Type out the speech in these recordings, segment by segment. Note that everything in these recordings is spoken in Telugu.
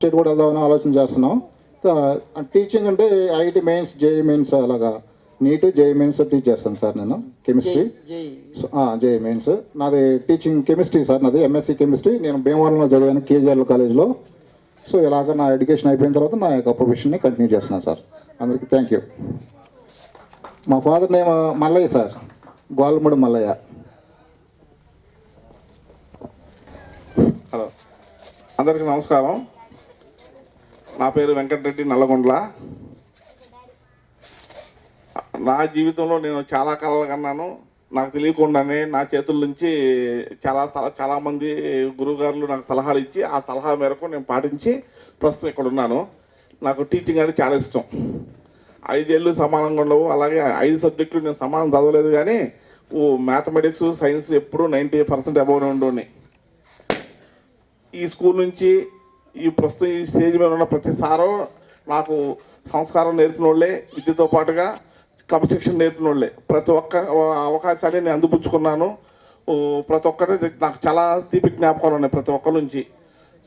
స్టేట్ కూడా వెళ్దామని ఆలోచన చేస్తున్నాం. టీచింగ్ అంటే ఐఐటి మెయిన్స్, జేఈ మెయిన్స్ అలాగా నీట్ జేఈ మెయిన్స్ టీచ్ చేస్తాను సార్. నేను కెమిస్ట్రీ జేఈ మెయిన్స్ నాది టీచింగ్ కెమిస్ట్రీ సార్. నాది ఎంఎస్సి కెమిస్ట్రీ. నేను భీమవరంలో చదివాను కేజీఆర్ కాలేజ్లో. సో ఇలాగ నా ఎడ్యుకేషన్ అయిపోయిన తర్వాత నా యొక్క ప్రొఫెషన్ని కంటిన్యూ చేస్తున్నాను సార్. అందరికీ థ్యాంక్ యూ. మా father name Mallayya sir, Golmudi Mallayya. Hello, అందరికీ నమస్కారం. నా పేరు వెంకటరెడ్డి నల్లగొండ్ల. నా జీవితంలో నేను చాలా కళలు కన్నాను. నాకు తెలియకుండానే నా చేతుల నుంచి చాలామంది గురువుగారులు నాకు సలహాలు ఇచ్చి ఆ సలహా మేరకు నేను పాటించి ప్రస్తుతం ఇక్కడ ఉన్నాను. నాకు టీచింగ్ అంటే చాలా ఇష్టం. 5 ఏళ్ళు సమానంగా ఉండవు. అలాగే 5 సబ్జెక్టులు నేను సమానం చదవలేదు, కానీ మ్యాథమెటిక్స్, సైన్స్ ఎప్పుడూ 90% అబౌవ్ ఉండి ఈ స్కూల్ నుంచి ఈ ప్రస్తుతం ఈ స్టేజ్ మీద ఉన్న ప్రతిసారో నాకు సంస్కారం నేర్పిన వాళ్ళే, విద్యతో పాటుగా క్రమశిక్షణ నేర్పిన వాళ్ళే. ప్రతి ఒక్క అవకాశాన్ని నేను అందిపుచ్చుకున్నాను. ప్రతి ఒక్కటి నాకు చాలా తీపి జ్ఞాపకాలు ఉన్నాయి ప్రతి ఒక్కరి నుంచి.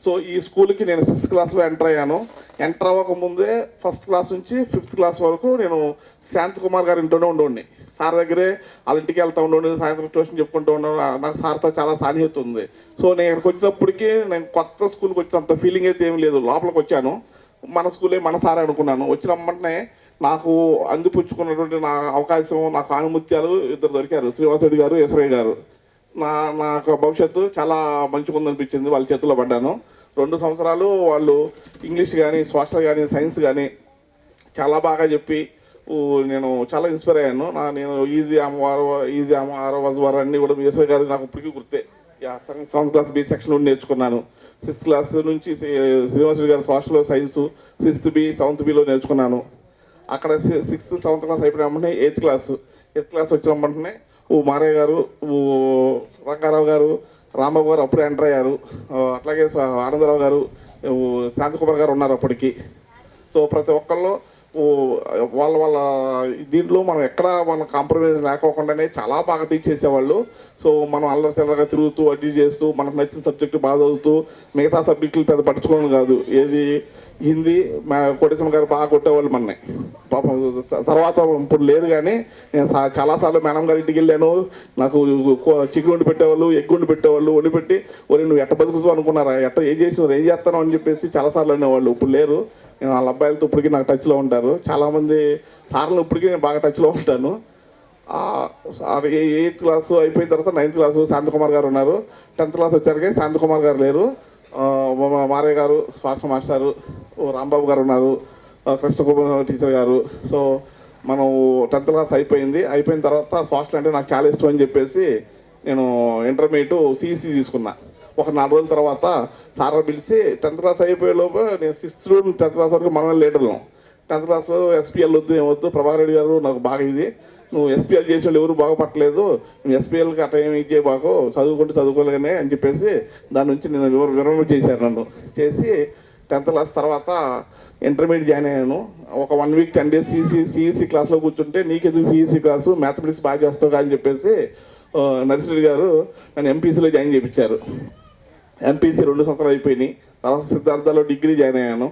సో ఈ స్కూల్కి నేను 6th క్లాస్లో ఎంటర్ అయ్యాను. ఎంటర్ అవ్వకముందే 1st క్లాస్ నుంచి 5th క్లాస్ వరకు నేను శాంతకుమార్ గారి ఇంట్లోనే ఉండేవాడిని. సార్ దగ్గరే వాళ్ళ ఇంటికి వెళ్తూ ఉండేవాడిని, సాయంత్రం ట్యూషన్ చెప్పుకుంటూ ఉన్నాను. నాకు సార్తో చాలా సాన్నిహిత ఉంది. సో నేను ఇక్కడికి వచ్చినప్పటికీ నేను కొత్త స్కూల్కి వచ్చినంత ఫీలింగ్ అయితే ఏం లేదు. లోపలికి వచ్చాను, మన స్కూలే మన సారే అనుకున్నాను. వచ్చినమ్మంటనే నాకు అందిపుచ్చుకున్నటువంటి నా అవకాశం, నాకు ఆనుమత్యాలు ఇద్దరు దొరికారు, శ్రీనివాసరెడ్డి గారు, ఎస్రయ్య గారు. నాకు భవిష్యత్తు చాలా మంచిగా ఉందనిపించింది. వాళ్ళ చేతుల్లో పడ్డాను. 2 సంవత్సరాలు వాళ్ళు ఇంగ్లీష్ కానీ, సోషల్ కానీ, సైన్స్ కానీ చాలా బాగా చెప్పి నేను చాలా ఇన్స్పైర్ అయ్యాను. నేను ఈజీ అమ్మవారు వజవారు అన్నీ కూడా ఎస్ఐ గారు నాకు ఇప్పటికీ గుర్తే. 7th క్లాస్ బి సెక్షన్ నుండి నేర్చుకున్నాను. 6th క్లాస్ నుంచి శ్రీనివాసరెడ్డి గారు social, science 6th B 7th below నేర్చుకున్నాను. అక్కడ 6th 7th క్లాస్ అయిపోయిన వెంటనే 8th క్లాస్ వచ్చిన వెంటనే మారయ్య గారు, రంగారావు గారు, రాంబాబు గారు అప్పుడే ఎంటర్ అయ్యారు. అట్లాగే ఆనందరావు గారు, శాంతకుమార్ గారు ఉన్నారు అప్పటికి. సో ప్రతి ఒక్కళ్ళు వాళ్ళ దీంట్లో మనం కాంప్రమైజ్ లేకోకుండానే చాలా బాగా టీచ్ చేసేవాళ్ళు. సో మనం అల్లరి తెల్లగా తిరుగుతూ అడ్జస్ట్ చేస్తూ మనకు నచ్చిన సబ్జెక్టు బాగా చదువుతూ మిగతా సబ్జెక్టులు పెద్ద పట్టించుకోవడం కాదు. ఏది హిందీ కొట్టేసిన గారు బాగా కొట్టేవాళ్ళు మనని. పాపం తర్వాత ఇప్పుడు లేదు, కానీ నేను చాలాసార్లు మేడం గారి ఇంటికి వెళ్ళాను. నాకు చికెన్ వండి పెట్టేవాళ్ళు, ఎగ్ వండి పెట్టేవాళ్ళు. వండి పెట్టి ఒరే నువ్వు ఎట్ట బతుకుతావు అనుకున్నారా, ఏం చేసినారు, ఏం చేస్తాను అని చెప్పేసి చాలాసార్లు అనేవాళ్ళు. ఇప్పుడు లేరు. నేను వాళ్ళ అబ్బాయిలతో ఇప్పటికీ నాకు టచ్లో ఉంటారు. చాలామంది సార్లు ఇప్పటికీ నేను బాగా టచ్లో ఉంటాను. 8th క్లాస్ అయిపోయిన తర్వాత 9th క్లాస్ శాంతకుమార్ గారు ఉన్నారు. 10th క్లాస్ వచ్చారికి శాంతకుమార్ గారు లేరు. మారయ్య గారు, స్వాస్థ మాస్టారు, రాంబాబు గారు ఉన్నారు, కృష్ణకుమార్ టీచర్ గారు. సో మనం 10th క్లాస్ అయిపోయిన తర్వాత సోషల్ అంటే నాకు చాలా ఇష్టం అని చెప్పేసి నేను ఇంటర్మీడియట్ సిఈసి తీసుకున్నా. ఒక 4 రోజుల తర్వాత సార్ పిలిచి 10th క్లాస్ అయిపోయే లోపు నేను 6th నుండి 10th క్లాస్ వరకు మనమే లీడర్లు. 10th క్లాస్లో ఎస్పీఎల్ వద్దు, ఏమొద్దు, ప్రభాకర్ రెడ్డి గారు నాకు బాగా నువ్వు ఎస్పీఎల్ చేసే వాళ్ళు ఎవరు బాగుపట్టలేదు, నువ్వు ఎస్పీఎల్కి అట్లా ఏమి ఇచ్చే బాగు, చదువుకోలేగానే అని చెప్పేసి దాని నుంచి నేను విరమణ చేశాను. నన్ను చేసి 10th క్లాస్ తర్వాత ఇంటర్మీడియట్ జాయిన్ అయ్యాను. ఒక 1 వీక్ 10 డేస్ సిఈసి క్లాస్లో కూర్చుంటే నీకెందుకు సిఈసి క్లాసు, మ్యాథమెటిక్స్ బాగా చేస్తావు అని చెప్పేసి నర్సిరెడ్డి గారు నన్ను ఎంపీసీలో జాయిన్ చేయించారు. ఎంపీసీ 2 సంవత్సరాలు అయిపోయినాయి. తర్వాత సిద్ధార్థలో డిగ్రీ జాయిన్ అయ్యాను.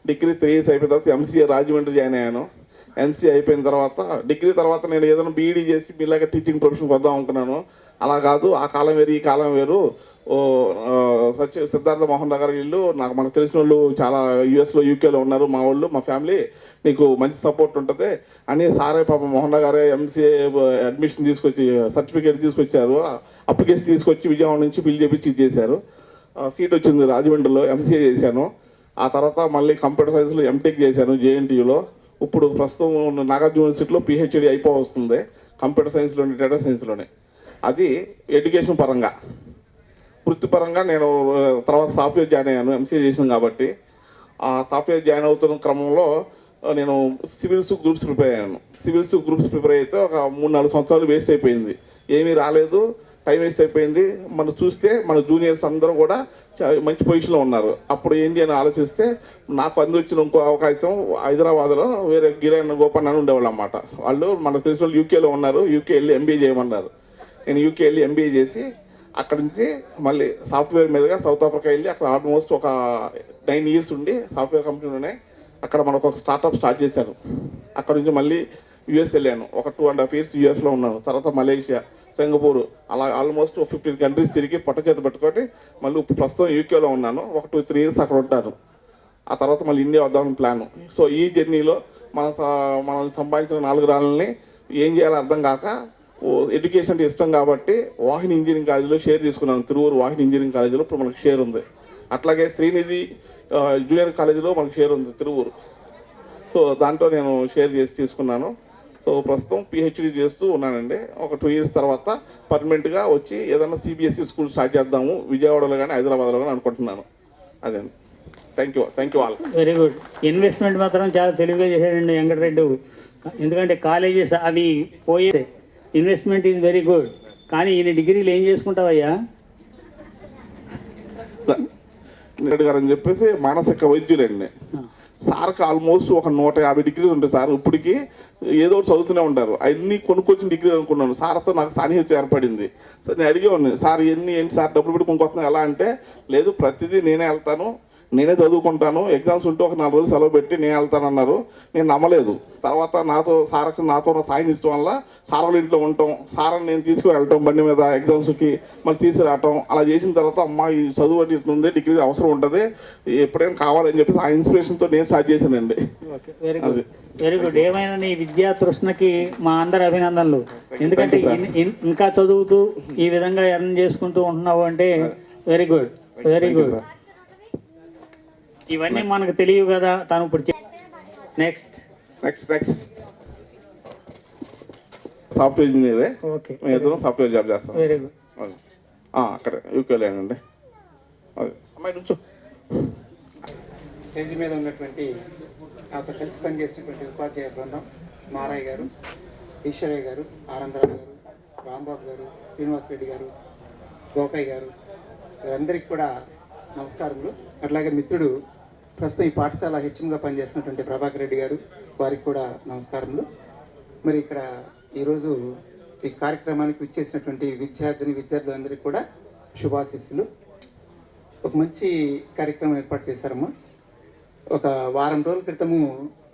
డిగ్రీ 3 years అయిపోయిన తర్వాత ఎంసీఏ రాజమండ్రి జాయిన్ అయ్యాను. ఎంసీఏ అయిపోయిన తర్వాత డిగ్రీ తర్వాత నేను ఏదైనా బీఈడీ చేసి మీలాగా టీచింగ్ ప్రొఫెషన్కి వద్దాం అనుకున్నాను. అలా కాదు, ఆ కాలం వేరు, ఈ కాలం వేరు. సిద్ధార్థ మోహన్ రావు గారి ఇల్లు మనకు తెలిసిన వాళ్ళు చాలా యూఎస్లో, యూకేలో ఉన్నారు. మా వాళ్ళు, మా ఫ్యామిలీ, నీకు మంచి సపోర్ట్ ఉంటుంది అని సారే పాప మోహన్ రావు గారే ఎంసీఏ అడ్మిషన్ తీసుకొచ్చి సర్టిఫికేట్ తీసుకొచ్చారు. అప్లికేషన్ తీసుకొచ్చి విజయవాడ నుంచి బిల్ చేపించి ఇచ్చేసారు. సీట్ వచ్చింది రాజమండ్రిలో. ఎంసీఏ చేశాను. ఆ తర్వాత మళ్ళీ కంప్యూటర్ సైన్స్లో ఎంటెక్ చేశాను జేఎన్టీయూలో. ఇప్పుడు ప్రస్తుతం నాగార్జున యూనివర్సిటీలో పిహెచ్డి అయిపోవస్తుంది కంప్యూటర్ సైన్స్లోని, డేటా సైన్స్లోనే. అది ఎడ్యుకేషన్ పరంగా. వృత్తిపరంగా నేను తర్వాత సాఫ్ట్వేర్ జాయిన్ అయ్యాను, ఎంసీఏ చేసాను కాబట్టి. ఆ సాఫ్ట్వేర్ జాయిన్ అవుతున్న క్రమంలో నేను సివిల్స్ గ్రూప్స్ ప్రిపేర్ అయితే ఒక 3-4 సంవత్సరాలు వేస్ట్ అయిపోయింది. ఏమీ రాలేదు, టైం వేస్ట్ అయిపోయింది. మనం చూస్తే మన జూనియర్స్ అందరూ కూడా మంచి పొజిషన్లో ఉన్నారు. అప్పుడు ఏంటి అని ఆలోచిస్తే నాకు వచ్చిన ఇంకో అవకాశం హైదరాబాద్లో వేరే గిరణ్ గోపన్ అని ఉండేవాళ్ళు అన్నమాట. వాళ్ళు మనకు తెలిసిన వాళ్ళు యూకేలో ఉన్నారు. యూకే వెళ్ళి ఎంబీఏ చేయమన్నారు. నేను యూకే వెళ్ళి ఎంబీఏ చేసి అక్కడి నుంచి మళ్ళీ సాఫ్ట్వేర్ మీదుగా సౌత్ ఆఫ్రికా వెళ్ళి అక్కడ ఆల్మోస్ట్ ఒక 9 years ఉండి సాఫ్ట్వేర్ కంపెనీలోనే అక్కడ మనకు ఒక స్టార్ట్అప్ స్టార్ట్ చేశాను. అక్కడ నుంచి మళ్ళీ యూఎస్ వెళ్ళాను, ఒక 2.5 years యూఎస్లో ఉన్నాను. తర్వాత మలేషియా, సింగపూర్, అలా ఆల్మోస్ట్ 15 countries తిరిగి పొట్ట చేత పెట్టుకొని మళ్ళీ ప్రస్తుతం యూకేలో ఉన్నాను. ఒక 2-3 years అక్కడ ఉంటాను. ఆ తర్వాత మళ్ళీ ఇండియా వద్దామని ప్లాను. సో ఈ జర్నీలో మనం సంపాదించిన 4 రాళ్ళని ఏం చేయాలో అర్థం కాక ఎడ్యుకేషన్ అంటే ఇష్టం కాబట్టి వాహిని ఇంజనీరింగ్ కాలేజీలో షేర్ తీసుకున్నాను. తిరువూరు వాహిని ఇంజనీరింగ్ కాలేజీలో ఇప్పుడు మనకు షేర్ ఉంది. అట్లాగే శ్రీనిధి జూనియర్ కాలేజీలో మనకు షేర్ ఉంది తిరువూరు. సో దాంట్లో నేను షేర్ చేసి తీసుకున్నాను. సో ప్రస్తుతం పిహెచ్డి చేస్తూ ఉన్నానండి. ఒక 2 years తర్వాత పర్మనెంట్గా వచ్చి ఏదైనా సిబిఎస్ఈ స్కూల్ స్టార్ట్ చేద్దాము విజయవాడలో కానీ హైదరాబాద్లో కానీ అనుకుంటున్నాను. అదే. Thank you all. Very good. Investment మాత్రం చాలా తెలివిగా చేశాడండి వెంకటరెడ్డి. ఎందుకంటే కాలేజెస్ అవి పోయే ఇన్వెస్ట్మెంట్ ఈజ్ వెరీ గుడ్. కానీ ఈయన డిగ్రీలు ఏం చేసుకుంటావయ్యా? రెడ్డి గారు అని చెప్పేసి మానసిక వైద్యులండి. సార్కి ఆల్మోస్ట్ ఒక 150 degrees ఉంటాయి సార్. ఇప్పటికి ఏదో ఒకటి చదువుతూనే ఉంటారు. అన్ని కొనుక్కొచ్చిన డిగ్రీ అనుకున్నాను. సార్తో నాకు సాన్నిహిత్యం ఏర్పడింది. సో నేను అడిగేవాడిని, సార్ ఏంటి సార్ డబ్బులు పెట్టి కొనుక్కొస్తున్నాను ఎలా అంటే, లేదు ప్రతిదీ నేనే వెళ్తాను, నేనే చదువుకుంటాను, ఎగ్జామ్స్ ఉంటే ఒక 4 రోజులు సెలవు పెట్టి నేను వెళ్తానన్నారు. నేను నమ్మలేదు. తర్వాత నాతో సాయం ఇచ్చడం వల్ల సార్ వాళ్ళ ఇంట్లో ఉంటాం, సార్ని నేను తీసుకువెళ్ళటం బండి మీద ఎగ్జామ్స్కి మళ్ళీ తీసుకురావటం, అలా చేసిన తర్వాత అమ్మ ఈ చదువు అంటే ఇస్తుంది, డిగ్రీ అవసరం ఉంటుంది, ఎప్పుడైనా కావాలని చెప్పి ఆ ఇన్స్పిరేషన్తో నేను స్టార్ట్ చేశానండి. Very good, very good. ఏమైనా నీ విద్యా తృష్ణకి మా అందరి అభినందనలు. ఎందుకంటే ఇంకా చదువుతూ ఈ విధంగా ఎర్న్ చేసుకుంటూ ఉంటున్నావు అంటే వెరీ గుడ్, వెరీ గుడ్. ఇవన్నీ మనకు తెలియవు కదా. తను ఇప్పుడు నెక్స్ట్ సాఫ్ట్వేర్ ఇంజనీరే. ఓకే, మేము ఇద్దరం సాఫ్ట్వేర్ జాబ్ చేస్తాం. Very good. అక్కడ యూకేలేనండి. అదే అమ్మాయి నుంచో. స్టేజ్ మీద ఉన్నటువంటి నాతో కలిసి పనిచేసినటువంటి ఉపాధ్యాయ బృందం, మారయ్య గారు, ఈశ్వరయ్య గారు, ఆనందరావు గారు, రాంబాబు గారు, శ్రీనివాస్ రెడ్డి గారు, గోపయ్య గారు, వీరందరికీ కూడా నమస్కారములు. అట్లాగే మిత్రుడు ప్రస్తుతం ఈ పాఠశాల హెచ్ఎంగా పనిచేస్తున్నటువంటి ప్రభాకర్ రెడ్డి గారు, వారికి కూడా నమస్కారములు. మరి ఇక్కడ ఈరోజు ఈ కార్యక్రమానికి విచ్చేసినటువంటి విద్యార్థులందరికీ కూడా శుభాశీస్సులు. ఒక మంచి కార్యక్రమం ఏర్పాటు చేశారమ్మా. ఒక వారం రోజుల క్రితము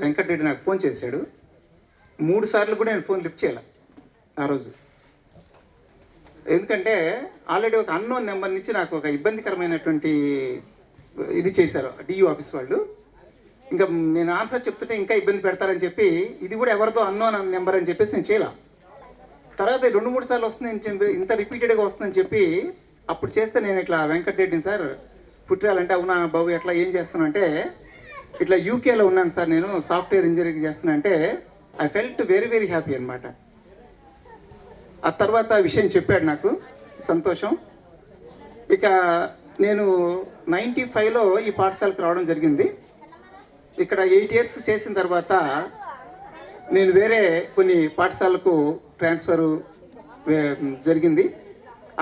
వెంకటరెడ్డి నాకు ఫోన్ చేశాడు. 3 సార్లు కూడా నేను ఫోన్ లిఫ్ట్ చేయాలి ఆ రోజు. ఎందుకంటే ఆల్రెడీ ఒక అన్నోన్ నెంబర్ నుంచి నాకు ఒక ఇబ్బందికరమైనటువంటి ఇది చేశారు డియూ ఆఫీస్ వాళ్ళు. ఇంకా నేను ఆన్సర్ చెప్తుంటే ఇంకా ఇబ్బంది పెడతారని చెప్పి ఇది కూడా ఎవరితో అన్నోన్ నెంబర్ అని చెప్పేసి నేను చేయలే. తర్వాత 2-3 సార్లు వస్తుందని చెప్పి ఇంత రిపీటెడ్గా వస్తుందని చెప్పి అప్పుడు చేస్తే నేను ఇట్లా వెంకటరెడ్డిని సార్ పుట్టిరాలంటే అవునా బాబు ఎట్లా ఏం చేస్తానంటే ఇట్లా యూకేలో ఉన్నాను సార్, నేను సాఫ్ట్వేర్ ఇంజనీరింగ్ చేస్తున్నా అంటే I felt very very happy అనమాట. ఆ తర్వాత విషయం చెప్పాడు నాకు, సంతోషం. ఇక నేను 95లో ఈ పాఠశాలకు రావడం జరిగింది. ఇక్కడ 8 years చేసిన తర్వాత నేను వేరే కొన్ని పాఠశాలకు ట్రాన్స్ఫర్ జరిగింది.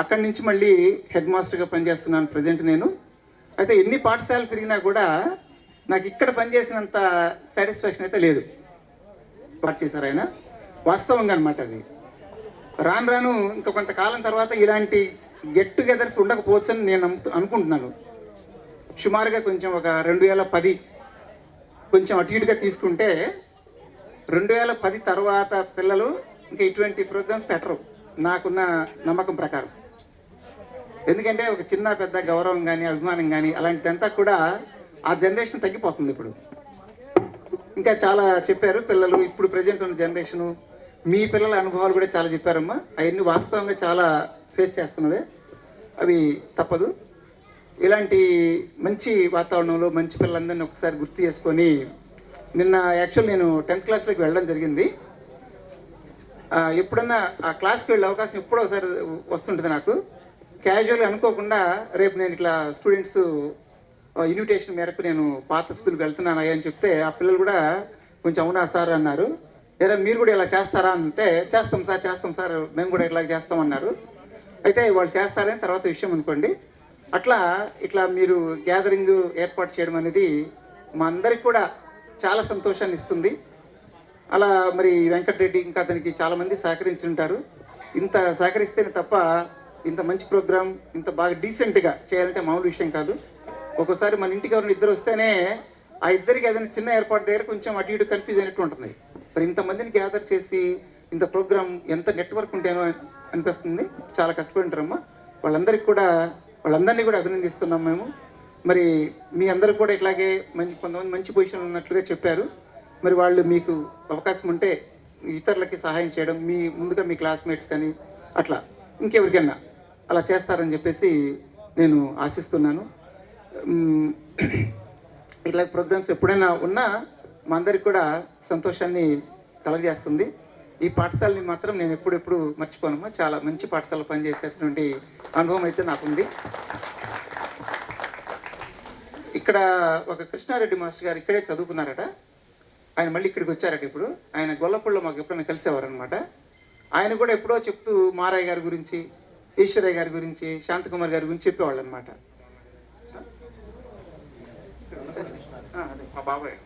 అక్కడి నుంచి మళ్ళీ హెడ్ మాస్టర్గా పనిచేస్తున్నాను ప్రజెంట్ నేను. అయితే ఎన్ని పాఠశాలలు తిరిగినా కూడా నాకు ఇక్కడ పనిచేసినంత సాటిస్ఫాక్షన్ అయితే లేదు. పాటు చేశారు ఆయన, వాస్తవంగా అనమాట. అది రాను ఇంకా కొంతకాలం తర్వాత ఇలాంటి గెట్ టుగెదర్స్ ఉండకపోవచ్చని నేను అనుకుంటున్నాను. సుమారుగా కొంచెం ఒక 2010 కొంచెం అటు ఇటుగా తీసుకుంటే 2010 తర్వాత పిల్లలు ఇంకా ఇటువంటి ప్రోగ్రామ్స్ పెట్టరు నాకున్న నమ్మకం ప్రకారం. ఎందుకంటే ఒక చిన్న పెద్ద గౌరవం కానీ అభిమానం కానీ అలాంటిదంతా కూడా ఆ జనరేషన్ తగ్గిపోతుంది. ఇప్పుడు ఇంకా చాలా చెప్పారు పిల్లలు, ఇప్పుడు ప్రజెంట్ ఉన్న జనరేషను, మీ పిల్లల అనుభవాలు కూడా చాలా చెప్పారమ్మా. అవన్నీ వాస్తవంగా చాలా ఫేస్ చేస్తున్నవే, అవి తప్పదు. ఇలాంటి మంచి వాతావరణంలో మంచి పిల్లలందరినీ ఒకసారి గుర్తు చేసుకొని నిన్న యాక్చువల్ నేను 10th క్లాస్లోకి వెళ్ళడం జరిగింది. ఎప్పుడన్నా ఆ క్లాస్కి వెళ్ళే అవకాశం ఎప్పుడో ఒకసారి వస్తుంటుంది నాకు. క్యాజువల్గా అనుకోకుండా రేపు నేను ఇట్లా స్టూడెంట్స్ ఇన్విటేషన్ మేరకు నేను పాత స్కూల్కి వెళ్తున్నాను అని చెప్తే ఆ పిల్లలు కూడా కొంచెం అవునా సార్ అన్నారు. లేదా మీరు కూడా ఇలా చేస్తారా అంటే చేస్తాం సార్ మేము కూడా ఇట్లా చేస్తామన్నారు. అయితే వాళ్ళు చేస్తారని తర్వాత విషయం అనుకోండి. ఇట్లా మీరు గ్యాదరింగ్ ఏర్పాటు చేయడం అనేది మా అందరికి కూడా చాలా సంతోషాన్ని ఇస్తుంది. అలా మరి వెంకటరెడ్డి ఇంకా అతనికి చాలామంది సహకరించి ఉంటారు. ఇంత సహకరిస్తేనే తప్ప ఇంత మంచి ప్రోగ్రామ్ ఇంత బాగా డీసెంట్గా చేయాలంటే మామూలు విషయం కాదు. ఒక్కోసారి మన ఇంటికి ఎవరైనా ఇద్దరు వస్తేనే ఆ ఇద్దరికి ఏదైనా చిన్న ఏర్పాటు దగ్గర కొంచెం అటు ఇటు కన్ఫ్యూజ్ అయినట్టు ఉంటుంది. మరి ఇంతమందిని గ్యాదర్ చేసి ఇంత ప్రోగ్రామ్ ఎంత నెట్వర్క్ ఉంటేనో అనిపిస్తుంది. చాలా కష్టపడింటారమ్మా. వాళ్ళందరినీ కూడా అభినందిస్తున్నాం మేము. మరి మీ అందరూ కూడా ఇట్లాగే కొంతమంది మంచి పొజిషన్ ఉన్నట్లుగా చెప్పారు. మరి వాళ్ళు మీకు అవకాశం ఉంటే ఇతరులకి సహాయం చేయడం, ముందుగా మీ క్లాస్మేట్స్ కానీ అట్లా ఇంకెవరికైనా అలా చేస్తారని చెప్పేసి నేను ఆశిస్తున్నాను. ఇట్లా ప్రోగ్రామ్స్ ఎప్పుడైనా ఉన్నా మా అందరికి కూడా సంతోషాన్ని కలగజేస్తుంది. ఈ పాఠశాలని మాత్రం నేను ఎప్పుడెప్పుడు మర్చిపోనమ్మా. చాలా మంచి పాఠశాల పనిచేసేటువంటి అనుభవం అయితే నాకుంది. ఇక్కడ ఒక కృష్ణారెడ్డి మాస్టర్ గారు ఇక్కడే చదువుకున్నారట. ఆయన మళ్ళీ ఇక్కడికి వచ్చారట. ఇప్పుడు ఆయన గొల్లపూడిలో మాకు ఎప్పుడైనా కలిసేవారనమాట. ఆయన కూడా ఎప్పుడో చెప్తూ మారయ్య గారి గురించి, ఈశ్వరయ్య గారి గురించి, శాంతకుమార్ గారి గురించి చెప్పేవాళ్ళు అనమాట. అదే మా బాబాయ్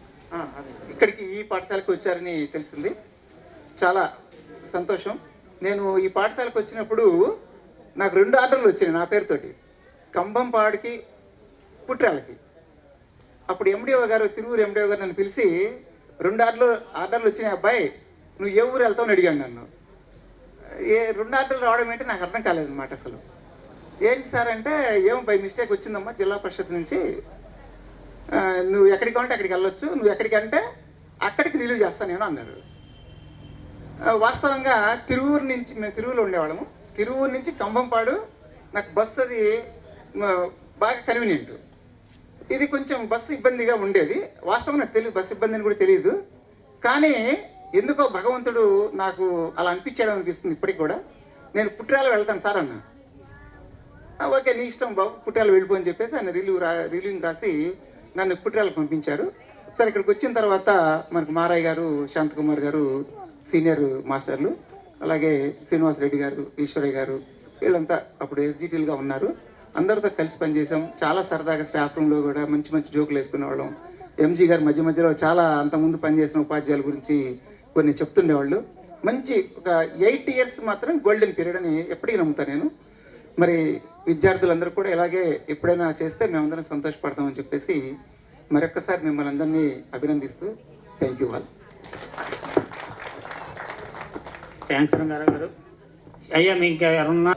అదే ఇక్కడికి ఈ పాఠశాలకు వచ్చారని తెలిసింది. చాలా సంతోషం. నేను ఈ పాఠశాలకు వచ్చినప్పుడు నాకు 2 ఆర్డర్లు వచ్చినాయి నా పేరుతోటి, కంభంపాడికి, పుట్రాలకి. అప్పుడు ఎండిఓ గారు, తిరువురు ఎండిఓ గారు నన్ను పిలిచి 2 ఆర్డర్లు వచ్చినాయి అబ్బాయి, నువ్వు ఏ ఊరు వెళ్తావు అని అడిగాను నన్ను. 2 ఆర్డర్లు రావడం ఏంటి నాకు అర్థం కాలేదన్నమాట అసలు. ఏంటి సార్ అంటే, ఏమో బై మిస్టేక్ వచ్చిందమ్మా జిల్లా పరిషత్ నుంచి, నువ్వు ఎక్కడికి కావాలంటే అక్కడికి వెళ్ళొచ్చు, నువ్వు ఎక్కడికంటే అక్కడికి రిలీవ్ చేస్తాను నేను అన్నారు. వాస్తవంగా తిరువూరు నుంచి, మేము తిరువురులో ఉండేవాళ్ళము, తిరువూరు నుంచి కంభంపాడు నాకు బస్సు అది బాగా కన్వీనియంట్. ఇది కొంచెం బస్సు ఇబ్బందిగా ఉండేది. వాస్తవం నాకు తెలియదు, బస్సు ఇబ్బంది అని కూడా తెలియదు. కానీ ఎందుకో భగవంతుడు నాకు అలా అనిపించడం అనిపిస్తుంది ఇప్పటికి కూడా. నేను పుట్రాల వెళ్తాను సార్ అన్న. ఓకే నీ ఇష్టం బాబు, పుట్రాల వెళ్ళిపో అని చెప్పేసి ఆయన రిలీవింగ్ రాసి నన్ను పుట్రాలకు పంపించారు. సరే ఇక్కడికి వచ్చిన తర్వాత మనకు మారయ్య గారు, శాంతకుమార్ గారు సీనియర్ మాస్టర్లు, అలాగే శ్రీనివాసరెడ్డి గారు, ఈశ్వరయ్య గారు, వీళ్ళంతా అప్పుడు ఎస్జిటీలుగా ఉన్నారు. అందరితో కలిసి పనిచేసాం. చాలా సరదాగా స్టాఫ్ రూమ్లో కూడా మంచి మంచి జోకులు వేసుకునేవాళ్ళం. ఎంజీ గారు మధ్య మధ్యలో చాలా అంతకుముందు పనిచేసిన ఉపాధ్యాయుల గురించి కొన్ని చెప్తుండేవాళ్ళు. మంచి ఒక 8 years మాత్రం గోల్డెన్ పీరియడ్ అని ఎప్పటికీ నమ్ముతాను నేను. మరి విద్యార్థులందరూ కూడా ఇలాగే ఎప్పుడైనా చేస్తే మేమందరం సంతోషపడతామని చెప్పేసి మరొక్కసారి మిమ్మల్ని అందరినీ అభినందిస్తూ thank you all. Thanks Rangarao గారు. అయ్యా మీకు ఎవరన్నా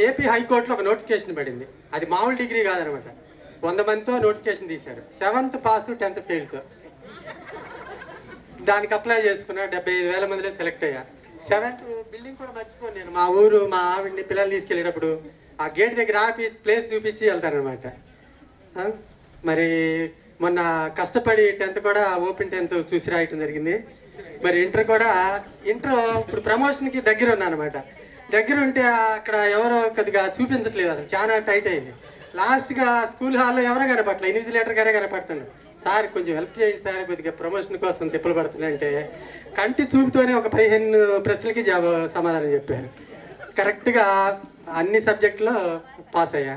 ఏపీ హైకోర్టులో ఒక నోటిఫికేషన్ పడింది. అది మామూలు డిగ్రీ కాదనమాట. 100 మందితో నోటిఫికేషన్ తీశారు. 7th pass 10th ఫెయిల్తో. దానికి అప్లై చేసుకున్నా. 75,000 మందిలో సెలెక్ట్ అయ్యా. 7th బిల్డింగ్ కూడా మర్చిపోను నేను. మా ఊరు మా ఆవిడ్ని పిల్లలు తీసుకెళ్ళేటప్పుడు ఆ గేట్ దగ్గర ఆపి ప్లేస్ చూపించి వెళ్తారనమాట. మరి మొన్న కష్టపడి 10th కూడా ఓపెన్ 10th చూసి రాయటం జరిగింది. మరి ఇంటర్ ఇప్పుడు ప్రమోషన్కి దగ్గర ఉన్నా అనమాట. దగ్గర ఉంటే అక్కడ ఎవరో కొద్దిగా చూపించట్లేదు, అసలు చాలా టైట్ అయింది. లాస్ట్గా స్కూల్ హాల్లో ఎవరో కనపట్ల, ఇన్విజిలేటర్ గారే కనపడుతున్నాను. సార్ కొంచెం హెల్ప్ చేయండి సార్, కొద్దిగా ప్రమోషన్ కోసం తిప్పలు పడుతున్నాయంటే కంటి చూపుతోనే ఒక 15 ప్రశ్నలకి సమాధానం చెప్పారు. కరెక్ట్గా అన్ని సబ్జెక్టులో పాస్ అయ్యా.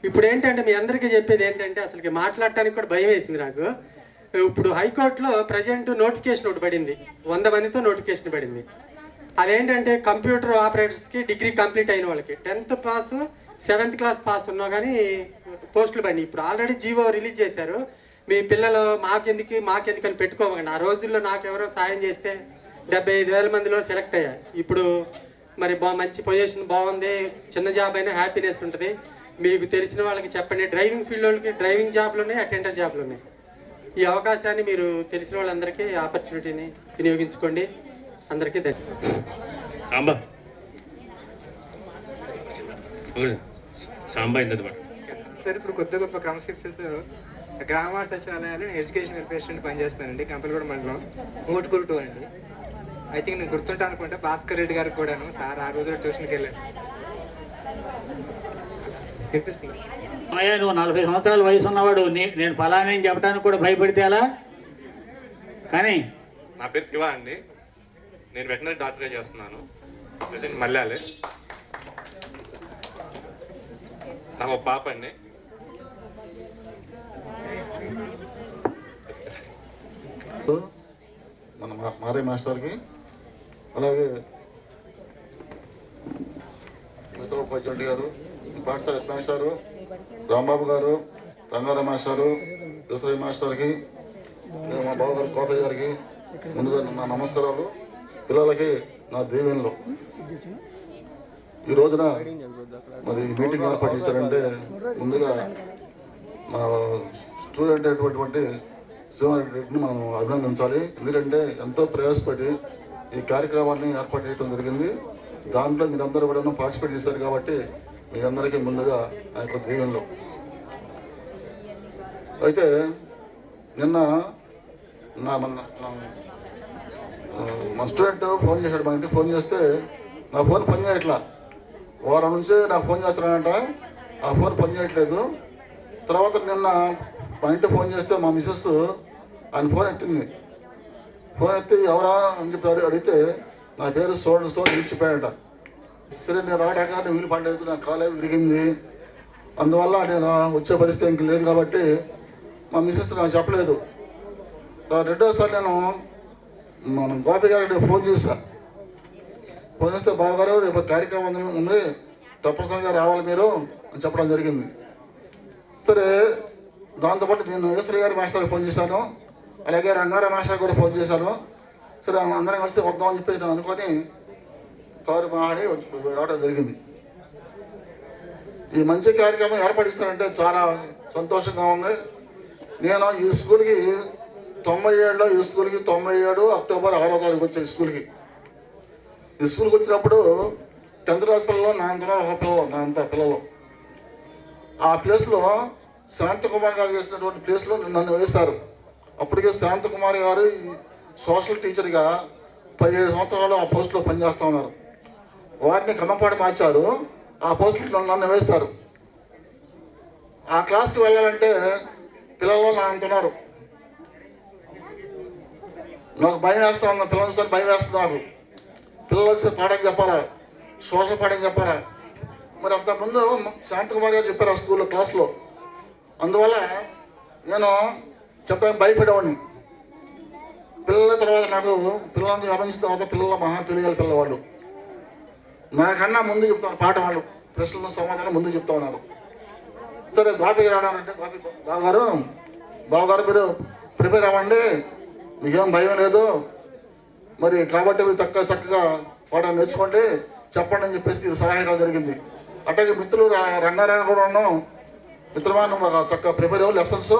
ఇప్పుడు ఏంటంటే మీ అందరికీ చెప్పేది ఏంటంటే, అసలుకి మాట్లాడటానికి కూడా భయం వేసింది నాకు. ఇప్పుడు హైకోర్టులో ప్రజెంట్ నోటిఫికేషన్ ఒకటి పడింది. 100 మందితో నోటిఫికేషన్ పడింది. అదేంటంటే కంప్యూటర్ ఆపరేటర్స్కి డిగ్రీ కంప్లీట్ అయిన వాళ్ళకి 10th pass 7th class pass ఉన్నా కానీ పోస్టులు పడినాయి. ఇప్పుడు ఆల్రెడీ జీవో రిలీజ్ చేశారు. మీ పిల్లలు మాకెందుకు అని పెట్టుకోమని. ఆ రోజుల్లో నాకు ఎవరో సాయం చేస్తే 75,000 మందిలో సెలెక్ట్ అయ్యా. ఇప్పుడు మరి మంచి పొజిషన్ బాగుంది. చిన్న జాబ్ అయినా హ్యాపీనెస్ ఉంటుంది. మీకు తెలిసిన వాళ్ళకి చెప్పండి. డ్రైవింగ్ ఫీల్డ్ వాళ్ళకి డ్రైవింగ్ జాబ్లు ఉన్నాయి, అటెండర్ జాబ్లు ఉన్నాయి. ఈ అవకాశాన్ని మీరు తెలిసిన వాళ్ళందరికీ ఆపర్చునిటీని వినియోగించుకోండి. అందరికీ ఇప్పుడు కొత్త గొప్ప క్రమశిక్షణతో గ్రామ సచివాలయాలు ఎడ్యుకేషన్ వెల్ఫేర్ పనిచేస్తానండి. కంపలగూడ మండలం మూటుకూరు 2 అండి. ఐ థింక్ నేను గుర్తుంటా అనుకుంటా. భాస్కర్ రెడ్డి గారికి కూడాను సార్ ఆ రోజు ట్యూషన్కి వెళ్ళాను. వినిపిస్తుంది అయ్యా, నువ్వు 40 సంవత్సరాల వయసు ఉన్నవాడు, నేను ఫలానా చెప్పడానికి కూడా భయపడితే అలా. కానీ నా పేరు శివ అండి. నేను వెటనరీ డాక్టర్గా చేస్తున్నాను. ప్రజెంట్ మల్యాలే. నాకు ఒక పాప అండి. మన మారే మాస్టర్కి, అలాగే మిగతా ఉపాధ్యాయుడు గారు, పాఠశాల హెడ్ మాస్టారు రాంబాబు గారు, రంగారావు మాస్టారు, దుసరి మాస్టర్కి, మా బావగారు కోపయ్య గారికి ముందుగా నా నమస్కారాలు. పిల్లలకి నా దీవెనలు. ఈ రోజున మరి మీటింగ్ ఏర్పాటు చేశారంటే ముందుగా మా స్టూడెంట్ అయినటువంటి శివరెడ్డిని మనం అభినందించాలి. ఎందుకంటే ఎంతో ప్రయాసపడి ఈ కార్యక్రమాన్ని ఏర్పాటు చేయడం జరిగింది. దాంట్లో మీరందరూ కూడా పార్టిసిపేట్ చేశారు కాబట్టి మీ అందరికీ ముందుగా నా యొక్క దీవెనలు. అయితే నిన్న మా స్టూడెంట్ ఫోన్ చేశాడు. మా ఇంటికి ఫోన్ చేస్తే నా ఫోన్ పని చేయట్లా. వారం నుంచి నాకు ఫోన్ చేస్తున్నానంట, ఆ ఫోన్ పని చేయట్లేదు. తర్వాత నిన్న మా ఇంటికి ఫోన్ చేస్తే మా మిస్సెస్ ఆయన ఫోన్ ఎత్తింది. ఫోన్ ఎత్తి ఎవరా అని చెప్పి అడిగితే నా పేరు సోడ్స్తో నిలిచిపోయాడట. సరే నేను రావడానికి వీలు పడలేదు, నా కాలే విరిగింది, అందువల్ల నేను వచ్చే పరిస్థితి ఇంక లేదు కాబట్టి మా మిస్సెస్ నాకు చెప్పలేదు. రెండోసారి నేను మన గోపి గారికి ఫోన్ చేశా. ఫోన్ చేస్తే బావగారు రేపు కార్యక్రమం ఉంది, తప్పనిసరిగా రావాలి మీరు అని చెప్పడం జరిగింది. సరే దాంతోపాటు నేను ఈశ్వరి గారి మాస్టర్కి ఫోన్ చేశాను, అలాగే రంగారావు మాస్టర్ కూడా ఫోన్ చేశాను. సరే అందరం కలిసి వద్దామని చెప్పేసి నేను అనుకొని కారు మాడి రావడం జరిగింది. ఈ మంచి కార్యక్రమం ఏర్పడిస్తానంటే చాలా సంతోషంగా ఉంది. నేను ఈ స్కూల్కి 97లో ఈ స్కూల్కి 97 అక్టోబర్ 6వ తారీఖు వచ్చాను స్కూల్కి. ఈ స్కూల్కి వచ్చినప్పుడు 10th క్లాస్ పిల్లలు నా అంత పిల్లలు ఆ ప్లేస్లో శాంతకుమార్ గారు చేసినటువంటి ప్లేస్లో నన్ను వేశారు. అప్పటికే శాంతకుమార్ గారు సోషల్ టీచర్గా 17 సంవత్సరాలు ఆ పోస్టులో పనిచేస్తూ ఉన్నారు. వారిని కమ్మపాటి మార్చారు, ఆ పోస్టులో నన్ను వేశారు. ఆ క్లాస్కి వెళ్ళాలంటే పిల్లలు నా అంటున్నారు. నాకు భయం వేస్తా ఉన్నా, పిల్లలతో భయం వేస్తుంది. నాకు పిల్లలు పాఠం చెప్పాలా, సోషల్ పాఠం చెప్పాలా. మరి అంతకుముందు శాంతకుమార్ గారు చెప్పారు ఆ స్కూల్లో క్లాస్లో. అందువల్ల నేను చెప్పడానికి భయపడేవాడిని. పిల్లల తర్వాత నాకు పిల్లలను గమనించిన తర్వాత పిల్లల మహా తెలియాలి పిల్లవాళ్ళు. నాకన్నా ముందు చెప్తాను పాఠం, వాళ్ళు ప్రశ్నలు సమాధానం ముందు చెప్తా ఉన్నారు. సరే గోపి రావడానంటే గోపి బావగారు మీరు ప్రిపేర్ అవ్వండి, మీకేం భయం లేదు, మరి కాబట్టి మీరు చక్కగా పాఠం నేర్చుకోండి, చెప్పండి అని చెప్పేసి సలహా ఇవ్వడం జరిగింది. అట్లాగే మిత్రులు రంగారాయణ కూడా ఉన్నాం. మిత్రమా నువ్వు చక్కగా ప్రిపేర్ అవ్వు, లెసన్స్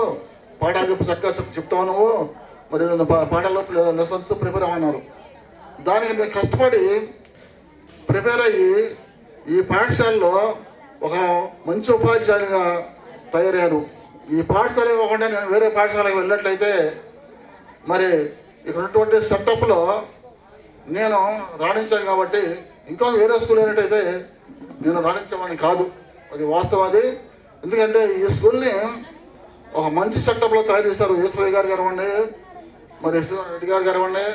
పాఠాలు చెప్పి చక్కగా చెప్తావు నువ్వు, మరి పాఠాల్లో లెసన్స్ ప్రిపేర్ అవ్వన్నారు. దానికి నేను కష్టపడి ప్రిపేర్ అయ్యి ఈ పాఠశాలలో ఒక మంచి ఉపాధ్యాయునిగా తయారయ్యాను. ఈ పాఠశాల కాకుండా నేను వేరే పాఠశాలకు వెళ్ళినట్లయితే మరి ఇక్కడ ఉన్నటువంటి సెటప్లో నేను రాణించాను. కాబట్టి ఇంకా వేరే స్కూల్ అయినట్టయితే నేను రాణించేవాడిని కాదు, అది వాస్తవం. అది ఎందుకంటే ఈ స్కూల్ని ఒక మంచి సెటప్లో తయారు చేస్తారు. ఈశ్వరయ్య గారు కానివ్వండి, మరి రెడ్డి గారు కానివ్వండి,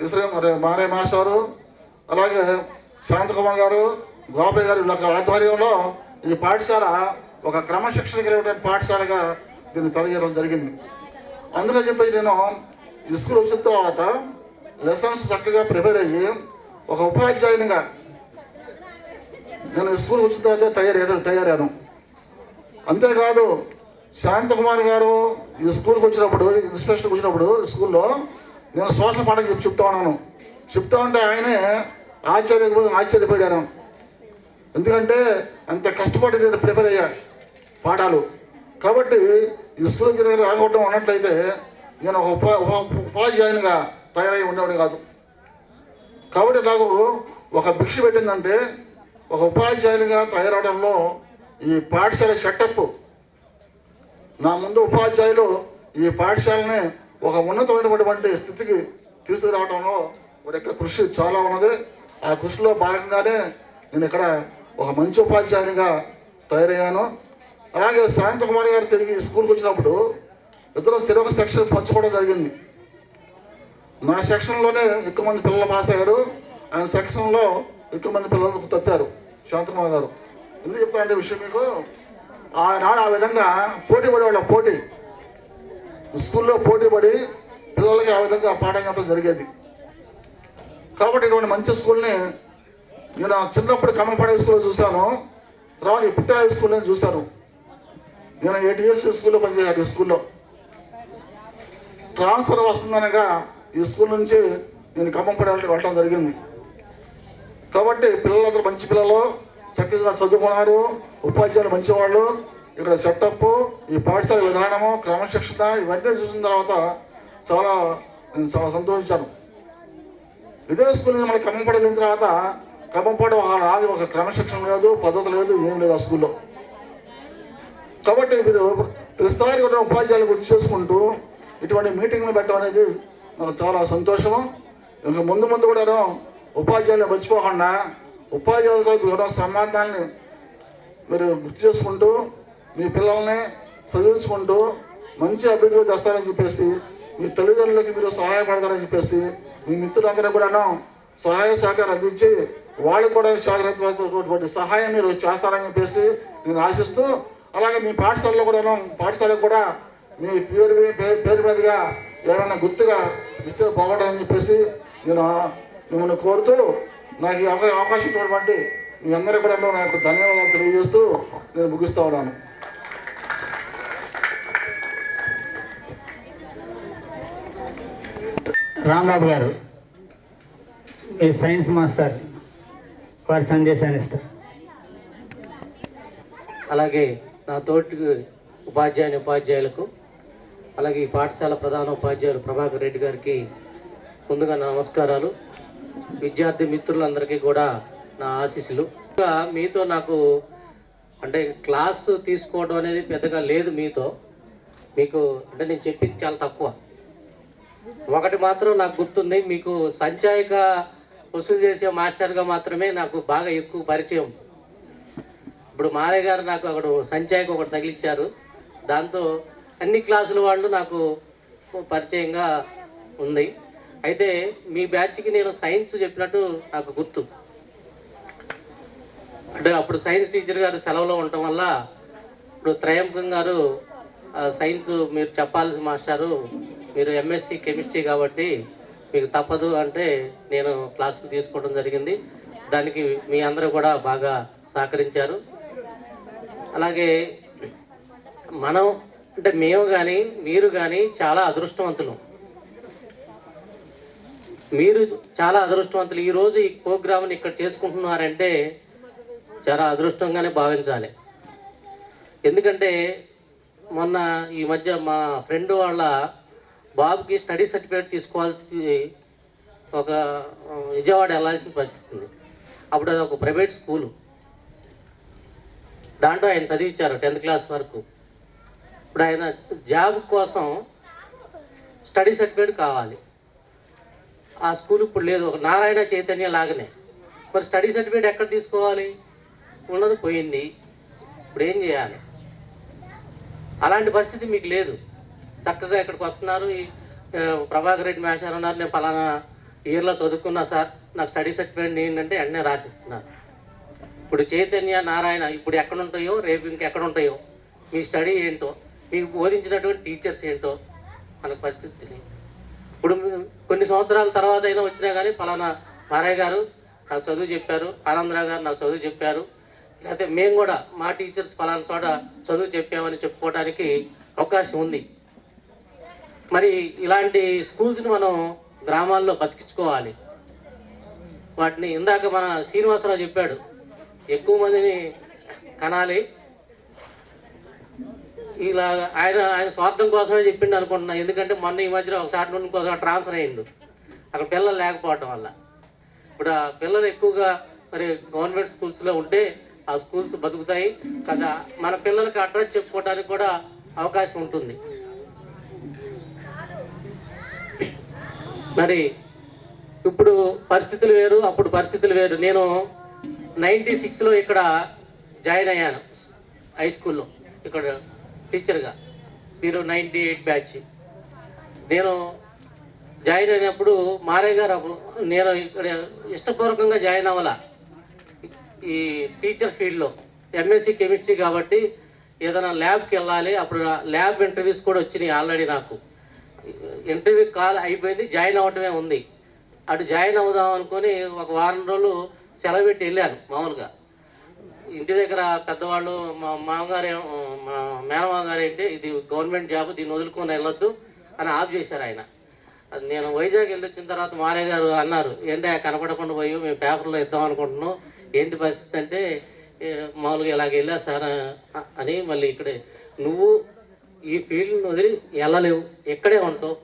ఈశ్వరయ్య మరి మారే మాస్టారు, అలాగే శాంతకుమార్ గారు, గోపయ్య గారు వీళ్ళ ఆధ్వర్యంలో ఈ పాఠశాల ఒక క్రమశిక్షణ కలిగిన పాఠశాలగా దీన్ని తయారు జరిగింది. అందుకని చెప్పి నేను ఈ స్కూల్ వచ్చిన తర్వాత లెసన్స్ చక్కగా ప్రిపేర్ అయ్యి ఒక ఉపాధ్యాయునిగా నేను స్కూల్ వచ్చిన తర్వాత తయారయ్యాను. అంతేకాదు శాంతకుమార్ గారు ఈ స్కూల్కి వచ్చినప్పుడు, ఇన్స్పెక్షన్కి వచ్చినప్పుడు స్కూల్లో నేను సోషల్ పాఠం చెప్తా ఉన్నాను. చెప్తా ఉంటే ఆయనే ఆశ్చర్యపోయాను. ఎందుకంటే అంత కష్టపడి నేను ప్రిపేర్ అయ్యా పాఠాలు. కాబట్టి ఈ స్కూల్కి రాకపోవడం అన్నట్లయితే నేను ఒక ఉపాధ్యాయునిగా తయారై ఉండేవాడు కాదు. కాబట్టి నాకు ఒక భిక్ష పెట్టిందంటే ఒక ఉపాధ్యాయునిగా తయారవడంలో ఈ పాఠశాల సెటప్, నా ముందు ఉపాధ్యాయులు ఈ పాఠశాలని ఒక ఉన్నతమైనటువంటి స్థితికి తీసుకురావడంలో వారి యొక్క కృషి చాలా ఉన్నది. ఆ కృషిలో భాగంగానే నేను ఇక్కడ ఒక మంచి ఉపాధ్యాయునిగా తయారయ్యాను. అలాగే శాంతకుమారి గారు తిరిగి స్కూల్కి వచ్చినప్పుడు ఇద్దరు చెరొక సెక్షన్ పంచుకోవడం జరిగింది. నా సెక్షన్లోనే ఎక్కువ మంది పిల్లలు పాస్ అయ్యారు, ఆయన సెక్షన్లో ఎక్కువ మంది పిల్లలు తప్పారు శాంతకుమార్ గారు. ఎందుకు చెప్తానంటే విషయం మీకు, ఆనాడు ఆ విధంగా పోటీ పడేవాళ్ళ, స్కూల్లో పోటీ పడి పిల్లలకి ఆ విధంగా పాఠం చెప్పడం జరిగేది. కాబట్టి ఇటువంటి మంచి స్కూల్ని నేను చిన్నప్పుడు కమ్మపాడు హై స్కూల్లో చూశాను, తర్వాత ఈ పుట్టిన హై స్కూల్లో చూశాను. నేను 8 years స్కూల్లో పనిచేశాను. ఈ స్కూల్లో ట్రాన్స్ఫర్ వస్తుందనగా ఈ స్కూల్ నుంచి నేను కమ్మపాడు వెళ్ళడం జరిగింది. కాబట్టి పిల్లలందరూ మంచి పిల్లలు, చక్కగా చదువుకున్నారు, ఉపాధ్యాయులు మంచివాళ్ళు. ఇక్కడ సెటప్, ఈ పాఠశాల విధానము, క్రమశిక్షణ ఇవన్నీ చూసిన తర్వాత నేను చాలా సంతోషించాను. ఇదే స్కూల్ మనకి ఖమ్మంపాడు వెళ్ళిన తర్వాత ఖమ్మంపాడు ఒక క్రమశిక్షణ లేదు, పద్ధతి లేదు, ఏం లేదు ఆ స్కూల్లో. కాబట్టి మీరు ప్రతిసారి కూడా ఉపాధ్యాయులు గుర్తు చేసుకుంటూ ఇటువంటి మీటింగ్లు పెట్టడం అనేది నాకు చాలా సంతోషము. ఇంకా ముందు కూడా ఉపాధ్యాయులు మర్చిపోకుండా ఉపాధ్యాయులతో గౌరవ సంబంధాన్ని మీరు గుర్తు చేసుకుంటూ మీ పిల్లల్ని చదివించుకుంటూ మంచి అభివృద్ధిలో తెస్తారని చెప్పేసి, మీ తల్లిదండ్రులకి మీరు సహాయపడతారని చెప్పేసి, మీ మిత్రులందరూ కూడాను సహాయ సహకారం అందించి వాళ్ళు కూడా శాఖటువంటి సహాయం మీరు చేస్తారని చెప్పేసి నేను ఆశిస్తూ, అలాగే మీ పాఠశాలకు కూడా మీ పేరు మీదుగా ఏమైనా గుర్తుగా ఇస్తే బాగుంటుందని చెప్పేసి నేను మిమ్మల్ని కోరుతూ, నాకు ఈ అవకాశం ఇచ్చినటువంటి మీ అందరూ కూడా నాకు ధన్యవాదాలు తెలియజేస్తూ నేను ముగిస్తూ ఉన్నాను. రాంబాబు గారు, ఈ సైన్స్ మాస్టర్ వారి సందేశాన్ని ఇస్తారు. అలాగే నా తోటి ఉపాధ్యాయులకు, అలాగే ఈ పాఠశాల ప్రధాన ఉపాధ్యాయులు ప్రభాకర్ రెడ్డి గారికి ముందుగా నా నమస్కారాలు. విద్యార్థి మిత్రులందరికీ కూడా నా ఆశీస్సులు. ఇంకా మీతో నాకు అంటే క్లాసు తీసుకోవడం అనేది పెద్దగా లేదు మీకు అంటే నేను చెప్పింది చాలా తక్కువ. ఒకటి మాత్రం నాకు గుర్తుంది, మీకు సంచాయక వసూలు చేసే మాస్టర్గా మాత్రమే నాకు బాగా ఎక్కువ పరిచయం. ఇప్పుడు మారయ్య గారు నాకు అక్కడ సంచాయకు ఒకటి తగిలిచ్చారు, దాంతో అన్ని క్లాసుల వాళ్ళు నాకు పరిచయంగా ఉంది. అయితే మీ బ్యాచ్కి నేను సైన్స్ చెప్పినట్టు నాకు గుర్తు. అంటే అప్పుడు సైన్స్ టీచర్ గారు సెలవులో ఉండటం వల్ల ఇప్పుడు త్రయంబకం గారు సైన్స్ మీరు చెప్పాల్సిన మాస్టారు, మీరు ఎంఎస్సి కెమిస్ట్రీ కాబట్టి మీకు తప్పదు అంటే నేను క్లాసులు తీసుకోవడం జరిగింది. దానికి మీ అందరూ కూడా బాగా సహకరించారు. అలాగే మనం అంటే మేము కానీ మీరు కానీ చాలా అదృష్టవంతులు. మీరు చాలా అదృష్టవంతులు. ఈరోజు ఈ ప్రోగ్రామ్ని ఇక్కడ చేసుకుంటున్నారంటే చాలా అదృష్టంగానే భావించాలి. ఎందుకంటే మొన్న ఈ మధ్య మా ఫ్రెండ్ వాళ్ళ బాబుకి స్టడీ సర్టిఫికేట్ తీసుకోవాల్సి ఒక విజయవాడ వెళ్ళాల్సిన పరిస్థితి ఉంది. అప్పుడు అది ఒక ప్రైవేట్ స్కూలు, దాంట్లో ఆయన చదివించారు 10th క్లాస్ వరకు. ఇప్పుడు ఆయన జాబ్ కోసం స్టడీ సర్టిఫికేట్ కావాలి. ఆ స్కూల్ ఇప్పుడు లేదు, ఒక నారాయణ చైతన్య లాగానే. మరి స్టడీ సర్టిఫికేట్ ఎక్కడ తీసుకోవాలి? ఉన్నది పోయింది, ఇప్పుడు ఏం చేయాలి? అలాంటి పరిస్థితి మీకు లేదు. చక్కగా ఇక్కడికి వస్తున్నారు. ఈ ప్రభాకర్ రెడ్డి మాస్టర్ ఉన్నారు, నేను పలానా ఇయర్లో చదువుకున్నా సార్, నాకు స్టడీ సర్టిఫికేట్ ఏంటంటే వెంటనే రాసిస్తున్నారు. ఇప్పుడు చైతన్య, నారాయణ ఇప్పుడు ఎక్కడ ఉంటాయో, రేపు ఇంకెక్కడ ఉంటాయో, మీ స్టడీ ఏంటో, మీకు బోధించినటువంటి టీచర్స్ ఏంటో మనకు పరిస్థితి తెలియదు. ఇప్పుడు కొన్ని సంవత్సరాల తర్వాత అయినా వచ్చినా కానీ పలానా మారయ్య గారు నాకు చదువు చెప్పారు, ఆనందరావు గారు నాకు చదువు చెప్పారు, లేకపోతే మేము కూడా మా టీచర్స్ పలానా చోట చదువు చెప్పామని చెప్పుకోవడానికి అవకాశం ఉంది. మరి ఇలాంటి స్కూల్స్ని మనం గ్రామాల్లో బతికించుకోవాలి. వాటిని ఇందాక మన శ్రీనివాసరావు చెప్పాడు, ఎక్కువ మందిని కనాలి. ఇలా ఆయన స్వార్థం కోసమే చెప్పిండు అనుకుంటున్నా. ఎందుకంటే మొన్న ఈ మధ్యలో ఒకసారి నుండి ఇంకోసారి ట్రాన్స్ఫర్ అయ్యిండు, అక్కడ పిల్లలు లేకపోవటం వల్ల. ఇప్పుడు ఆ పిల్లలు ఎక్కువగా మరి గవర్నమెంట్ స్కూల్స్లో ఉంటే ఆ స్కూల్స్ బతుకుతాయి కదా, మన పిల్లలకి అడ్రస్ చెప్పుకోవడానికి కూడా అవకాశం ఉంటుంది. మరి ఇప్పుడు పరిస్థితులు వేరు, అప్పుడు పరిస్థితులు వేరు. నేను 96లో ఇక్కడ జాయిన్ అయ్యాను హై స్కూల్లో, ఇక్కడ టీచర్గా. మీరు 98 బ్యాచ్. నేను జాయిన్ అయినప్పుడు మారయ్య గారు, అప్పుడు నేను ఇక్కడ ఇష్టపూర్వకంగా జాయిన్ అవ్వాల ఈ టీచర్ ఫీల్డ్లో. ఎంఎస్సి కెమిస్ట్రీ కాబట్టి ఏదైనా ల్యాబ్కి వెళ్ళాలి. అప్పుడు ల్యాబ్ ఇంటర్వ్యూస్ కూడా వచ్చినాయి ఆల్రెడీ నాకు. ఇంటర్వ్యూ కాల్ అయిపోయింది, జాయిన్ అవ్వటమే ఉంది. అటు జాయిన్ అవుదాం అనుకొని ఒక వారం రోజులు సెలవు పెట్టి వెళ్ళాను. మామూలుగా ఇంటి దగ్గర పెద్దవాళ్ళు, మా మామగారు, మా మేనమామ గారు ఏంటి, ఇది గవర్నమెంట్ జాబ్, దీన్ని వదులుకొని వెళ్ళొద్దు అని ఆఫ్ చేశారు ఆయన. నేను వైజాగ్ వెళ్ళి వచ్చిన తర్వాత మారయ్య గారు అన్నారు, ఏంటి కనపడకుండా పోయి మేము పేపర్లో ఇద్దాం అనుకుంటున్నాం, ఏంటి పరిస్థితి అంటే, మామూలుగా ఇలాగ వెళ్ళా సార్ అని. మళ్ళీ ఇక్కడే నువ్వు ఈ ఫీల్డ్ని వదిలి వెళ్ళలేవు, ఎక్కడే ఉంటావు,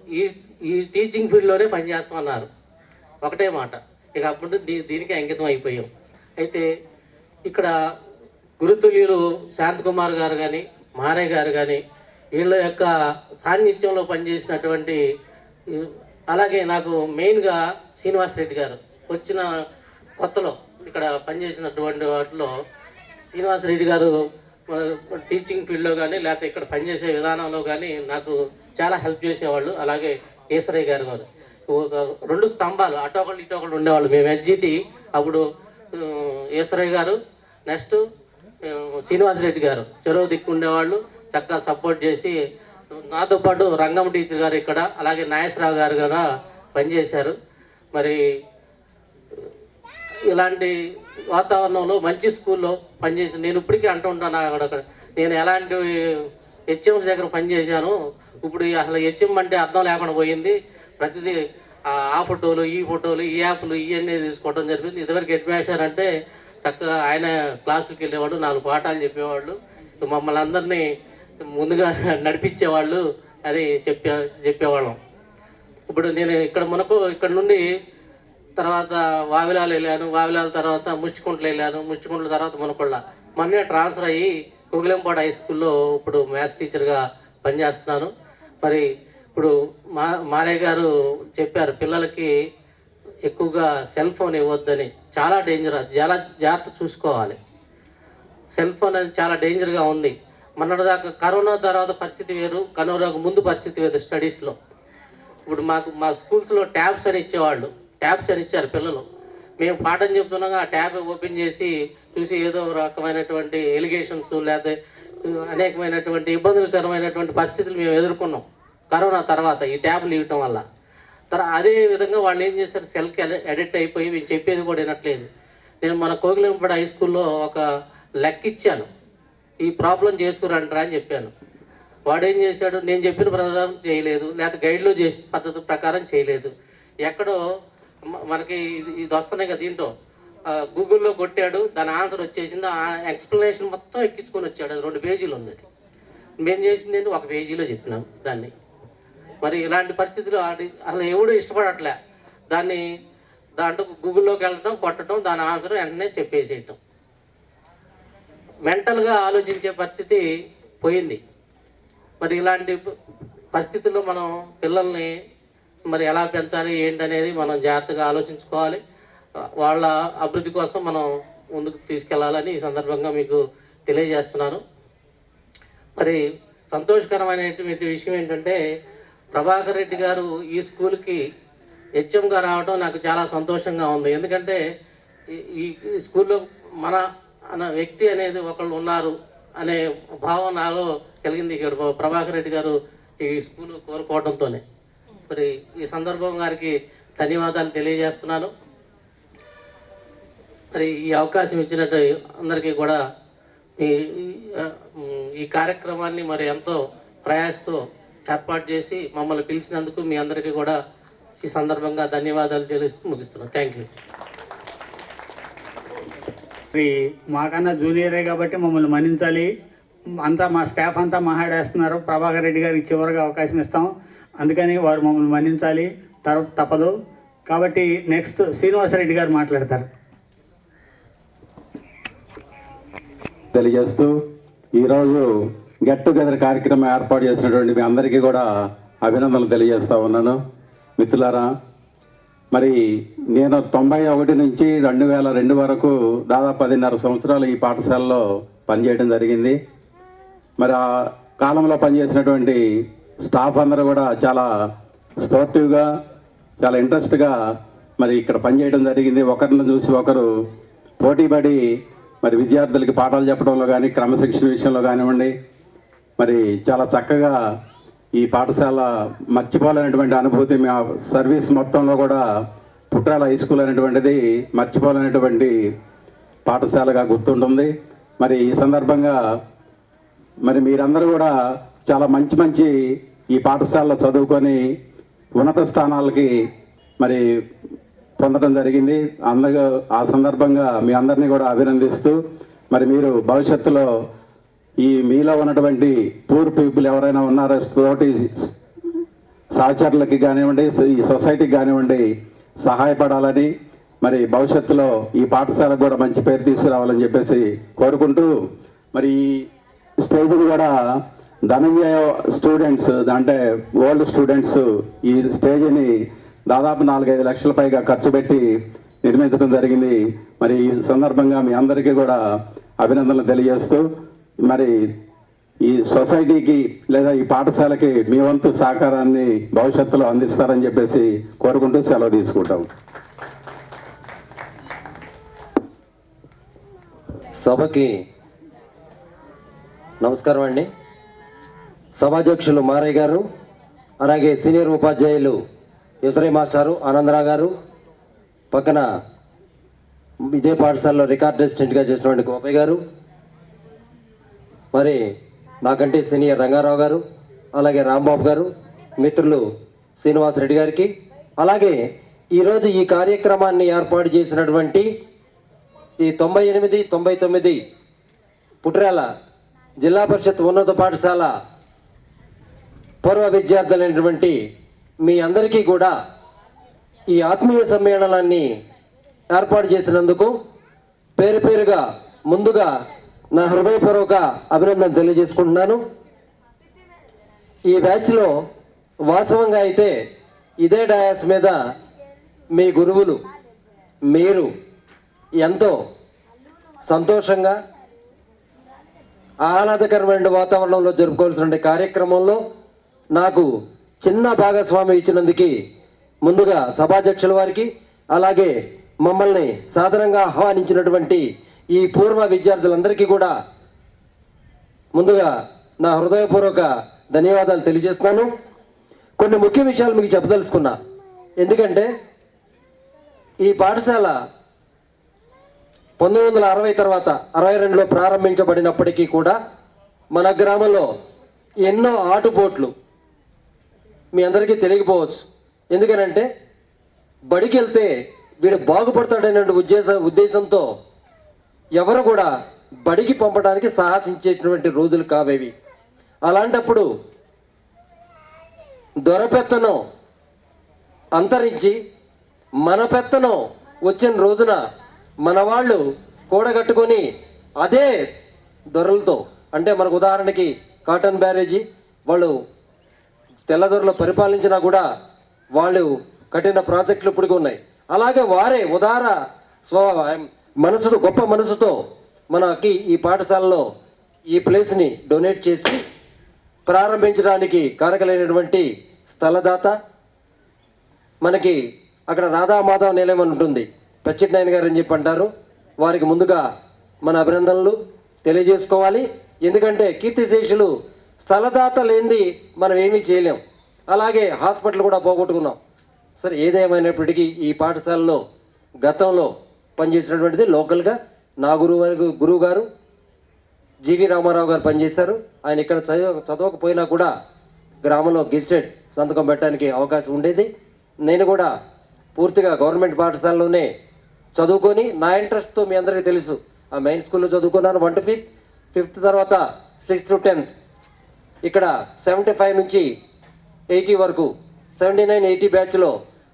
ఈ టీచింగ్ ఫీల్డ్లోనే పనిచేస్తామన్నారు. ఒకటే మాట. ఇక అప్పుడు దీనికి అంకితం అయిపోయాం. అయితే ఇక్కడ గురుతుల్యులు శాంతకుమార్ గారు కానీ, మారయ్య గారు కానీ, వీళ్ళ యొక్క సాన్నిధ్యంలో పనిచేసినటువంటి, అలాగే నాకు మెయిన్గా శ్రీనివాస్ రెడ్డి గారు వచ్చిన కొత్తలో ఇక్కడ పనిచేసినటువంటి వాటిలో శ్రీనివాస్ రెడ్డి గారు టీచింగ్ ఫీల్డ్లో కానీ లేకపోతే ఇక్కడ పనిచేసే విధానంలో కానీ నాకు చాలా హెల్ప్ చేసేవాళ్ళు. అలాగే ఈశ్వరయ్య గారు గారు రెండు స్తంభాలు, అటొకళ్ళు ఇటొకళ్ళు ఉండేవాళ్ళు. మేము ఎస్జిటి అప్పుడు ఈశ్వరయ్య గారు, నెక్స్ట్ శ్రీనివాసరెడ్డి గారు చెరువు దిక్కు ఉండేవాళ్ళు, చక్కగా సపోర్ట్ చేసి. నాతో పాటు రంగం టీచర్ గారు ఇక్కడ, అలాగే నాగేశ్వరరావు గారు కూడా పనిచేశారు. మరి ఇలాంటి వాతావరణంలో మంచి స్కూల్లో పనిచేసి నేను ఇప్పటికీ అంటూ ఉంటాను, అక్కడ నేను ఎలాంటి హెచ్ఎంస్ దగ్గర పనిచేశాను, ఇప్పుడు అసలు హెచ్ఎం అంటే అర్థం లేకుండా పోయింది. ప్రతిదీ ఆ ఫోటోలు, ఈ ఫోటోలు, ఈ యాప్లు ఇవన్నీ తీసుకోవడం జరిగింది. ఇదివరకు హెడ్ మాస్టర్ అంటే చక్కగా ఆయన క్లాసులకు వెళ్ళేవాడు, 4 పాఠాలు చెప్పేవాళ్ళు, మమ్మల్ని అందరినీ ముందుగా నడిపించేవాళ్ళు అని చెప్పేవాళ్ళం. ఇప్పుడు నేను ఇక్కడ నుండి తర్వాత వావిలాలు వెళ్ళాను, వావిలాల తర్వాత ముష్టికుంటలు వెళ్ళాను, ముష్టికుంటల తర్వాత మునకొళ్ళ. మొన్నే ట్రాన్స్ఫర్ అయ్యి కుగిలంపాడు హై స్కూల్లో ఇప్పుడు మ్యాథ్స్ టీచర్గా పనిచేస్తున్నాను. మరి ఇప్పుడు మారయ్య గారు చెప్పారు, పిల్లలకి ఎక్కువగా సెల్ ఫోన్ ఇవ్వద్దని. చాలా డేంజర్, చాలా జాగ్రత్త చూసుకోవాలి. సెల్ ఫోన్ అనేది చాలా డేంజర్గా ఉంది. మొన్నటిదాకా కరోనా తర్వాత పరిస్థితి వేరు, కరోనాకు ముందు పరిస్థితి వేరు స్టడీస్లో. ఇప్పుడు మా స్కూల్స్లో ట్యాబ్స్ అని ఇచ్చేవాళ్ళు, ట్యాబ్స్ అని ఇచ్చారు పిల్లలు. మేము పాఠం చెప్తున్నాగా ఆ ట్యాబ్ ఓపెన్ చేసి చూసి ఏదో రకమైనటువంటి ఎలిగేషన్స్ లేకపోతే అనేకమైనటువంటి ఇబ్బందులకరమైనటువంటి పరిస్థితులు మేము ఎదుర్కొన్నాం కరోనా తర్వాత ఈ ట్యాబ్లు ఇవ్వటం వల్ల. అదే విధంగా వాళ్ళు ఏం చేశారు, సెల్కి అడిక్ట్ అయిపోయి మేము చెప్పేది కూడా వినట్లేదు. నేను మన కోగిలంపాడు హై స్కూల్లో ఒక లెక్క ఇచ్చాను, ఈ ప్రాబ్లం చేసుకురంటారా అని చెప్పాను. వాడు ఏం చేశాడు, నేను చెప్పిన ప్రకారం చేయలేదు, లేకపోతే గైడ్లో చేసిన పద్ధతి ప్రకారం చేయలేదు. ఎక్కడో మనకి ఇది వస్తున్నాయి కదా, దీంట్లో గూగుల్లో కొట్టాడు, దాని ఆన్సర్ వచ్చేసింది. ఆ ఎక్స్ప్లెనేషన్ మొత్తం ఎక్కించుకొని వచ్చాడు. అది 2 పేజీలు ఉంది. అది మేము చేసింది ఏంటి, 1 పేజీలో చెప్పినాం దాన్ని. మరి ఇలాంటి పరిస్థితులు అసలు ఎవడు ఇష్టపడట్లే. దాంట్లో గూగుల్లోకి వెళ్ళటం, కొట్టడం, దాని ఆన్సర్ వెంటనే చెప్పేసేయటం. మెంటల్గా ఆలోచించే పరిస్థితి పోయింది. మరి ఇలాంటి పరిస్థితుల్లో మనం పిల్లల్ని మరి ఎలా పెంచాలి ఏంటనేది మనం జాగ్రత్తగా ఆలోచించుకోవాలి. వాళ్ళ అభివృద్ధి కోసం మనం ముందుకు తీసుకెళ్లాలని ఈ సందర్భంగా మీకు తెలియజేస్తున్నాను. మరి సంతోషకరమైనటువంటి విషయం ఏంటంటే, ప్రభాకర్ రెడ్డి గారు ఈ స్కూల్కి హెచ్ఎంగా రావడం నాకు చాలా సంతోషంగా ఉంది. ఎందుకంటే ఈ స్కూల్లో మన అన్న వ్యక్తి అనేది ఒకళ్ళు ఉన్నారు అనే భావం నాలో కలిగింది ఇక్కడ ప్రభాకర్ రెడ్డి గారు ఈ స్కూల్ కోరుకోవడంతోనే. మరి ఈ సందర్భం గారికి ధన్యవాదాలు తెలియజేస్తున్నాను. మరి ఈ అవకాశం ఇచ్చినట్టు అందరికీ కూడా ఈ కార్యక్రమాన్ని మరి ఎంతో ప్రయాసతో ఏర్పాటు చేసి మమ్మల్ని పిలిచినందుకు మీ అందరికీ కూడా ఈ సందర్భంగా ధన్యవాదాలు తెలుస్తూ ముగిస్తున్నాను. Thank you. మరి మాకన్నా జూనియరే కాబట్టి మమ్మల్ని మన్నించాలి. అంతా మా స్టాఫ్ అంతా మాట్లాడేస్తున్నారు. ప్రభాకర్ రెడ్డి గారికి చివరిగా అవకాశం ఇస్తాం, అందుకని వారు మమ్మల్ని మన్నించాలి, తప్పదు. కాబట్టి నెక్స్ట్ శ్రీనివాసరెడ్డి గారు మాట్లాడతారు. తెలియజేస్తూ ఈరోజు గెట్ టుగెదర్ కార్యక్రమం ఏర్పాటు చేసినటువంటి మీ అందరికీ కూడా అభినందనలు తెలియజేస్తూ ఉన్నాను. మిత్రులారా, మరి నేను 91 నుంచి 2002 వరకు దాదాపు 10.5 సంవత్సరాలు ఈ పాఠశాలలో పనిచేయడం జరిగింది. మరి ఆ కాలంలో పనిచేసినటువంటి స్టాఫ్ అందరూ కూడా చాలా స్పోర్టివ్గా, చాలా ఇంట్రెస్ట్గా మరి ఇక్కడ పనిచేయడం జరిగింది. ఒకరిని చూసి ఒకరు పోటీపడి మరి విద్యార్థులకి పాఠాలు చెప్పడంలో కానీ, క్రమశిక్షణ విషయంలో కానివ్వండి, మరి చాలా చక్కగా ఈ పాఠశాల మర్చిపోలేనటువంటి అనుభూతి మా సర్వీస్ మొత్తంలో కూడా పుట్టాల హై స్కూల్ అనేటువంటిది మర్చిపోలేనటువంటి పాఠశాలగా గుర్తుంటుంది. మరి ఈ సందర్భంగా మరి మీరందరూ కూడా చాలా మంచి మంచి ఈ పాఠశాలలో చదువుకొని ఉన్నత స్థానాలకి మరి పొందడం జరిగింది. అందరూ ఆ సందర్భంగా మీ అందరినీ కూడా అభినందిస్తూ మరి మీరు భవిష్యత్తులో ఈ మీలో ఉన్నటువంటి పూర్ పీపుల్ ఎవరైనా ఉన్నారో తోటి సహచరులకి కానివ్వండి, ఈ సొసైటీకి కానివ్వండి సహాయపడాలని, మరి భవిష్యత్తులో ఈ పాఠశాలకు కూడా మంచి పేరు తీసుకురావాలని చెప్పేసి కోరుకుంటూ, మరి ఈ స్టేజ్ని కూడా ధనంజయ స్టూడెంట్స్ అంటే ఓల్డ్ స్టూడెంట్స్ ఈ స్టేజ్ని దాదాపు 4-5 లక్షల పైగా ఖర్చు పెట్టి నిర్మించడం జరిగింది. మరి ఈ సందర్భంగా మీ అందరికీ కూడా అభినందనలు తెలియజేస్తూ, మరి ఈ సొసైటీకి లేదా ఈ పాఠశాలకి మీ వంతు సహకారాన్ని భవిష్యత్తులో అందిస్తారని చెప్పేసి కోరుకుంటూ సెలవు తీసుకుంటాం. సభకి నమస్కారం అండి. సభాధ్యక్షులు మారయ్య గారు, అలాగే సీనియర్ ఉపాధ్యాయులు యుసరై మాస్టారు ఆనందరావు గారు, పక్కన ఇదే పాఠశాలలో రికార్డ్ అసిస్టెంట్గా చేసినటువంటి గోపయ్య గారు, మరి నాకంటే సీనియర్ రంగారావు గారు, అలాగే రాంబాబు గారు, మిత్రులు శ్రీనివాసరెడ్డి గారికి, అలాగే ఈరోజు ఈ కార్యక్రమాన్ని ఏర్పాటు చేసినటువంటి ఈ 98-99 పుట్రాల జిల్లా పరిషత్ ఉన్నత పాఠశాల పూర్వ విద్యార్థులైనటువంటి మీ అందరికీ కూడా ఈ ఆత్మీయ సమ్మేళనాన్ని ఏర్పాటు చేసినందుకు పేరు పేరుగా ముందుగా నా హృదయపూర్వక అభినందన తెలియజేసుకుంటున్నాను. ఈ బ్యాచ్లో వాస్తవంగా అయితే ఇదే డయాస్ మీద మీ గురువులు మీరు ఎంతో సంతోషంగా ఆహ్లాదకరమైన వాతావరణంలో జరుపుకోవాల్సిన కార్యక్రమంలో నాకు చిన్న భాగస్వామి ఇచ్చినందుకు ముందుగా సభాధ్యక్షుల వారికి, అలాగే మమ్మల్ని సాధారణంగా ఆహ్వానించినటువంటి ఈ పూర్వ విద్యార్థులందరికీ కూడా ముందుగా నా హృదయపూర్వక ధన్యవాదాలు తెలియజేస్తున్నాను. కొన్ని ముఖ్య విషయాలు మీకు చెప్పదలుచుకున్నా. ఎందుకంటే ఈ పాఠశాల 1960 తర్వాత 62లో ప్రారంభించబడినప్పటికీ కూడా మన గ్రామంలో ఎన్నో ఆటుపోట్లు మీ అందరికీ తెలియకపోవచ్చు. ఎందుకనంటే బడికి వెళ్తే వీడు బాగుపడతాడనే ఉద్దేశంతో ఎవరు కూడా బడికి పంపడానికి సాహసించేటువంటి రోజులు కావేవి. అలాంటప్పుడు దొరపెత్తనం అంతరించి మన పెత్తనం వచ్చిన రోజున మన వాళ్ళు కూడగట్టుకొని అదే దొరలతో, అంటే మనకు ఉదాహరణకి కాటన్ బ్యారేజీ వాళ్ళు తెల్లదొరలు పరిపాలించినా కూడా వాళ్ళు కట్టిన ప్రాజెక్టులు ఇప్పటికీ ఉన్నాయి. అలాగే వారే ఉదార మనసుతో గొప్ప మనసుతో మనకి ఈ పాఠశాలలో ఈ ప్లేస్ని డొనేట్ చేసి ప్రారంభించడానికి కారకులైనటువంటి స్థలదాత మనకి అక్కడ రాధామాధవ నిలయం అని ఉంటుంది, పచ్చినాయన గారు అని చెప్పి అంటారు. వారికి ముందుగా మన అభినందనలు తెలియజేసుకోవాలి. ఎందుకంటే కీర్తిశేషులు స్థలదాత లేనిది మనం ఏమీ చేయలేం. అలాగే హాస్పిటల్ కూడా పోగొట్టుకున్నాం. సరే, ఏదేమైనప్పటికీ ఈ పాఠశాలలో గతంలో పనిచేసినటువంటిది లోకల్గా నా గురువు గారు జీవి రామారావు గారు పనిచేశారు. ఆయన ఇక్కడ చదవకపోయినా కూడా గ్రామంలో గెజిటెడ్ సంతకం పెట్టడానికి అవకాశం ఉండేది. నేను కూడా పూర్తిగా గవర్నమెంట్ పాఠశాలలోనే చదువుకొని నా ఇంట్రెస్ట్తో మీ అందరికీ తెలుసు ఆ మెయిన్ స్కూల్లో చదువుకున్నాను. 1 to 5th, 5th తర్వాత 6th to 10th. ఇక్కడ 75 నుంచి 80 వరకు 79-80 బ్యాచ్లో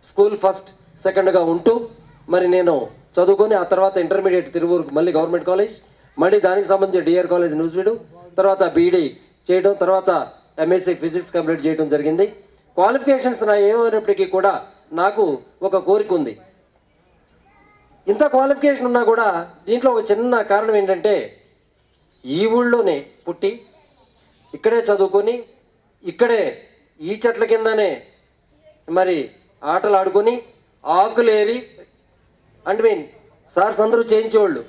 స్కూల్ ఫస్ట్ సెకండ్గా ఉంటూ మరి నేను చదువుకొని ఆ తర్వాత ఇంటర్మీడియట్ తిరువూరు మళ్ళీ గవర్నమెంట్ కాలేజ్, మళ్ళీ దానికి సంబంధించి డిఆర్ కాలేజ్ న్యూస్వీడు, తర్వాత బీఈడి చేయడం, తర్వాత ఎంఎస్సీ ఫిజిక్స్ కంప్లీట్ చేయడం జరిగింది. క్వాలిఫికేషన్స్ నా ఏమైనప్పటికీ కూడా నాకు ఒక కోరిక ఉంది. ఇంత క్వాలిఫికేషన్ ఉన్నా కూడా దీంట్లో ఒక చిన్న కారణం ఏంటంటే ఈ ఊళ్ళోనే పుట్టి ఇక్కడే చదువుకొని ఇక్కడే ఈ చెట్ల కిందనే మరి ఆటలు ఆడుకొని ఆకులేరి సార్స్ అందరూ చేయించేవాళ్ళు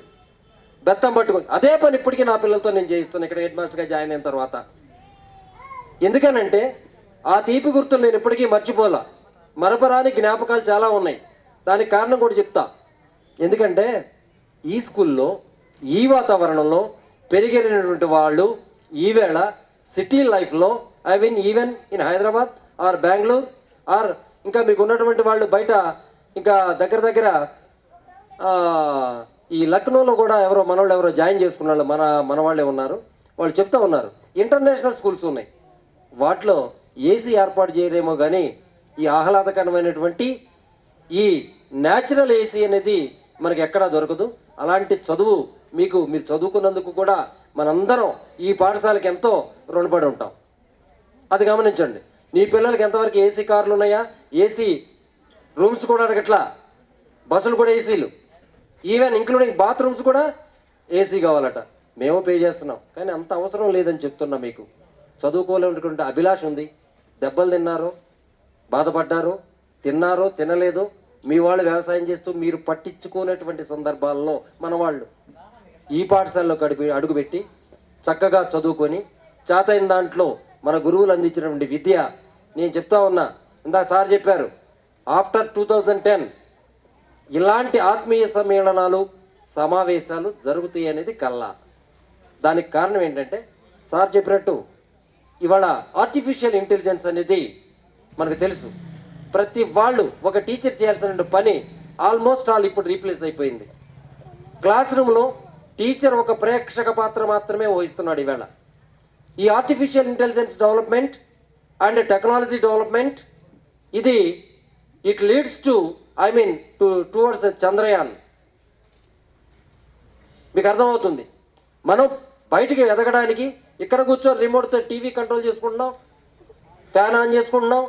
బెత్తం పట్టుకొని అదే పని ఇప్పటికీ నా పిల్లలతో నేను చేయిస్తాను ఇక్కడ హెడ్ మాస్టర్గా జాయిన్ అయిన తర్వాత. ఎందుకనంటే ఆ తీపి గుర్తులు నేను ఇప్పటికీ మర్చిపోలా. మరపరాని జ్ఞాపకాలు చాలా ఉన్నాయి. దానికి కారణం కూడా చెప్తా. ఎందుకంటే ఈ స్కూల్లో ఈ వాతావరణంలో పెరిగినటువంటి వాళ్ళు ఈవేళ సిటీ లైఫ్లో I mean even in Hyderabad or Bengaluru or ఇంకా మీకు ఉన్నటువంటి వాళ్ళు బయట ఇంకా దగ్గర ఈ లక్నోలో కూడా ఎవరో మనవాళ్ళు ఎవరో జాయిన్ చేసుకున్న వాళ్ళు మన వాళ్ళే ఉన్నారు. వాళ్ళు చెప్తా ఉన్నారు ఇంటర్నేషనల్ స్కూల్స్ ఉన్నాయి, వాటిలో ఏసీ ఏర్పాటు చేయలేమో కానీ ఈ ఆహ్లాదకరమైనటువంటి ఈ న్యాచురల్ ఏసీ అనేది మనకి ఎక్కడా దొరకదు. అలాంటి చదువు మీరు చదువుకున్నందుకు కూడా మనందరం ఈ పాఠశాలకి ఎంతో రుణపడి ఉంటాం. అది గమనించండి. మీ పిల్లలకి ఎంతవరకు ఏసీ కార్లు ఉన్నాయా, ఏసీ రూమ్స్ కూడా అడగట్లా, బస్సులు కూడా ఏసీలు, ఈవెన్ ఇంక్లూడింగ్ బాత్రూమ్స్ కూడా ఏసీ కావాలట. మేము పే చేస్తున్నాం, కానీ అంత అవసరం లేదని చెప్తున్నా. మీకు చదువుకోలేనటువంటి అభిలాష ఉంది, దెబ్బలు తిన్నారో బాధపడ్డారో తిన్నారో తినలేదో మీ వాళ్ళు వ్యవసాయం చేస్తూ మీరు పట్టించుకునేటువంటి సందర్భాల్లో మన వాళ్ళు ఈ పాఠశాలలో అడుగుపెట్టి చక్కగా చదువుకొని చేతైన దాంట్లో మన గురువులు అందించినటువంటి విద్య నేను చెప్తా ఉన్నా. ఇందాక సార్ చెప్పారు ఆఫ్టర్ 2010 ఇలాంటి ఆత్మీయ సమ్మేళనాలు సమావేశాలు జరుగుతాయి అనేది కల్లా. దానికి కారణం ఏంటంటే సార్ చెప్పినట్టు ఇవాళ ఆర్టిఫిషియల్ ఇంటెలిజెన్స్ అనేది మనకు తెలుసు. ప్రతి వాళ్ళు ఒక టీచర్ చేయాల్సిన పని ఆల్మోస్ట్ ఆల్ ఇప్పుడు రీప్లేస్ అయిపోయింది. క్లాస్ రూమ్లో టీచర్ ఒక ప్రేక్షక పాత్ర మాత్రమే వహిస్తున్నాడు. ఈవేళ ఈ artificial intelligence development and technology development ఇది it leads to towards Chandrayaan. మీకు అర్థమవుతుంది. మనం బయటికి ఎదగడానికి ఇక్కడ కూర్చొని రిమోట్తో టీవీ కంట్రోల్ చేసుకుంటున్నాం, ఫ్యాన్ ఆన్ చేసుకుంటున్నాం,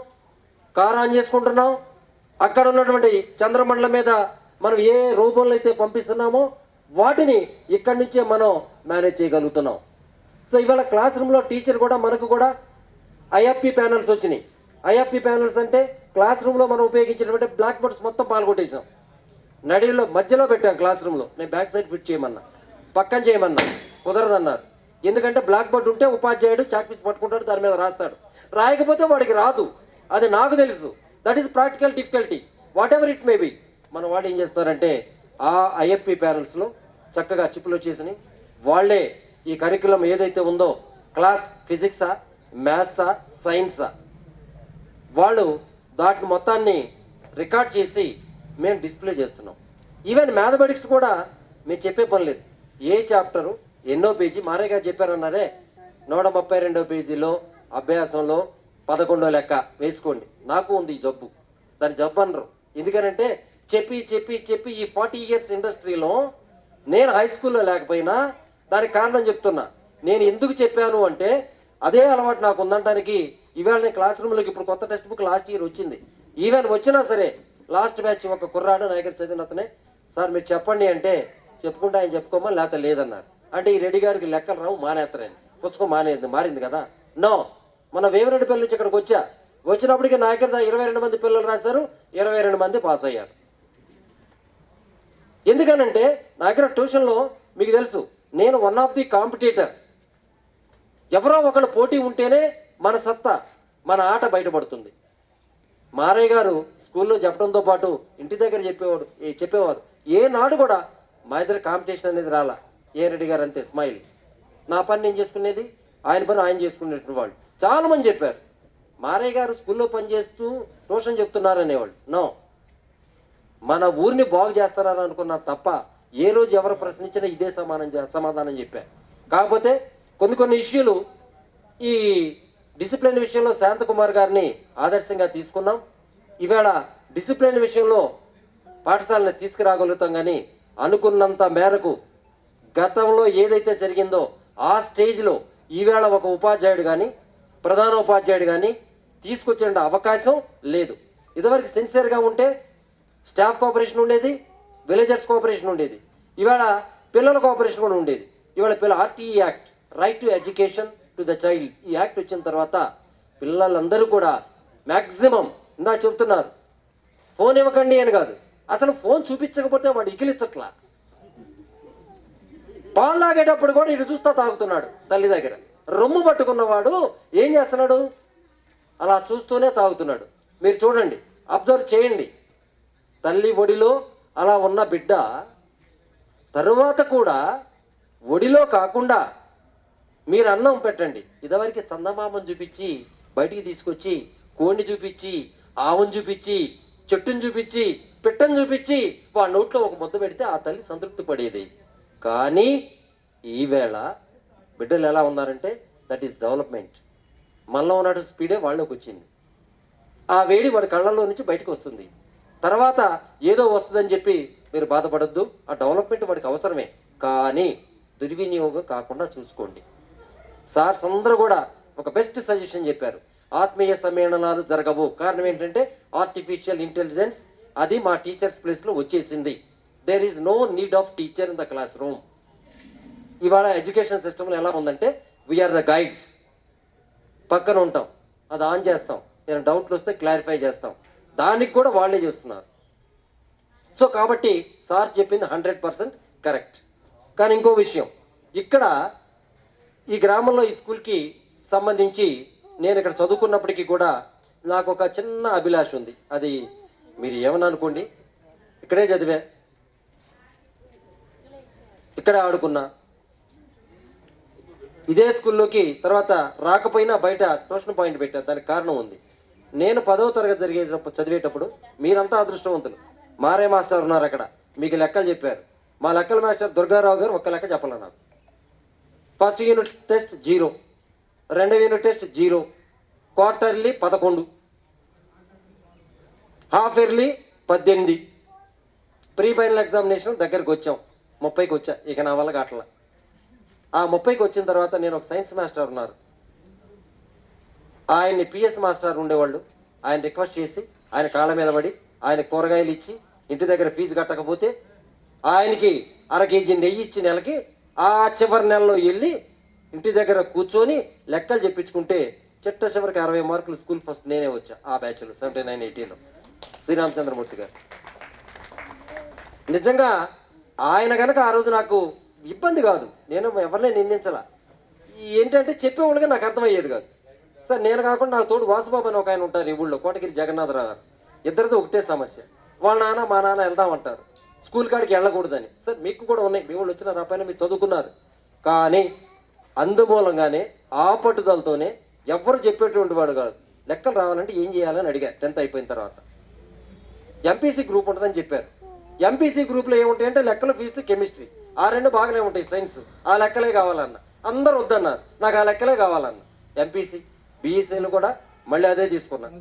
కార్ ఆన్ చేసుకుంటున్నాం. అక్కడ ఉన్నటువంటి చంద్రమండలం మీద మనం ఏ రూపంలో అయితే పంపిస్తున్నామో వాటిని ఇక్కడి నుంచే మనం మేనేజ్ చేయగలుగుతున్నాం. సో ఇవాళ క్లాస్ రూమ్లో టీచర్ కూడా మనకు కూడా ఐఎఫ్పి ప్యానల్స్ వచ్చినాయి. ఐఎఫ్పి ప్యానల్స్ అంటే క్లాస్ రూమ్లో మనం ఉపయోగించినటువంటి బ్లాక్ బోర్డ్స్ మొత్తం పాల్గొట్టేసాం. నడిలో మధ్యలో పెట్టాం క్లాస్ రూమ్లో. నేను బ్యాక్ సైడ్ ఫిట్ చేయమన్నా, పక్కన చేయమన్నా, కుదరదన్నారు. ఎందుకంటే బ్లాక్ బోర్డ్ ఉంటే ఉపాధ్యాయుడు చాక్ పీస్ పట్టుకుంటాడు, దాని మీద రాస్తాడు. రాయకపోతే వాడికి రాదు, అది నాకు తెలుసు. That is practical difficulty what ever it may be. మన వాళ్ళు ఏం చేస్తారంటే ఆ ఐఎఫ్పి ప్యానల్స్లో చక్కగా చిప్పులు వచ్చేసినాయి. వాళ్ళే ఈ కరికులం ఏదైతే ఉందో క్లాస్ ఫిజిక్సా మ్యాథ్సా సైన్సా వాళ్ళు దాటిని మొత్తాన్ని రికార్డ్ చేసి మేము డిస్ప్లే చేస్తున్నాం. ఈవెన్ మ్యాథమెటిక్స్ కూడా మేము చెప్పే పని లేదు. ఏ చాప్టరు ఎన్నో పేజీ మారేగా చెప్పారన్నారే 132వ పేజీలో అభ్యాసంలో 11వ లెక్క వేసుకోండి. నాకు ఉంది ఈ జబ్బు, దాని జబ్బు అనరు. ఎందుకనంటే చెప్పి చెప్పి చెప్పి ఈ 40 years ఇండస్ట్రీలో నేను హై స్కూల్లో లేకపోయినా దానికి కారణం చెప్తున్నా. నేను ఎందుకు చెప్పాను అంటే అదే అలవాటు నాకు ఉందనడానికి. ఈవేళ నేను క్లాస్ రూమ్లోకి ఇప్పుడు కొత్త టెక్స్ట్ బుక్ లాస్ట్ ఇయర్ వచ్చింది. ఈవెన్ వచ్చినా సరే లాస్ట్ బ్యాచ్ ఒక కుర్రాడు నా దగ్గర చదివిన అతనే సార్ మీరు చెప్పండి అంటే చెప్పుకుంటే ఆయన చెప్పుకోమని లేకపోతే లేదన్నారు. అంటే ఈ రెడ్డి గారికి లెక్కలు రావు మానేస్తారని పుస్తకం మారింది కదా. నో, మన వేమిరెడ్డి పిల్లల నుంచి ఇక్కడికి వచ్చినప్పటికీ నా దగ్గర 22 మంది పిల్లలు రాశారు, 22 మంది పాస్ అయ్యారు. ఎందుకనంటే నా దగ్గర ట్యూషన్లో మీకు తెలుసు నేను వన్ ఆఫ్ ది కాంపిటీటర్. ఎవరో ఒకళ్ళు పోటీ ఉంటేనే మన సత్తా మన ఆట బయటపడుతుంది. మారయ్య గారు స్కూల్లో చెప్పడంతో పాటు ఇంటి దగ్గర చెప్పేవారు. ఏనాడు కూడా మా ఇద్దరు కాంపిటీషన్ అనేది రాలా. ఏ రెడ్డి గారు అంతే స్మైల్, నా పని నేను చేసుకునేది, ఆయన పని ఆయన చేసుకునేటువంటి వాళ్ళు. చాలా మంది చెప్పారు మారయ్య గారు స్కూల్లో పనిచేస్తూ ట్యూషన్ చెప్తున్నారు అనేవాళ్ళు. నో, మన ఊరిని బాగు చేస్తారని అనుకున్నా తప్ప ఏ రోజు ఎవరు ప్రశ్నించినా ఇదే సమాధానం చెప్పారు. కాకపోతే కొన్ని ఇష్యూలు ఈ డిసిప్లిన్ విషయంలో శాంతకుమార్ గారిని ఆదర్శంగా తీసుకున్నాం. ఈవేళ డిసిప్లిన్ విషయంలో పాఠశాలను తీసుకురాగలుగుతాం. కానీ అనుకున్నంత మేరకు గతంలో ఏదైతే జరిగిందో ఆ స్టేజ్లో ఈవేళ ఒక ఉపాధ్యాయుడు కానీ ప్రధాన ఉపాధ్యాయుడు కానీ తీసుకొచ్చే అవకాశం లేదు. ఇదివరకు సిన్సియర్గా ఉంటే స్టాఫ్ కోఆపరేషన్ ఉండేది, విలేజర్స్ కోఆపరేషన్ ఉండేది, ఇవాళ పిల్లల కోఆపరేషన్ కూడా ఉండేది. ఇవాళ RTE act, right to education to the child, ఈ యాక్ట్ వచ్చిన తర్వాత పిల్లలందరూ కూడా మ్యాక్సిమం ఇందా చెప్తున్నారు ఫోన్ ఇవ్వకండి అని కాదు, అసలు ఫోన్ చూపించకపోతే వాడు ఇకిలిచ్చట్లా. పాలు తాగేటప్పుడు కూడా ఇటు చూస్తా తాగుతున్నాడు తల్లి దగ్గర. రొమ్ము పట్టుకున్నవాడు ఏం చేస్తున్నాడు, అలా చూస్తూనే తాగుతున్నాడు. మీరు చూడండి, అబ్జర్వ్ చేయండి. తల్లి ఒడిలో అలా ఉన్న బిడ్డ తరువాత కూడా ఒడిలో కాకుండా మీరు అన్నం పెట్టండి. ఇదివరకు చందమామను చూపించి బయటికి తీసుకొచ్చి, కోడిని చూపించి, ఆవును చూపించి, చెట్టును చూపించి, పిట్టను చూపించి వాళ్ళ నోట్లో ఒక ముద్ద పెడితే ఆ తల్లి సంతృప్తి పడేది. కానీ ఈవేళ బిడ్డలు ఎలా ఉన్నారంటే దట్ ఈస్ డెవలప్మెంట్. మనలో ఉన్న స్పీడే వాళ్ళకి వచ్చింది. ఆ వేడి వాడి కళ్ళల్లో నుంచి బయటకు వస్తుంది. తర్వాత ఏదో వస్తుందని చెప్పి మీరు బాధపడద్దు. ఆ డెవలప్మెంట్ వాడికి అవసరమే, కానీ దుర్వినియోగం కాకుండా చూసుకోండి. సార్స్ అందరూ కూడా ఒక బెస్ట్ సజెషన్ చెప్పారు. ఆత్మీయ సమ్మేళనాలు జరగవు. కారణం ఏంటంటే ఆర్టిఫిషియల్ ఇంటెలిజెన్స్ అది మా టీచర్స్ ప్లేస్లో వచ్చేసింది. There is no need of teacher in the classroom. ఇవాళ ఎడ్యుకేషన్ సిస్టంలో ఎలా ఉందంటే వీఆర్ ద గైడ్స్. పక్కన ఉంటాం, అది ఆన్ చేస్తాం, ఏదైనా డౌట్లు వస్తే క్లారిఫై చేస్తాం. దానికి కూడా వాళ్ళే చేస్తున్నారు. సో కాబట్టి సార్ చెప్పింది 100% కరెక్ట్. కానీ ఇంకో విషయం, ఇక్కడ ఈ గ్రామంలో ఈ స్కూల్కి సంబంధించి నేను ఇక్కడ చదువుకున్నప్పటికీ కూడా నాకు ఒక చిన్న అభిలాష ఉంది. అది మీరు ఏమని అనుకోండి, ఇక్కడే చదివా, ఇక్కడే ఆడుకున్నా, ఇదే స్కూల్లోకి తర్వాత రాకపోయినా బయట ట్యూషన్ పాయింట్ పెట్టా. దానికి కారణం ఉంది. నేను 10వ తరగతి చదివేటప్పుడు మీరంతా అదృష్టవంతులు. మారే మాస్టర్ ఉన్నారు అక్కడ, మీకు లెక్కలు చెప్పారు. మా లెక్కల మాస్టర్ దుర్గారావు గారు ఒక్క లెక్క చెప్పాల నాకు. ఫస్ట్ యూనిట్ టెస్ట్ 0, రెండవ unit test 0, quarterly 11, half yearly 18, pre final examination దగ్గరకు వచ్చాం. 30కి వచ్చా. ఇక నా వల్ల కాట్లా. ఆ 30కి వచ్చిన తర్వాత నేను ఒక సైన్స్ మాస్టర్ ఉన్నారు, ఆయన్ని పిఎస్ మాస్టర్ ఉండేవాళ్ళు. ఆయన రిక్వెస్ట్ చేసి ఆయన కాళ్ళ మీద పడి ఆయన కూరగాయలు ఇచ్చి ఇంటి దగ్గర ఫీజు కట్టకపోతే ఆయనకి 1/2 కేజీ నెయ్యి ఇచ్చి నెలకి ఆ చివరి నెలలో వెళ్ళి ఇంటి దగ్గర కూర్చొని లెక్కలు చెప్పించుకుంటే చిట్ట చివరికి 60 మార్కులు స్కూల్ ఫస్ట్ నేనే వచ్చా. ఆ బ్యాచ్లో 79-80లో శ్రీరామచంద్రమూర్తి గారు. నిజంగా ఆయన కనుక ఆ రోజు నాకు ఇబ్బంది కాదు, నేను ఎవరిని నిందించాల. ఏంటంటే చెప్పేవాళ్ళుగా నాకు అర్థమయ్యేది కాదు. సార్ నేను కాకుండా నాకు తోడు వాసుబాబు అని ఒక ఆయన ఉంటారు ఈ ఊళ్ళో, కోటగిరి జగన్నాథరావు గారు. ఇద్దరితో ఒకటే సమస్య. వాళ్ళ నాన్న మా నాన్న వెళ్దామంటారు, స్కూల్ కాడికి వెళ్ళకూడదని. సార్ మీకు కూడా ఉన్నాయి, మీ వాళ్ళు వచ్చిన రాపాయన మీరు చదువుకున్నారు. కానీ అందుమూలంగానే ఆ పట్టుదలతోనే ఎవరు చెప్పేటువంటి వాడు కాదు. లెక్కలు రావాలంటే ఏం చేయాలని అడిగారు 10th అయిపోయిన తర్వాత. ఎంపీసీ గ్రూప్ ఉంటుందని చెప్పారు. ఎంపీసీ గ్రూప్లో ఏముంటాయంటే లెక్కలు, ఫీజు, కెమిస్ట్రీ, ఆ రెండు బాగానే ఉంటాయి. సైన్స్ ఆ లెక్కలే కావాలన్న, అందరు వద్దన్నారు. నాకు ఆ లెక్కలే కావాలన్న. ఎంపీసీ బీఈసీలు కూడా మళ్ళీ అదే తీసుకున్నాను.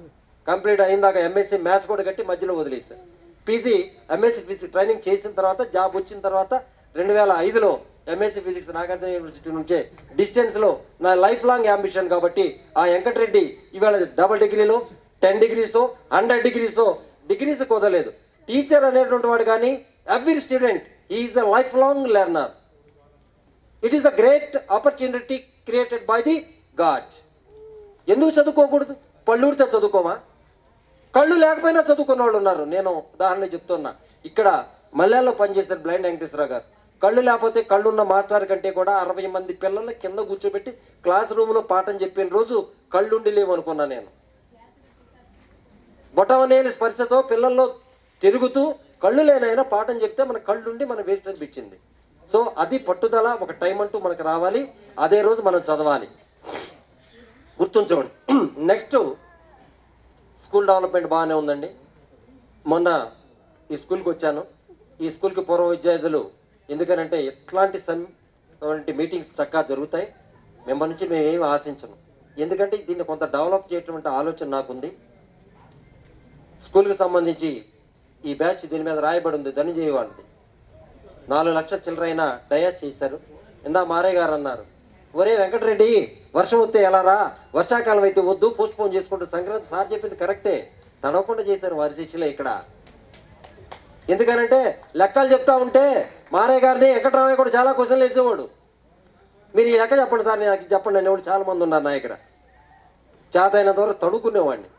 కంప్లీట్ అయిన ఎంఎస్సీ మ్యాథ్స్ కూడా కట్టి మధ్యలో వదిలేశాను. పీజీ ఎంఎస్సీ ఫిజిక్స్ ట్రైనింగ్ చేసిన తర్వాత జాబ్ వచ్చిన తర్వాత 2005లో ఎంఎస్సీ ఫిజిక్స్ నాగార్జున యూనివర్సిటీ నుంచే డిస్టెన్స్లో నా లైఫ్ లాంగ్ అంబిషన్ కాబట్టి ఆ వెంకటరెడ్డి ఇవాళ 2 డిగ్రీలో 10 డిగ్రీసో 100 డిగ్రీసో డిగ్రీస్ కుదరలేదు. టీచర్ అనేటువంటి వాడు కానీ every student is a life long learner. It is the great opportunity created by the God. ఎందుకు చదువుకోకూడదు? పళ్ళూరితో చదువుకోమా? కళ్ళు లేకపోయినా చదువుకున్న వాళ్ళు ఉన్నారు. నేను ఉదాహరణ చెప్తున్నా. ఇక్కడ మల్లెల్లో పనిచేశారు బ్లైండ్ వెంకటేశ్వరరావు గారు. కళ్ళు లేకపోతే కళ్ళున్న మాస్టర్ కంటే కూడా 60 మంది పిల్లల్ని కింద కూర్చోబెట్టి క్లాస్ రూమ్లో పాఠం చెప్పిన రోజు కళ్ళుండి లేవనుకున్నా నేను. బొటవనేని స్పర్శతో పిల్లల్లో తిరుగుతూ కళ్ళు లేనైనా పాఠం చెప్తే మన కళ్ళుండి మన వేస్ట్ అనిపించింది. సో అది పట్టుదల, ఒక టైం అంటూ మనకు రావాలి. అదే రోజు మనం చదవాలి, గుర్తుంచుకోండి. నెక్స్ట్ స్కూల్ డెవలప్మెంట్ బాగానే ఉందండి. మొన్న ఈ స్కూల్కి వచ్చాను. ఈ స్కూల్కి పూర్వ విద్యార్థులు ఎందుకనంటే ఇట్లాంటి మీటింగ్స్ చక్కగా జరుగుతాయి. మిమ్మల్ని నుంచి మేమేమి ఆశించను, ఎందుకంటే దీన్ని కొంత డెవలప్ చేయటువంటి ఆలోచన నాకుంది. స్కూల్కి సంబంధించి ఈ బ్యాచ్ దీని మీద రాయబడి ఉంది, ధనంజయ వాళ్ళది. 4 లక్షల చిల్లరైనా డయాస్ చేశారు. ఇందా మారే గారు అన్నారు, ఒరే వెంకటరెడ్డి వర్షం వస్తే ఎలా రా, వర్షాకాలం అయితే వద్దు, పోస్ట్ పోన్ చేసుకుంటూ సంక్రాంతి. సార్ చెప్పింది కరెక్టే, తడవకుండా చేశారు వారి శిష్యులే ఇక్కడ. ఎందుకనంటే లెక్కలు చెప్తా ఉంటే మారే గారిని వెంకటరామయ్య కూడా చాలా క్వశ్చన్లు వేసేవాడు. మీరు ఈ లెక్క చెప్పండి సార్, నాకు చెప్పండి అనేవాడు చాలా మంది ఉన్నారు నా దగ్గర. చేతైనంత వరకు తడుకునేవాడిని,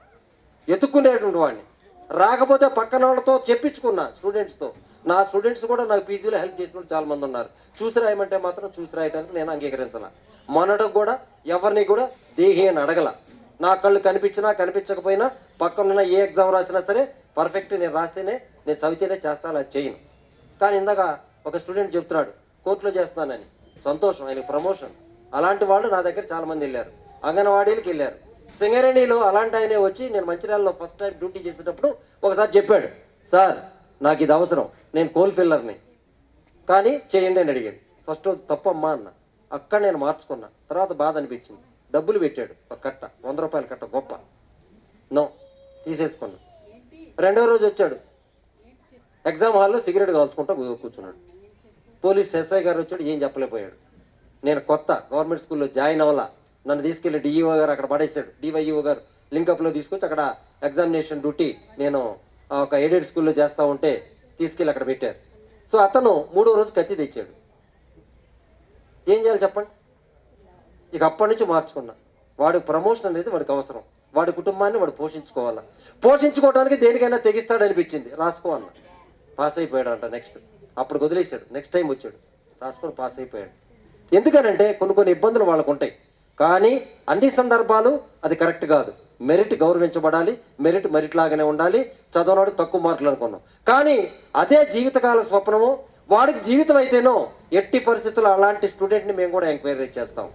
ఎత్తుక్కునేటువంటి వాడిని. రాకపోతే పక్కన వాళ్ళతో చెప్పించుకున్నా స్టూడెంట్స్తో. నా స్టూడెంట్స్ కూడా నాకు పీజీలో హెల్ప్ చేసిన వాళ్ళు చాలా మంది ఉన్నారు. చూసి రాయమంటే మాత్రం చూసి రాయడానికి నేను అంగీకరించాల. మొన్నటికి కూడా ఎవరిని కూడా దేహి అని అడగల. నా కళ్ళు కనిపించినా కనిపించకపోయినా పక్కనున్న ఏ ఎగ్జామ్ రాసినా సరే పర్ఫెక్ట్ నేను రాస్తేనే, నేను చదివితేనే చేస్తాను, అది చేయను. కానీ ఇందాక ఒక స్టూడెంట్ చెప్తున్నాడు కోర్టులో చేస్తానని, సంతోషం, ఆయనకి ప్రమోషన్. అలాంటి వాళ్ళు నా దగ్గర చాలామంది వెళ్ళారు, అంగన్వాడీలకు వెళ్ళారు. సింగరేణిలో అలాంటి ఆయనే వచ్చి నేను మంచిర్యాలలో ఫస్ట్ టైం డ్యూటీ చేసేటప్పుడు ఒకసారి చెప్పాడు, సార్ నాకు ఇది అవసరం, నేను కోల్ ఫిల్లర్ని, కానీ చేయండి అని అడిగాడు. ఫస్ట్ రోజు తప్పమ్మా అన్న, అక్కడ నేను మార్చుకున్నా. తర్వాత బాధ అనిపించింది. డబ్బులు పెట్టాడు, ఒక కట్ట, 100 రూపాయల కట్ట, గొప్ప, నో తీసేసుకున్నా. రెండో రోజు వచ్చాడు, ఎగ్జామ్ హాల్లో సిగరెట్ కాల్చుకుంటా కూర్చున్నాడు. పోలీస్ ఎస్ఐ గారు వచ్చాడు, ఏం చెప్పలేకపోయాడు. నేను కొత్త గవర్నమెంట్ స్కూల్లో జాయిన్ అవ్వాలా, నన్ను తీసుకెళ్లి డిఈఓ గారు అక్కడ పడేశాడు. డివైఈఓ గారు లింకప్లో తీసుకొచ్చి అక్కడ ఎగ్జామినేషన్ డ్యూటీ నేను ఒక ఎయిడెడ్ స్కూల్లో చేస్తూ ఉంటే తీసుకెళ్ళి అక్కడ పెట్టారు. సో అతను 3వ రోజు కత్తి తెచ్చాడు. ఏం చేయాలి చెప్పండి? ఇక అప్పటి నుంచి మార్చుకున్నా. వాడి ప్రమోషన్ అనేది వాడికి అవసరం, వాడి కుటుంబాన్ని వాడు పోషించుకోవాలా. పోషించుకోవడానికి దేనికైనా తెగిస్తాడనిపించింది, రాసుకో అన్న. పాస్ అయిపోయాడు అంట. నెక్స్ట్ అప్పుడు వదిలేశాడు. నెక్స్ట్ టైం వచ్చాడు, రాసుకొని పాస్ అయిపోయాడు. ఎందుకనంటే కొన్ని ఇబ్బందులు వాళ్ళకు ఉంటాయి. కానీ అన్ని సందర్భాలు అది కరెక్ట్ కాదు. మెరిట్ గౌరవించబడాలి, మెరిట్ లాగానే ఉండాలి. చదవనాడు తక్కువ మార్కులు అనుకున్నాం, కానీ అదే జీవితకాల స్వప్నము వాడికి జీవితం అయితేనో ఎట్టి పరిస్థితుల్లో అలాంటి స్టూడెంట్ని మేము కూడా ఎంక్వైరీ చేస్తాం.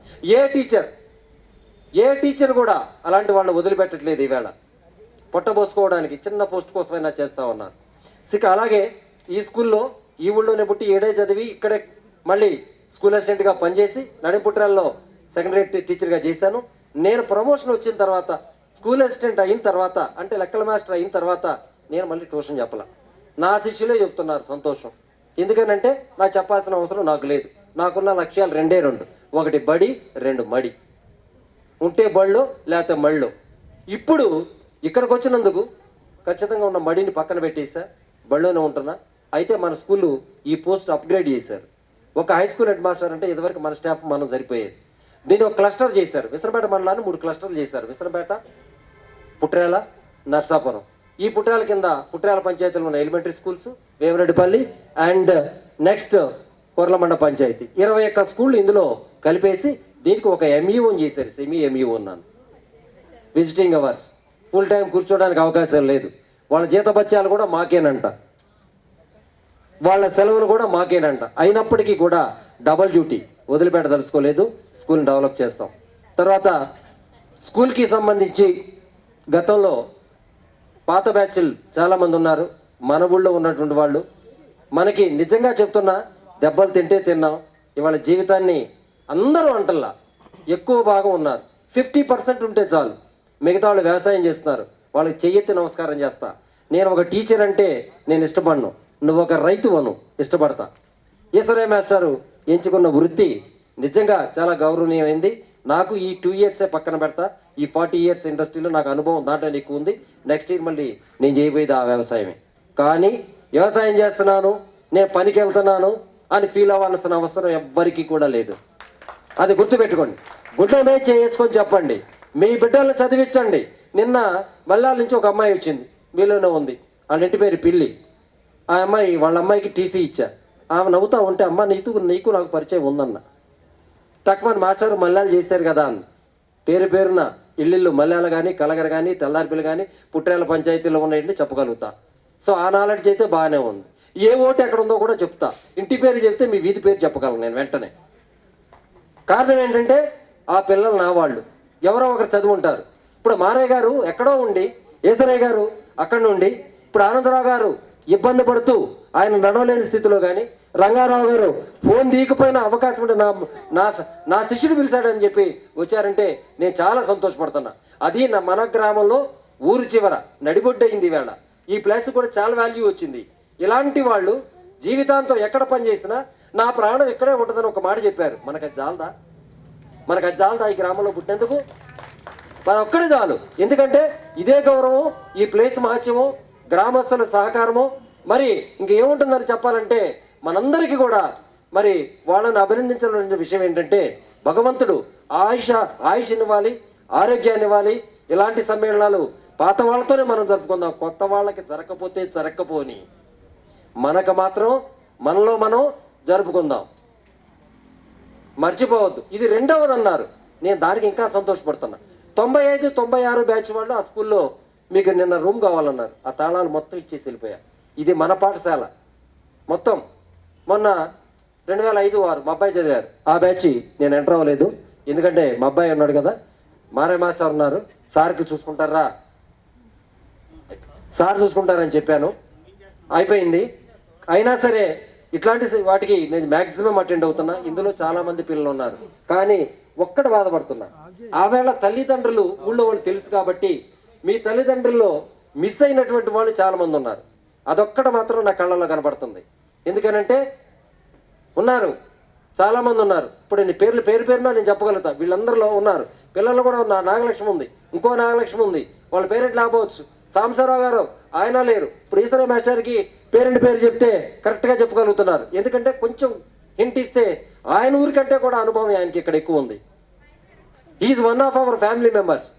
ఏ టీచర్ కూడా అలాంటి వాళ్ళని వదిలిపెట్టట్లేదు. ఈవేళ పొట్టబోసుకోవడానికి చిన్న పోస్ట్ కోసమైనా చేస్తా ఉన్నారు. అలాగే ఈ స్కూల్లో ఈ ఊళ్ళోనే పుట్టి 7 చదివి ఇక్కడే మళ్ళీ స్కూల్ అసిస్టెంట్గా పనిచేసి నడిపుట్రాల్లో సెకండరీ టీచర్గా చేశాను. నేను ప్రమోషన్ వచ్చిన తర్వాత స్కూల్ అసిస్టెంట్ అయిన తర్వాత, అంటే లెక్కల మాస్టర్ అయిన తర్వాత నేను మళ్ళీ ట్యూషన్ చెప్పాల. నా శిష్యులే చెప్తున్నారు, సంతోషం. ఎందుకనంటే నాకు చెప్పాల్సిన అవసరం నాకు లేదు. నాకున్న లక్ష్యాలు 2. ఒకటి బడి, 2 మడి. ఉంటే బళ్ళు లేకపోతే మళ్ళు. ఇప్పుడు ఇక్కడికి వచ్చినందుకు ఖచ్చితంగా ఉన్న మడిని పక్కన పెట్టేసా, బళ్ళోనే ఉంటున్నా. అయితే మన స్కూలు ఈ పోస్ట్ అప్గ్రేడ్ చేశారు. ఒక హై స్కూల్ హెడ్ మాస్టర్ అంటే ఇదివరకు మన స్టాఫ్ మనం సరిపోయేది. దీన్ని ఒక క్లస్టర్ చేశారు. విసనపేట మండలాన్ని 3 క్లస్టర్లు చేశారు. విసనపేట, పుట్రేల, నర్సాపురం. ఈ పుట్రేల కింద పుట్రేల పంచాయతీలో ఉన్న elementary schools, Vemareddipalli and next Korlamanda panchayati, 21 స్కూళ్ళు ఇందులో కలిపేసి దీనికి ఒక ఎంఈఓని చేశారు. సెమీ ఎంఈఓ ఉన్నాను. విజిటింగ్ అవర్స్, ఫుల్ టైం కూర్చోడానికి అవకాశం లేదు. వాళ్ళ జీతభత్యాలు కూడా మాకేనంట, వాళ్ళ సెలవులు కూడా మాకేనంట. అయినప్పటికీ కూడా డబల్ డ్యూటీ వదిలిపెట్టదలుచుకోలేదు. స్కూల్ని డెవలప్ చేస్తాం. తర్వాత స్కూల్కి సంబంధించి గతంలో పాత బ్యాచ్లు చాలామంది ఉన్నారు మన ఊళ్ళో ఉన్నటువంటి వాళ్ళు. మనకి నిజంగా చెప్తున్నా, దెబ్బలు తింటే తిన్నాం. ఇవాళ జీవితాన్ని అందరూ అంటల్లా ఎక్కువ భాగం ఉన్నారు. 50% ఉంటే చాలు. మిగతా వాళ్ళు వ్యవసాయం చేస్తున్నారు, వాళ్ళకి చెయ్యెత్తి నమస్కారం చేస్తా. నేను ఒక టీచర్ అంటే నేను ఇష్టపడను, నువ్వు ఒక రైతు అను ఇష్టపడతా. ఈశ్వరయ్య మాస్టారు ఎంచుకున్న వృత్తి నిజంగా చాలా గౌరవనీయమైంది. నాకు ఈ 2 ఇయర్సే పక్కన పెడతా. ఈ 40 ఇయర్స్ ఇండస్ట్రీలో నాకు అనుభవం దాంట్లో ఎక్కువ ఉంది. నెక్స్ట్ ఇయర్ మళ్ళీ నేను చేయబోయేది ఆ వ్యవసాయమే. కానీ వ్యవసాయం చేస్తున్నాను, నేను పనికి వెళ్తున్నాను అని ఫీల్ అవ్వాల్సిన అవసరం ఎవ్వరికీ కూడా లేదు. అది గుర్తుపెట్టుకోండి. గుడ్డ మీద చేసుకొని చెప్పండి, మీ బిడ్డలను చదివించండి. నిన్న మల్లాల నుంచి ఒక అమ్మాయి వచ్చింది, మీలోనే ఉంది. వాళ్ళ ఇంటి పేరు పిల్లి. ఆ అమ్మాయి వాళ్ళ అమ్మాయికి టీసీ ఇచ్చా. ఆమె నవ్వుతా ఉంటే, అమ్మ నీకు నాకు పరిచయం ఉందన్న. టక్మన్ మాస్టర్ మల్లాలు చేశారు కదా అని పేరున ఇల్లు మల్లాలు కానీ, కలగర కానీ, తెల్లారిపిల్లి కానీ, పుట్రేల పంచాయతీలో ఉన్న ఇంటిని చెప్పగలుగుతా. సో ఆ నాలెడ్జ్ అయితే బాగానే ఉంది. ఏ ఓటు ఎక్కడ ఉందో కూడా చెప్తా. ఇంటి పేరు చెప్తే మీ వీధి పేరు చెప్పగలను నేను వెంటనే. కారణం ఏంటంటే ఆ పిల్లలు నా వాళ్ళు, ఎవరో ఒకరు చదువుంటారు. ఇప్పుడు మారయ్య గారు ఎక్కడో ఉండి, ఈశ్వరయ్య గారు అక్కడ నుండి, ఇప్పుడు ఆనందరావు గారు ఇబ్బంది పడుతూ ఆయన నడవలేని స్థితిలో కానీ, రంగారావు గారు ఫోన్ తీయకపోయిన అవకాశం ఉంటే నా శిష్యుడు పిలిచాడని చెప్పి వచ్చారంటే నేను చాలా సంతోషపడుతున్నా. అది మన గ్రామంలో ఊరు చివర నడిబొడ్డయింది. ఈవేళ ఈ ప్లేస్ కూడా చాలా వాల్యూ వచ్చింది. ఇలాంటి వాళ్ళు జీవితాంతం ఎక్కడ పనిచేసినా నా ప్రాణం ఇక్కడే ఉంటుందని ఒక మాట చెప్పారు. మనకు అది జాలదా ఈ గ్రామంలో పుట్టినందుకు? మన ఒక్కడే చాలు. ఎందుకంటే ఇదే గౌరవం, ఈ ప్లేస్ మహత్యము, గ్రామస్తుల సహకారము. మరి ఇంకేముంటుందని చెప్పాలంటే మనందరికీ కూడా మరి వాళ్ళని అభినందించాల్సిన విషయం ఏంటంటే, భగవంతుడు ఆయుష్ ఇవ్వాలి, ఆరోగ్యాన్ని ఇవ్వాలి. ఇలాంటి సమ్మేళనాలు పాత వాళ్ళతోనే మనం జరుపుకుందాం. కొత్త వాళ్ళకి జరగకపోని మనకు మాత్రం మనలో మనం జరుపుకుందాం. మర్చిపోవద్దు. ఇది 2వది అన్నారు. నేను దానికి ఇంకా సంతోషపడుతున్నా. 95, 96 బ్యాచ్ వాళ్ళు ఆ స్కూల్లో మీకు నిన్న రూమ్ కావాలన్నారు. ఆ తాళాలు మొత్తం ఇచ్చేసి వెళ్ళిపోయా. ఇది మన పాఠశాల మొత్తం. మొన్న 2005, 2006 మా అబ్బాయి చదివారు. ఆ బ్యాచ్ నేను ఎంటర్ అవ్వలేదు, ఎందుకంటే మా అబ్బాయి ఉన్నాడు కదా. మారే మాస్టర్ ఉన్నారు, సార్కి చూసుకుంటారా, సార్ చూసుకుంటారని చెప్పాను. అయిపోయింది. అయినా సరే ఇట్లాంటి వాటికి నేను మ్యాక్సిమం అటెండ్ అవుతున్నా. ఇందులో చాలా మంది పిల్లలు ఉన్నారు, కానీ ఒక్కటి బాధపడుతున్నా. ఆవేళ తల్లిదండ్రులు ఊళ్ళో వాళ్ళు తెలుసు కాబట్టి మీ తల్లిదండ్రుల్లో మిస్ అయినటువంటి వాళ్ళు చాలా మంది ఉన్నారు. అదొక్కటి మాత్రం నా కళ్ళలో కనబడుతుంది. ఎందుకనంటే ఉన్నారు, చాలా మంది ఉన్నారు. ఇప్పుడు నేను పేరున నేను చెప్పగలుగుతా. వీళ్ళందరిలో ఉన్నారు. పిల్లలు కూడా ఉన్నారు. నాగలక్ష్మి ఉంది, ఇంకో నాగలక్ష్మి ఉంది. వాళ్ళ పేరెంట్ లేకపోవచ్చు. సాంబశివరావు గారు ఆయన లేరు. ఇప్పుడు ఈశ్వర మాస్టర్కి పేరెంట్ పేరు చెప్తే కరెక్ట్గా చెప్పగలుగుతున్నారు. ఎందుకంటే కొంచెం హింట్ ఇస్తే ఆయన ఊరికంటే కూడా అనుభవం ఆయనకి ఇక్కడ ఎక్కువ ఉంది. Is one of our family members.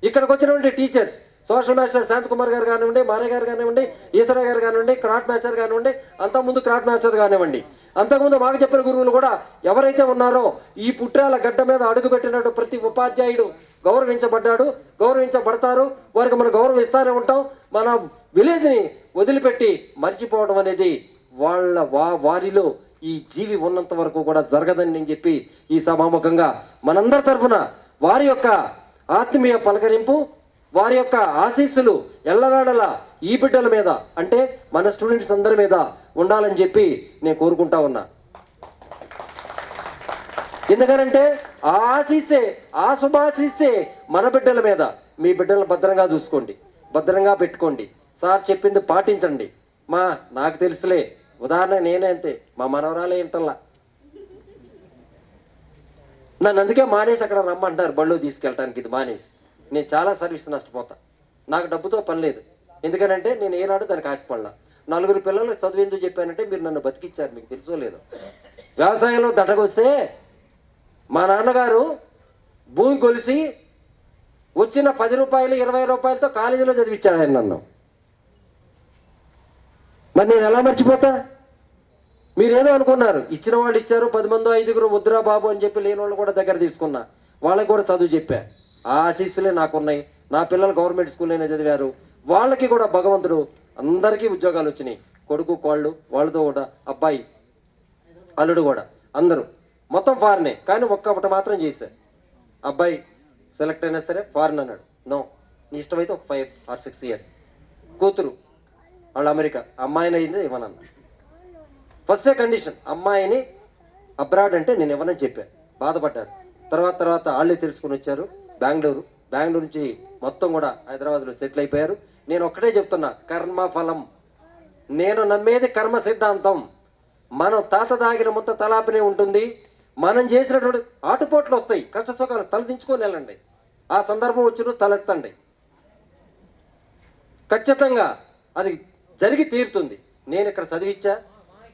ఇక్కడికి వచ్చినటువంటి టీచర్స్, సోషల్ మాస్టర్ శాంతకుమార్ గారు కానివ్వండి, మారే గారు కానివ్వండి, ఈశ్వర గారు కానివ్వండి, క్రాఫ్ట్ మాస్టర్ కానివ్వండి, అంతకుముందు క్రాఫ్ట్ మాస్టర్ కానివ్వండి, అంతకుముందు మాకు చెప్పిన గురువులు కూడా ఎవరైతే ఉన్నారో ఈ పుట్టాల గడ్డ మీద అడుగుపెట్టినట్టు ప్రతి ఉపాధ్యాయుడు గౌరవించబడ్డాడు, గౌరవించబడతారు. వారికి మనం గౌరవం ఇస్తానే ఉంటాం. మన విలేజ్ని వదిలిపెట్టి మర్చిపోవడం అనేది వారిలో ఈ జీవి ఉన్నంత వరకు కూడా జరగదని నేను చెప్పి ఈ సభాముఖంగా మనందరి తరఫున వారి యొక్క ఆత్మీయ పలకరింపు, వారి యొక్క ఆశీస్సులు ఎల్లవేళలా ఈ బిడ్డల మీద, అంటే మన స్టూడెంట్స్ అందరి మీద ఉండాలని చెప్పి నేను కోరుకుంటా ఉన్నా. ఎందుకనంటే ఆ ఆశీస్సే, ఆ శుభాశీస్సే మన బిడ్డల మీద. మీ బిడ్డలను భద్రంగా చూసుకోండి, భద్రంగా పెట్టుకోండి. సార్ చెప్పింది పాటించండి. నాకు తెలుసులే, ఉదాహరణ నేనే అంతే. మా మనవరాలే ఇంటల్లా నన్ను అందుకే మానేసి అక్కడ రమ్మంటారు బళ్ళు తీసుకెళ్ళటానికి. ఇది మానేసి నేను చాలా సర్వీస్ నష్టపోతా. నాకు డబ్బుతో పని లేదు. ఎందుకనంటే నేను ఏనాడు దానికి ఆశపడలా. 4 పిల్లలు చదువు ఎందుకు చెప్పానంటే మీరు నన్ను బతికిచ్చారు, మీకు తెలుసో లేదో. వ్యవసాయంలో దట్టకొస్తే మా నాన్నగారు భూమి కొలిసి వచ్చిన 10 రూపాయలు 20 రూపాయలతో కాలేజీలో చదివించాడు ఆయన నన్ను. మరి నేను ఎలా మర్చిపోతా? మీరేదో అనుకున్నారు, ఇచ్చిన వాళ్ళు ఇచ్చారు, 10 మందో 5గురు వద్దురా బాబు అని చెప్పి లేని వాళ్ళు కూడా దగ్గర తీసుకున్నా. వాళ్ళకి కూడా చదువు చెప్పా. ఆ ఆశీస్సులే నాకున్నాయి. నా పిల్లలు గవర్నమెంట్ స్కూల్లోనే చదివారు. వాళ్ళకి కూడా భగవంతుడు అందరికీ ఉద్యోగాలు వచ్చినాయి. కొడుకు కోళ్ళు వాళ్ళతో కూడా, అబ్బాయి అల్లుడు కూడా, అందరూ మొత్తం ఫారినే. కానీ ఒక్కటి మాత్రం చేశారు. అబ్బాయి సెలెక్ట్ అయినా సరే ఫారిన్ అన్నాడు. నో, నీ ఇష్టమైతే ఒక 5 or 6 years. కూతురు వాళ్ళు అమెరికా, అమ్మాయిని అయింది ఇవ్వనన్నా. ఫస్టే కండిషన్, అమ్మాయిని అబ్రాడ్ అంటే నేను ఇవ్వనని చెప్పాను. బాధపడ్డారు. తర్వాత వాళ్ళే తెలుసుకుని వచ్చారు. బెంగళూరు నుంచి మొత్తం కూడా హైదరాబాద్లో సెటిల్ అయిపోయారు. నేను ఒక్కటే చెప్తున్నా, కర్మఫలం. నేను నమ్మేది కర్మ సిద్ధాంతం. మనం తాత దాగిన ముద్ద తలాపినే ఉంటుంది. మనం చేసినటువంటి ఆటుపోట్లు వస్తాయి, కష్ట సుఖాలు తలదించుకొని వెళ్ళండి. ఆ సందర్భం వచ్చిన తలెత్తండి. ఖచ్చితంగా అది జరిగి తీరుతుంది. నేను ఇక్కడ చదివించా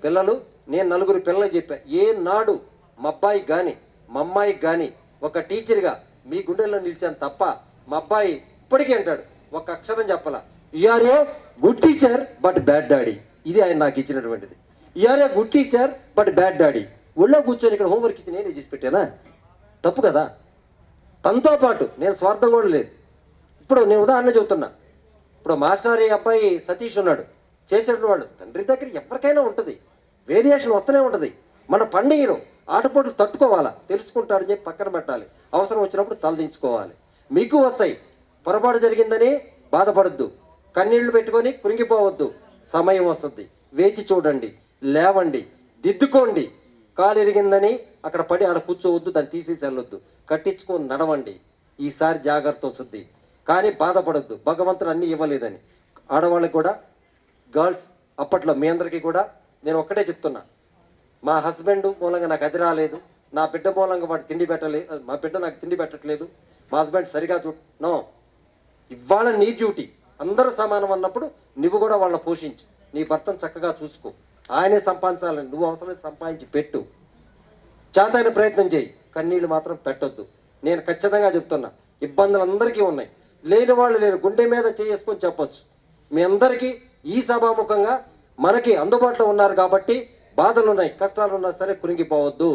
పిల్లలు. నేను 4 పిల్లలు చెప్పా. ఏ నాడు మా అబ్బాయికి కానీ మా అమ్మాయికి కానీ ఒక టీచర్గా మీ గుండెల్లో నిలిచాను తప్ప మా అబ్బాయి ఇప్పటికీ అంటాడు, ఒక అక్షరం చెప్పాల, you are a good teacher but bad daddy. ఇది ఆయన నాకు ఇచ్చినటువంటిది. You are a good teacher but bad daddy. ఒళ్ళో కూర్చొని ఇక్కడ హోంవర్క్ ఇచ్చి నేనే చేసి పెట్టానా? తప్పు కదా. తనతో పాటు నేను స్వార్థం కూడా లేదు. ఇప్పుడు నేను ఉదాహరణ చెబుతున్నా. ఇప్పుడు మాస్టర్ అబ్బాయి సతీష్ ఉన్నాడు, చేసేటువంటి వాడు తండ్రి దగ్గర ఎవరికైనా ఉంటుంది, వేరియేషన్ వస్తూనే ఉంటుంది. మన పండుగను ఆటపోట్లు తట్టుకోవాలా, తెలుసుకుంటాడని చెప్పి పక్కన పెట్టాలి. అవసరం వచ్చినప్పుడు తలదించుకోవాలి. మీకు వస్తాయి. పొరపాటు జరిగిందని బాధపడద్దు, కన్నీళ్లు పెట్టుకొని కృంగిపోవద్దు. సమయం వస్తుంది, వేచి చూడండి, లేవండి, దిద్దుకోండి. కాలు ఎరిగిందని అక్కడ పడి ఆడ కూర్చోవద్దు, దాన్ని తీసేసి వెళ్ళొద్దు. కట్టించుకొని నడవండి. ఈసారి జాగ్రత్త వస్తుంది. కానీ బాధపడద్దు, భగవంతుడు అన్నీ ఇవ్వలేదని. ఆడవాళ్ళకి కూడా, గర్ల్స్ అప్పట్లో మీ అందరికీ కూడా నేను ఒక్కటే చెప్తున్నా, మా హస్బెండ్ మూలంగా నాకు అది రాలేదు, నా బిడ్డ మూలంగా వాడు తిండి పెట్టలేదు, మా బిడ్డ నాకు తిండి పెట్టట్లేదు, మా హస్బెండ్ సరిగా నో. ఇవాళ నీ డ్యూటీ. అందరూ సమానం అన్నప్పుడు నువ్వు కూడా వాళ్ళని పోషించు. నీ భర్తను చక్కగా చూసుకో. ఆయనే సంపాదించాలని, నువ్వు అవసరమైతే సంపాదించి పెట్టు. చేతైన ప్రయత్నం చేయి, కన్నీళ్ళు మాత్రం పెట్టొద్దు. నేను ఖచ్చితంగా చెప్తున్నా, ఇబ్బందులు అందరికీ ఉన్నాయి. లేని వాళ్ళు లేరు, గుండె మీద చేసుకొని చెప్పొచ్చు. మీ అందరికీ ఈ సభాముఖంగా మనకి అందుబాటులో ఉన్నారు కాబట్టి, బాధలు ఉన్నాయి, కష్టాలు ఉన్నా సరే కృంగిపోవద్దు,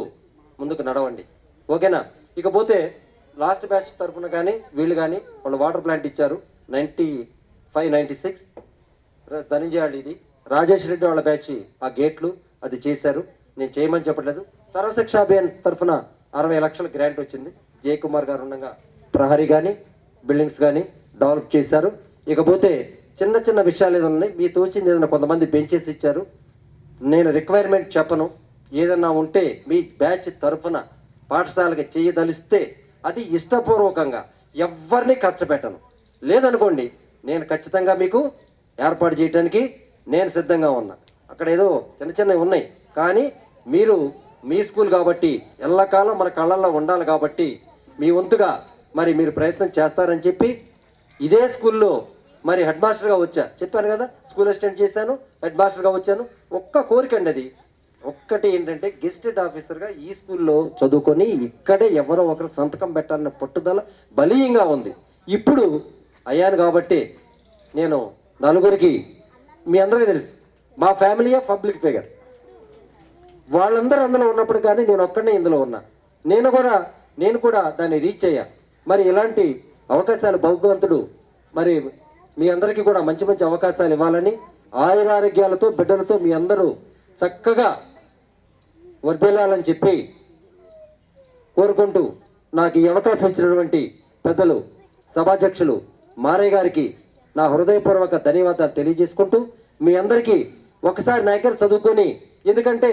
ముందుకు నడవండి. ఓకేనా? ఇకపోతే లాస్ట్ బ్యాచ్ తరఫున కానీ వీళ్ళు కానీ వాళ్ళు వాటర్ ప్లాంట్ ఇచ్చారు 95-96 ధనంజయాళ్ళు ఇది రాజేష్ రెడ్డి వాళ్ళ బ్యాచ్ ఆ గేట్లు అది చేశారు. నేను చేయమని చెప్పట్లేదు. సర్వశిక్ష అభియాన్ తరఫున 60 లక్షల గ్రాంట్ వచ్చింది. జయకుమార్ గారు ఉండగా ప్రహరీ కానీ బిల్డింగ్స్ కానీ డెవలప్ చేశారు. ఇకపోతే చిన్న చిన్న విషయాలు ఏదైనా ఉన్నాయి, మీ తోచింది ఏదైనా కొంతమంది బెంచెస్ ఇచ్చారు. నేను రిక్వైర్మెంట్ చెప్పను, ఏదన్నా ఉంటే మీ బ్యాచ్ తరఫున పాఠశాలకి చేయదలిస్తే అది ఇష్టపూర్వకంగా ఎవరిని కష్టపెట్టను. లేదనుకోండి నేను ఖచ్చితంగా మీకు ఏర్పాటు చేయడానికి నేను సిద్ధంగా ఉన్నా. అక్కడ ఏదో చిన్న చిన్నవి ఉన్నాయి, కానీ మీరు మీ స్కూల్ కాబట్టి ఎల్లకాలం మన కళ్ళల్లో ఉండాలి కాబట్టి మీ వంతుగా మరి మీరు ప్రయత్నం చేస్తారని చెప్పి ఇదే స్కూల్లో మరి హెడ్ మాస్టర్గా వచ్చా, చెప్పాను కదా, స్కూల్ అసిస్టెంట్ చేశాను, హెడ్ మాస్టర్గా వచ్చాను. ఒక్క కోరిక అండి, అది ఒక్కటి ఏంటంటే గెస్టెడ్ ఆఫీసర్గా ఈ స్కూల్లో చదువుకొని ఇక్కడే ఎవరో ఒకరు సంతకం పెట్టాలన్న పట్టుదల బలీయంగా ఉంది. ఇప్పుడు అయ్యాను కాబట్టి నేను నలుగురికి, మీ అందరికీ తెలుసు మా ఫ్యామిలీయే పబ్లిక్ ఫిగర్, వాళ్ళందరూ అందులో ఉన్నప్పుడు కానీ నేను ఒక్కడనే ఇందులో ఉన్నా. నేను కూడా దాన్ని రీచ్ అయ్యా. మరి ఇలాంటి అవకాశాలు భగవంతుడు మరి మీ అందరికీ కూడా మంచి మంచి అవకాశాలు ఇవ్వాలని, ఆయురారోగ్యాలతో బిడ్డలతో మీ అందరూ చక్కగా వర్ధిల్లాలని చెప్పి కోరుకుంటూ నాకు ఈ అవకాశం ఇచ్చినటువంటి పెద్దలు సభాధ్యక్షులు మారయ్య గారికి నా హృదయపూర్వక ధన్యవాదాలు తెలియజేసుకుంటూ మీ అందరికీ ఒకసారి నా దగ్గర చదువుకొని, ఎందుకంటే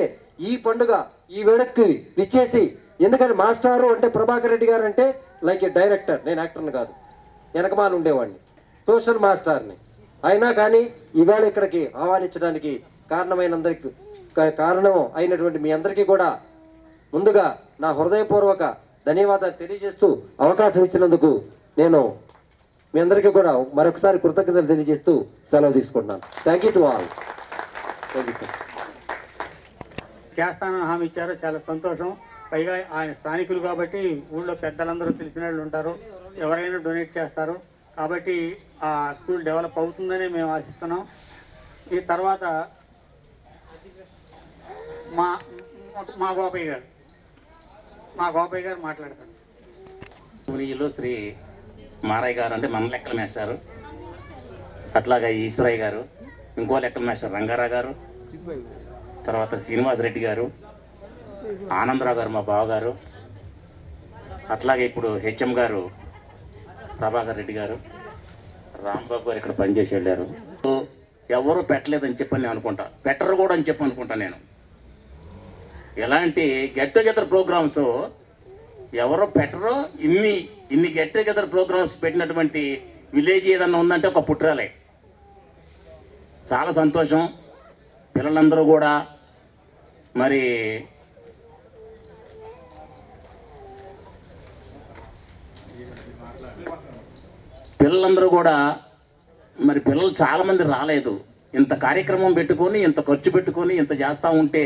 ఈ పండుగ ఈ వేడుకకి విచ్చేసి, ఎందుకంటే మాస్టారు అంటే ప్రభాకర్ రెడ్డి గారు అంటే లైక్ ఏ డైరెక్టర్, నేను యాక్టర్ని కాదు, వెనకమాల ఉండేవాడిని, ట్యూషన్ మాస్టర్ని. అయినా కానీ ఈవేళ ఇక్కడికి ఆహ్వానించడానికి కారణం అయినటువంటి మీ అందరికీ కూడా ముందుగా నా హృదయపూర్వక ధన్యవాదాలు తెలియజేస్తూ అవకాశం ఇచ్చినందుకు నేను మీ అందరికీ కూడా మరొకసారి కృతజ్ఞతలు తెలియజేస్తూ సెలవు తీసుకుంటున్నాను. Thank you to all. Thank you sir. చేస్తానని హామీ ఇచ్చారు, చాలా సంతోషం. పైగా ఆయన స్థానికులు కాబట్టి ఊళ్ళో పెద్దలందరూ తెలిసిన వాళ్ళు ఉంటారు, ఎవరైనా డొనేట్ చేస్తారు కాబట్టి ఆ స్కూల్ డెవలప్ అవుతుందని మేము ఆశిస్తున్నాం. ఈ తర్వాత మా గోపయ్య గారు మాట్లాడతారు. పూనీలో శ్రీ మారయ్య గారు అంటే మన లెక్కల మేస్టారు, అట్లాగా ఈశ్వరయ్య గారు, ఇంకో లెక్కల మేస్టర్ రంగారావు గారు, తర్వాత శ్రీనివాస్ రెడ్డి గారు, ఆనందరావు గారు మా బావగారు, అట్లాగే ఇప్పుడు హెచ్ఎం గారు ప్రభాకర్ రెడ్డి గారు, రాంబాబు గారు ఇక్కడ పనిచేసి వెళ్ళారు. ఎవరు పెట్టలేదని చెప్పని నేను అనుకుంటా, పెట్టరు కూడా అని చెప్పి అనుకుంటా. నేను ఎలాంటి గెట్ టుగెదర్ ప్రోగ్రామ్స్ ఎవరో పెట్టరో, ఇన్ని గెట్ టుగెదర్ ప్రోగ్రామ్స్ పెట్టినటువంటి విలేజ్ ఏదన్నా ఉందంటే ఒక పుట్రాలే. చాలా సంతోషం. పిల్లలందరూ కూడా మరి పిల్లలు చాలామంది రాలేదు. ఇంత కార్యక్రమం పెట్టుకొని, ఇంత ఖర్చు పెట్టుకొని, ఇంత చేస్తూ ఉంటే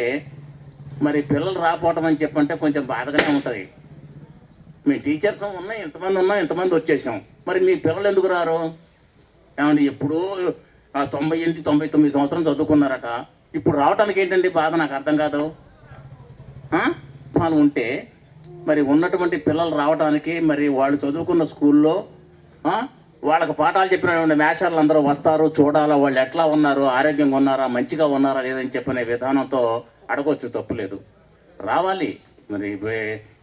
మరి పిల్లలు రాకపోవటం అని చెప్పంటే కొంచెం బాధగానే ఉంటుంది. మీ టీచర్స్ ఉన్నాయి, ఇంతమంది వచ్చేసాం, మరి మీ పిల్లలు ఎందుకు రారు? ఏమండి ఎప్పుడూ 98-99 సంవత్సరం చదువుకున్నారట, ఇప్పుడు రావటానికి ఏంటండి బాధ? నాకు అర్థం కాదు. వాళ్ళు ఉంటే మరి ఉన్నటువంటి పిల్లలు రావడానికి, మరి వాళ్ళు చదువుకున్న స్కూల్లో వాళ్ళకి పాఠాలు చెప్పినటువంటి మేషాలు అందరూ వస్తారు, చూడాలా వాళ్ళు ఎట్లా ఉన్నారు, ఆరోగ్యంగా ఉన్నారా, మంచిగా ఉన్నారా లేదని చెప్పనే విధానంతో అడగొచ్చు, తప్పులేదు, రావాలి. మరి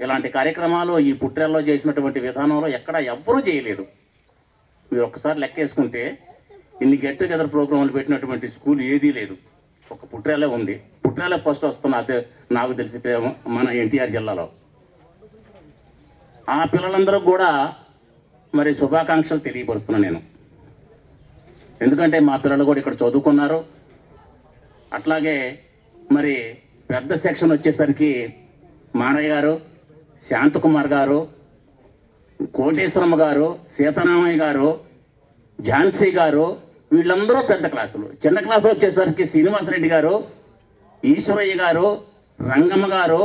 ఇలాంటి కార్యక్రమాలు ఈ పుట్రేల్లో చేసినటువంటి విధానంలో ఎక్కడ ఎవ్వరూ చేయలేదు. మీరు ఒక్కసారి లెక్కేసుకుంటే ఇన్ని గెట్ టుగెదర్ ప్రోగ్రాంలు పెట్టినటువంటి స్కూల్ ఏదీ లేదు, ఒక పుట్రేలే ఉంది. పుట్రేలే ఫస్ట్ వస్తున్నా నాకు తెలిసి మన ఎన్టీఆర్ జిల్లాలో. ఆ పిల్లలందరూ కూడా మరి శుభాకాంక్షలు తెలియపరుస్తున్నాను నేను, ఎందుకంటే మా పిల్లలు కూడా ఇక్కడ చదువుకున్నారు. అట్లాగే మరి పెద్ద సెక్షన్ వచ్చేసరికి మారయ్య గారు, శాంతకుమార్ గారు, కోటేశ్వరమ్మ గారు, సీతారామయ్య గారు, ఝాన్సీ గారు, వీళ్ళందరూ పెద్ద క్లాసులు. చిన్న క్లాసు వచ్చేసరికి శ్రీనివాసరెడ్డి గారు, ఈశ్వరయ్య గారు, రంగమ్మ గారు,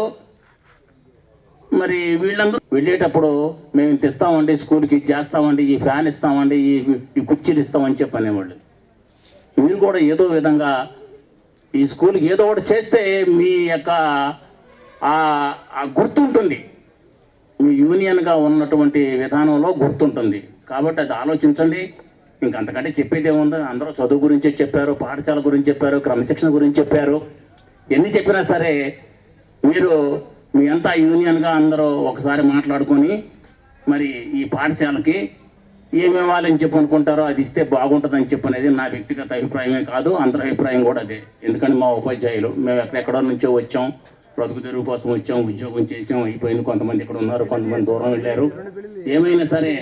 మరి వీళ్ళందరూ వెళ్ళేటప్పుడు మేము ఇంత ఇస్తామండి స్కూల్కి, ఇది చేస్తామండి, ఈ ఫ్యాన్ ఇస్తామండి, ఈ కుర్చీలు ఇస్తామని చెప్పనేవాళ్ళు. మీరు కూడా ఏదో విధంగా ఈ స్కూల్కి ఏదో ఒకటి చేస్తే మీ యొక్క గుర్తుంటుంది. మీ యూనియన్గా ఉన్నటువంటి విధానంలో గుర్తుంటుంది. కాబట్టి అది ఆలోచించండి. ఇంకంతకంటే చెప్పేది ఏముంది? అందరూ చదువు గురించి చెప్పారు, పాఠశాల గురించి చెప్పారు, క్రమశిక్షణ గురించి చెప్పారు. ఎన్ని చెప్పినా సరే మీరు మీ అంతా యూనియన్గా అందరూ ఒకసారి మాట్లాడుకొని మరి ఈ పాఠశాలకి ఏమి ఇవ్వాలని చెప్పి అనుకుంటారో అది ఇస్తే బాగుంటుందని చెప్పనేది నా వ్యక్తిగత అభిప్రాయమే కాదు, అందరి అభిప్రాయం కూడా అదే. ఎందుకంటే మా ఉపాధ్యాయులు మేము ఎక్కడెక్కడో నుంచో వచ్చాం, బ్రతుకు తెరువు కోసం వచ్చాం, ఉద్యోగం చేసాం, అయిపోయింది. కొంతమంది ఇక్కడ ఉన్నారు, కొంతమంది దూరం వెళ్ళారు. ఏమైనా సరే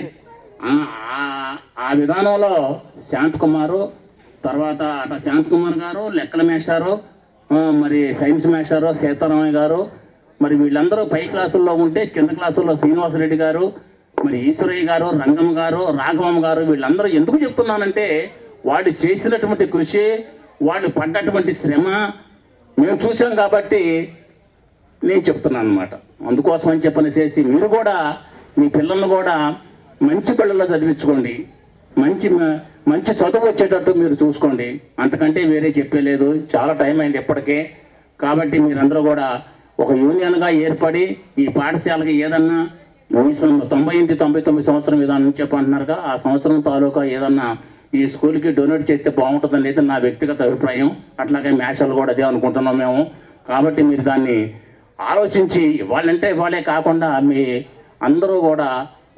ఆ విధానంలో శాంతకుమారు, తర్వాత అట శాంతకుమార్ గారు, లెక్కల మేషారు, మరి సైన్స్ మేషారు సీతారామయ్య గారు, మరి వీళ్ళందరూ పై క్లాసుల్లో ఉంటే కింద క్లాసుల్లో శ్రీనివాసరెడ్డి గారు, మరి ఈశ్వరయ్య గారు, రంగమ్మ గారు, రాఘవమ్మ గారు, వీళ్ళందరూ ఎందుకు చెప్తున్నానంటే వాళ్ళు చేసినటువంటి కృషి, వాళ్ళు పడ్డటువంటి శ్రమ మేము చూసాం కాబట్టి నేను చెప్తున్నాను అనమాట. అందుకోసం అని చెప్పని చేసి మీరు కూడా మీ పిల్లల్ని కూడా మంచి పిల్లల్లో చదివించుకోండి, మంచి చదువు వచ్చేటట్టు మీరు చూసుకోండి. అంతకంటే వేరే చెప్పలేదు. చాలా టైం అయింది ఇప్పటికే. కాబట్టి మీరందరూ కూడా ఒక యూనియన్గా ఏర్పడి ఈ పాఠశాలకి ఏదన్నా 98-99 సంవత్సరం విధానం చెప్పంటున్నారుగా, ఆ సంవత్సరం తాలూకా ఏదన్నా ఈ స్కూల్కి డొనేట్ చేస్తే బాగుంటుందని అయితే నా వ్యక్తిగత అభిప్రాయం. అట్లాగే మ్యాచ్లు కూడా అదే అనుకుంటున్నాం మేము. కాబట్టి మీరు దాన్ని ఆలోచించి వాళ్ళంటే వాళ్ళే కాకుండా మీ అందరూ కూడా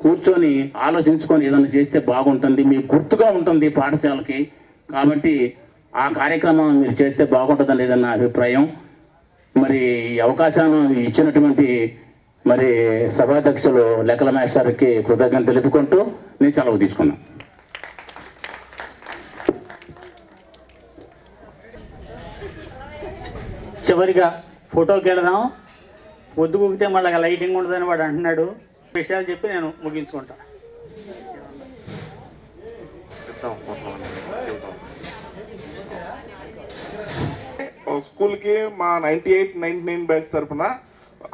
కూర్చొని ఆలోచించుకొని ఏదైనా చేస్తే బాగుంటుంది, మీకు గుర్తుగా ఉంటుంది పాఠశాలకి. కాబట్టి ఆ కార్యక్రమం మీరు చేస్తే బాగుంటుంది అనేది నా అభిప్రాయం. మరి ఈ అవకాశాన్ని ఇచ్చినటువంటి మరి సభాధ్యక్షులు లెక్కల మేస్టర్కి కృతజ్ఞతలు తెలుపుకుంటూ నేను సెలవు తీసుకున్నాను. చివరిగా ఫోటోకి వెళదాం. పొద్దు కూకితే మళ్ళీ లైటింగ్ ఉండదని వాడు అంటున్నాడు. విషయాలు చెప్పి నేను ముగించుకుంటా. స్కూల్కి మా 98-99 బ్యాచ్ తరఫున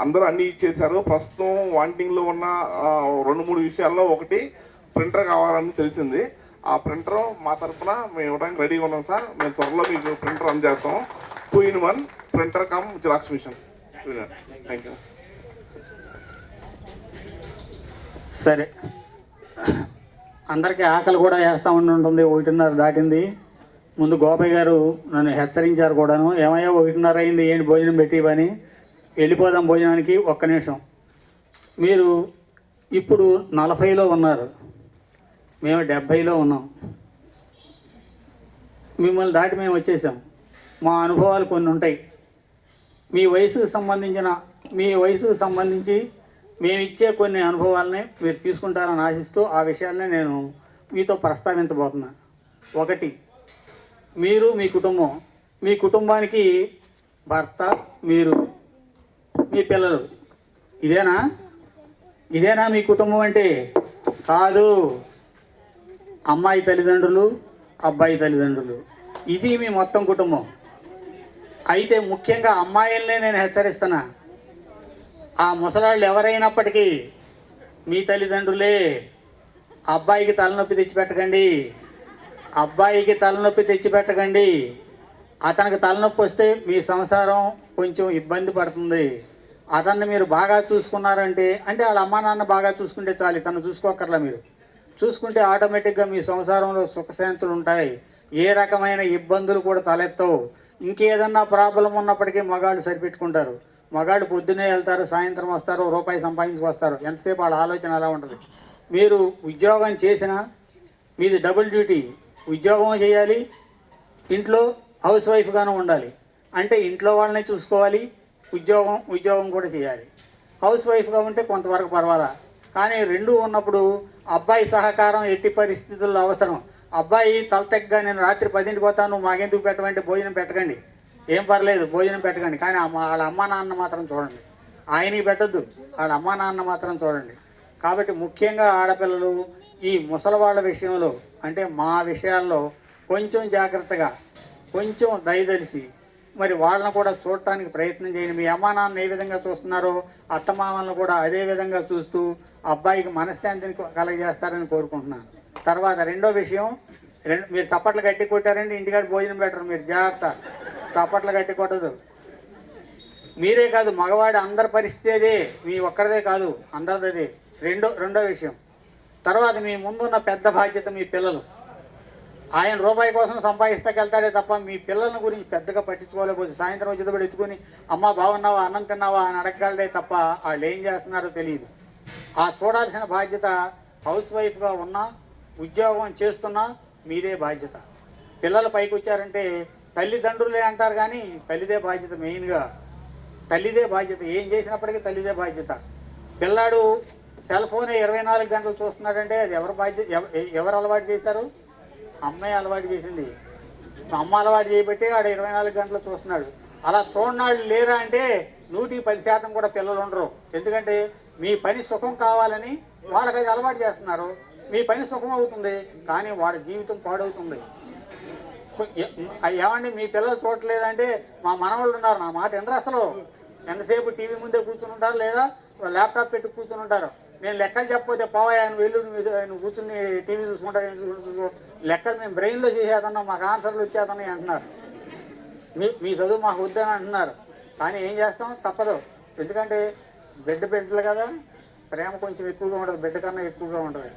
అందరూ అన్నీ ఇచ్చేశారు. ప్రస్తుతం వాంటింగ్లో ఉన్న 2-3 విషయాల్లో ఒకటి ప్రింటర్ కావాలని తెలిసింది. ఆ ప్రింటర్ మా తరఫున మేము ఇవ్వడానికి రెడీగా ఉన్నాం సార్. మేము త్వరలో మీకు ప్రింటర్ అందజేస్తాం. 2-in-1 printer cum xerox machine. Thank you. సరే, అందరికీ ఆకలి కూడా వేస్తూ ఉంటుంది. 1:30 దాటింది. ముందు గోపయ్య గారు నన్ను హెచ్చరించారు కూడాను. ఏమయ్యా 1:30 అయింది, ఏంటి భోజనం పెట్టివని. వెళ్ళిపోదాం భోజనానికి. ఒక్క నిమిషం. మీరు ఇప్పుడు 40లో ఉన్నారు, మేము 70లో ఉన్నాం. మిమ్మల్ని దాటి మేము వచ్చేసాం. మా అనుభవాలు కొన్ని ఉంటాయి. మీ వయసుకు సంబంధించి మేము ఇచ్చే కొన్ని అనుభవాలని మీరు తీసుకుంటారని ఆశిస్తూ ఆ విషయాలనే నేను మీతో ప్రస్తావించబోతున్నాను. ఒకటి, మీరు మీ కుటుంబానికి భర్త, మీరు, మీ పిల్లలు. ఇదేనా మీ కుటుంబం అంటే? కాదు. అమ్మాయి తల్లిదండ్రులు, అబ్బాయి తల్లిదండ్రులు, ఇది మీ మొత్తం కుటుంబం. అయితే ముఖ్యంగా అమ్మాయిలనే నేను హెచ్చరిస్తున్నా. ఆ ముసలాళ్ళు ఎవరైనప్పటికీ మీ తల్లిదండ్రులే. అబ్బాయికి తలనొప్పి తెచ్చిపెట్టకండి. అతనికి తలనొప్పి వస్తే మీ సంసారం కొంచెం ఇబ్బంది పడుతుంది. అతన్ని మీరు బాగా చూసుకున్నారంటే వాళ్ళ అమ్మా నాన్న బాగా చూసుకుంటే చాలు, తను చూసుకోకర్లా. మీరు చూసుకుంటే ఆటోమేటిక్గా మీ సంసారంలో సుఖశాంతులు ఉంటాయి. ఏ రకమైన ఇబ్బందులు కూడా తలెత్తవు. ఇంకేదన్నా ప్రాబ్లం ఉన్నప్పటికీ మగాళ్ళు సరిపెట్టుకుంటారు. మగాళ్ళు పొద్దున్నే వెళ్తారు, సాయంత్రం వస్తారు, రూపాయి సంపాదించుకొస్తారు. ఎంతసేపు వాళ్ళ ఆలోచన అలా ఉంటుంది. మీరు ఉద్యోగం చేసినా మీది డబుల్ డ్యూటీ. ఉద్యోగం చేయాలి, ఇంట్లో హౌస్ వైఫ్గాను ఉండాలి. అంటే ఇంట్లో వాళ్ళని చూసుకోవాలి, ఉద్యోగం కూడా చేయాలి. హౌస్ వైఫ్గా ఉంటే కొంతవరకు పర్వాలా. కానీ రెండూ ఉన్నప్పుడు అబ్బాయి సహకారం ఎట్టి పరిస్థితుల్లో అవసరం. అబ్బాయి తలతెగ్గగా నేను రాత్రి 10ంటికి పోతాను, మాకెందుకు పెట్టమంటే భోజనం పెట్టకండి, ఏం పర్లేదు భోజనం పెట్టకండి. కానీ వాళ్ళ అమ్మా నాన్న మాత్రం చూడండి. ఆయనకి పెట్టద్దు, వాళ్ళ అమ్మా నాన్న మాత్రం చూడండి. కాబట్టి ముఖ్యంగా ఆడపిల్లలు ఈ ముసలివాళ్ళ విషయంలో, అంటే మా విషయాల్లో కొంచెం జాగ్రత్తగా, కొంచెం దయదలిసి మరి వాళ్ళని కూడా చూడటానికి ప్రయత్నం చేయండి. మీ అమ్మా నాన్న ఏ విధంగా చూస్తున్నారో అత్తమామలను కూడా అదే విధంగా చూస్తూ అబ్బాయికి మనశ్శాంతిని కలగజేస్తారని కోరుకుంటున్నాను. తర్వాత రెండో విషయం, మీరు చప్పట్లు గట్టి కొట్టారంటే ఇంటికాడ భోజనం పెట్టరు. మీరు జాగ్రత్త, చప్పట్లు గట్టి కొట్టదు. మీరే కాదు, మగవాడి అందరి పరిస్థితి అదే, మీ ఒక్కరిదే కాదు, అందరిదే. రెండో విషయం, తర్వాత మీ ముందున్న పెద్ద బాధ్యత మీ పిల్లలు. ఆయన రూపాయి కోసం సంపాదిస్తాకెళ్తాడే తప్ప మీ పిల్లల గురించి పెద్దగా పట్టించుకోలేకపోతే సాయంత్రం వచ్చేటప్పుడు ఎత్తుకుని అమ్మ బాగున్నావా, అన్నం తిన్నావా అని అడగగలడే తప్ప వాళ్ళు ఏం చేస్తున్నారో తెలియదు. ఆ చూడాల్సిన బాధ్యత హౌస్ వైఫ్గా ఉన్నా, ఉద్యోగం చేస్తున్నా మీదే బాధ్యత. పిల్లలు పైకి వచ్చారంటే తల్లిదండ్రులే అంటారు, కానీ తల్లిదే బాధ్యత. మెయిన్గా తల్లిదే బాధ్యత. ఏం చేసినప్పటికీ తల్లిదే బాధ్యత. పిల్లాడు సెల్ ఫోనే 24 గంటలు చూస్తున్నాడంటే అది ఎవరు బాధ్యత? ఎవరు అలవాటు చేశారు? అమ్మాయి అలవాటు చేసింది. అమ్మ అలవాటు చేయబట్టే వాడు 24 గంటలు చూస్తున్నాడు. అలా చూడనాళ్ళు లేరా అంటే 110% కూడా పిల్లలు ఉండరు. ఎందుకంటే మీ పని సుఖం కావాలని వాళ్ళకి అది అలవాటు చేస్తున్నారు. మీ పని సుఖం అవుతుంది, కానీ వాడి జీవితం పాడవుతుంది. ఏమండి మీ పిల్లలు చూడట్లేదంటే మా మనవాళ్ళు ఉన్నారు, నా మాట ఎందరు అసలు ఎంతసేపు టీవీ ముందే కూర్చుని ఉంటారు, లేదా ల్యాప్టాప్ పెట్టి కూర్చుని ఉంటారు. నేను లెక్కలు చెప్పకపోతే పోవా ఆయన వెళ్ళు, నువ్వు కూర్చుని టీవీ చూసుకుంటా, లెక్కలు మేము బ్రెయిన్లో చేసేదన్నాం, మాకు ఆన్సర్లు వచ్చేదన్నాయి అంటున్నారు. మీ చదువు మాకు వద్దని అంటున్నారు. కానీ ఏం చేస్తాం, తప్పదు. ఎందుకంటే బిడ్డలు కదా, ప్రేమ కొంచెం ఎక్కువగా ఉంటుంది, బిడ్డ కన్నా ఎక్కువగా ఉంటుంది.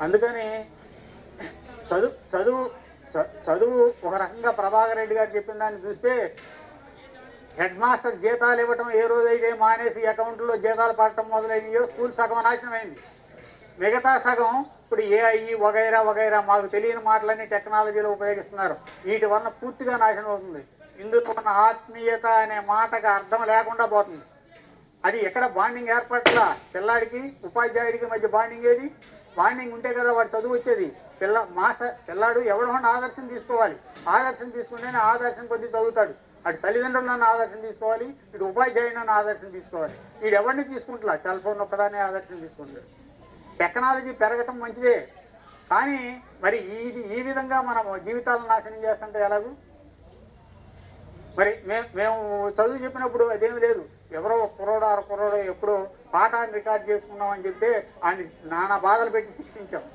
అందుకని చదువు ఒక రకంగా ప్రభాకర్ రెడ్డి గారు చెప్పిన దాన్ని చూస్తే హెడ్ మాస్టర్ జీతాలు ఇవ్వటం ఏ రోజైతే మానేసి అకౌంట్లో జీతాలు పడటం మొదలైనయో స్కూల్ సగం నాశనమైంది. మిగతా సగం ఇప్పుడు ఏఐ వగైరా మాకు తెలియని మాటలన్నీ టెక్నాలజీలో ఉపయోగిస్తున్నారు. వీటి వలన పూర్తిగా నాశనం అవుతుంది. ఇందులో ఉన్న ఆత్మీయత అనే మాటకు అర్థం లేకుండా పోతుంది. అది ఎక్కడ బాండింగ్ ఏర్పడలా. పిల్లాడికి ఉపాధ్యాయుడికి మధ్య బాండింగ్ ఏది? బాండింగ్ ఉంటే కదా వాడు చదువు వచ్చేది. పిల్లాడు ఎవడో ఆదర్శం తీసుకోవాలి. ఆదర్శం తీసుకుంటేనే ఆదర్శం కొద్ది చదువుతాడు. అటు తల్లిదండ్రులను ఆదర్శం తీసుకోవాలి, ఇటు ఉపాధ్యాయులను ఆదర్శం తీసుకోవాలి. వీడు ఎవరిని తీసుకుంటున్నా సెల్ ఫోన్ ఒక్కదాన్ని ఆదర్శం తీసుకుంటాడు. టెక్నాలజీ పెరగటం మంచిదే, కానీ మరి ఈ విధంగా మనం జీవితాలను నాశనం చేస్తుంటే ఎలాగూ? మరి మేము చదువు చెప్పినప్పుడు అదేమి లేదు. ఎవరో కుర్రోడో ఎప్పుడో పాఠాన్ని రికార్డ్ చేసుకున్నామని చెప్తే ఆయన నానా బాధలు పెట్టి శిక్షించాం.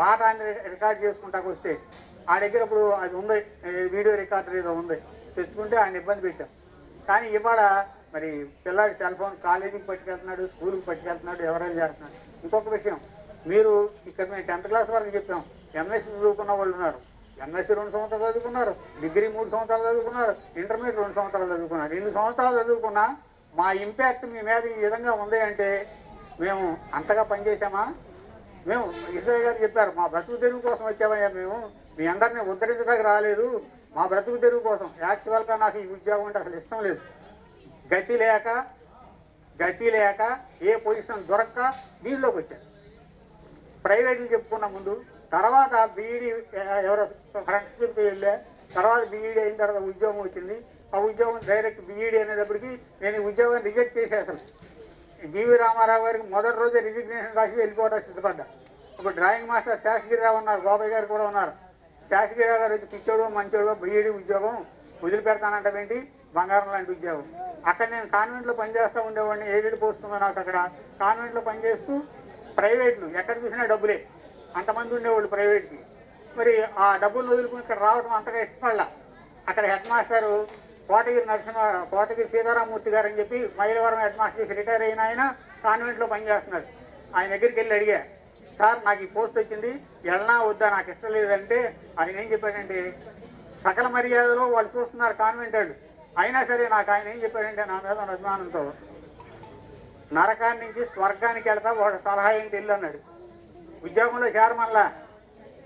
పాఠాన్ని రికార్డ్ చేసుకుంటాకు వస్తే ఆ దగ్గర ఇప్పుడు అది ఉంది, వీడియో రికార్డర్ ఏదో ఉంది, తెచ్చుకుంటే ఆయన ఇబ్బంది పెట్టాం. కానీ ఇవాళ మరి పిల్లాడి సెల్ ఫోన్ కాలేజీకి పట్టుకెళ్తున్నాడు, స్కూల్కి పట్టుకెళ్తున్నాడు, ఎవరైనా చేస్తున్నాడు. ఇంకొక విషయం, మీరు ఇక్కడ మేము 10th క్లాస్ వరకు చెప్పాం. ఎంఎస్సీ చదువుకున్న వాళ్ళు ఉన్నారు. ఎంఎస్సీ 2 సంవత్సరాలు చదువుకున్నారు, డిగ్రీ 3 సంవత్సరాలు చదువుకున్నారు, ఇంటర్మీడియట్ 2 సంవత్సరాలు చదువుకున్నారు. 2 సంవత్సరాలు చదువుకున్నా మా ఇంపాక్ట్ మీ మీద ఈ విధంగా ఉంది అంటే మేము అంతగా పనిచేసామా? మేము ఈశ్వరయ్య గారు చెప్పారు, మా బ్రతుకు తెరువు కోసం వచ్చామయ్యా, మేము మీ అందరినీ ఉద్ధరించడానికి రాలేదు, మా బ్రతుకు తెరువు కోసం. యాక్చువల్గా నాకు ఈ ఉద్యోగం అంటే అసలు ఇష్టం లేదు. గతి లేక ఏ పొజిషన్ దొరక్క దీనిలోకి వచ్చాను. ప్రైవేట్లు చెప్పుకున్న ముందు, తర్వాత బీఈడీ ఎవరో ఫ్రెండ్షిప్ వెళ్ళా, తర్వాత బీఈడీ అయిన తర్వాత ఉద్యోగం వచ్చింది. ఆ ఉద్యోగం డైరెక్ట్ బీఈడీ అనేటప్పటికి నేను ఈ ఉద్యోగాన్ని రిజెక్ట్ చేసే అసలు జీవి రామారావు గారికి మొదటి రోజే రిజిగ్నేషన్ రాసి వెళ్ళిపోవడానికి సిద్ధపడ్డా. ఇప్పుడు డ్రాయింగ్ మాస్టర్ శాసగిరిరావు ఉన్నారు, బాబాయ్ గారు కూడా ఉన్నారు. శాసగిరిరావు గారు వచ్చి పిచ్చోడు మంచోడు బీఈడీ ఉద్యోగం వదిలిపెడతానంటే బంగారం లాంటి ఉద్యోగం. అక్కడ నేను కాన్వెంట్లో పనిచేస్తూ ఉండేవాడిని. ఎయిడెడ్ పోస్ట్ ఉందో నాకు అక్కడ. కాన్వెంట్లో పనిచేస్తూ ప్రైవేట్లు ఎక్కడ చూసినా డబ్బులే, అంతమంది ఉండేవాళ్ళు ప్రైవేట్కి. మరి ఆ డబ్బులు వదులుకుని ఇక్కడ రావడం అంతగా ఇష్టపడలా. అక్కడ హెడ్ మాస్టరు కోటగిరి సీతారామూర్తి గారు అని చెప్పి మైలవరం హెడ్ మాస్టర్ చేసి రిటైర్ అయిన ఆయన కాన్వెంట్లో పనిచేస్తున్నాడు. ఆయన దగ్గరికి వెళ్ళి అడిగా, సార్ నాకు ఈ పోస్ట్ వచ్చింది, వెళ్ళనా వద్దా, నాకు ఇష్టం లేదంటే ఆయన ఏం చెప్పాడంటే, సకల మర్యాదలో వాళ్ళు చూస్తున్నారు కాన్వెంట్ వాళ్ళు, అయినా సరే నాకు ఆయన ఏం చెప్పాడంటే నా మీద ఉన్న అభిమానంతో, నరకాన్ని నుంచి స్వర్గానికి వెళ్తా వాడు సలహా ఏంటి వెళ్ళు అన్నాడు. ఉద్యోగంలో చేరమల్లా,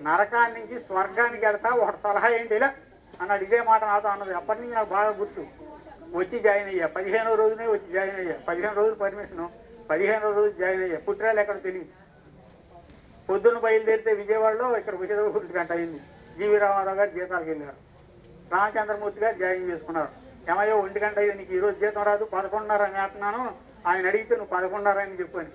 నరకాన్ని నుంచి స్వర్గానికి వెళ్తా వాడు సలహా ఏంటి ఇలా అన్నాడు. ఇదే మాట నాతో అన్నది. అప్పటి నుంచి నాకు బాగా గుర్తు. వచ్చి జాయిన్ అయ్యా. 15వ రోజునే వచ్చి జాయిన్ అయ్యా. 15 రోజులు పర్మిషను, 15వ రోజు జాయిన్ అయ్యా. పుట్టిరాలు ఎక్కడ తెలియదు. పొద్దున్న బయలుదేరితే విజయవాడలో ఇక్కడ వచ్చేటప్పుడు 1 గంట అయింది. జీవి రామారావు గారు జీతాలకు వెళ్ళారు. రామచంద్రమూర్తి గారు జాయిన్ చేసుకున్నారు. ఏమయ్యో 1 గంట అయ్యింది, నీకు ఈరోజు జీతం రాదు, 11:30 అని వేస్తున్నాను. ఆయన అడిగితే నువ్వు 11:30 అని చెప్పని.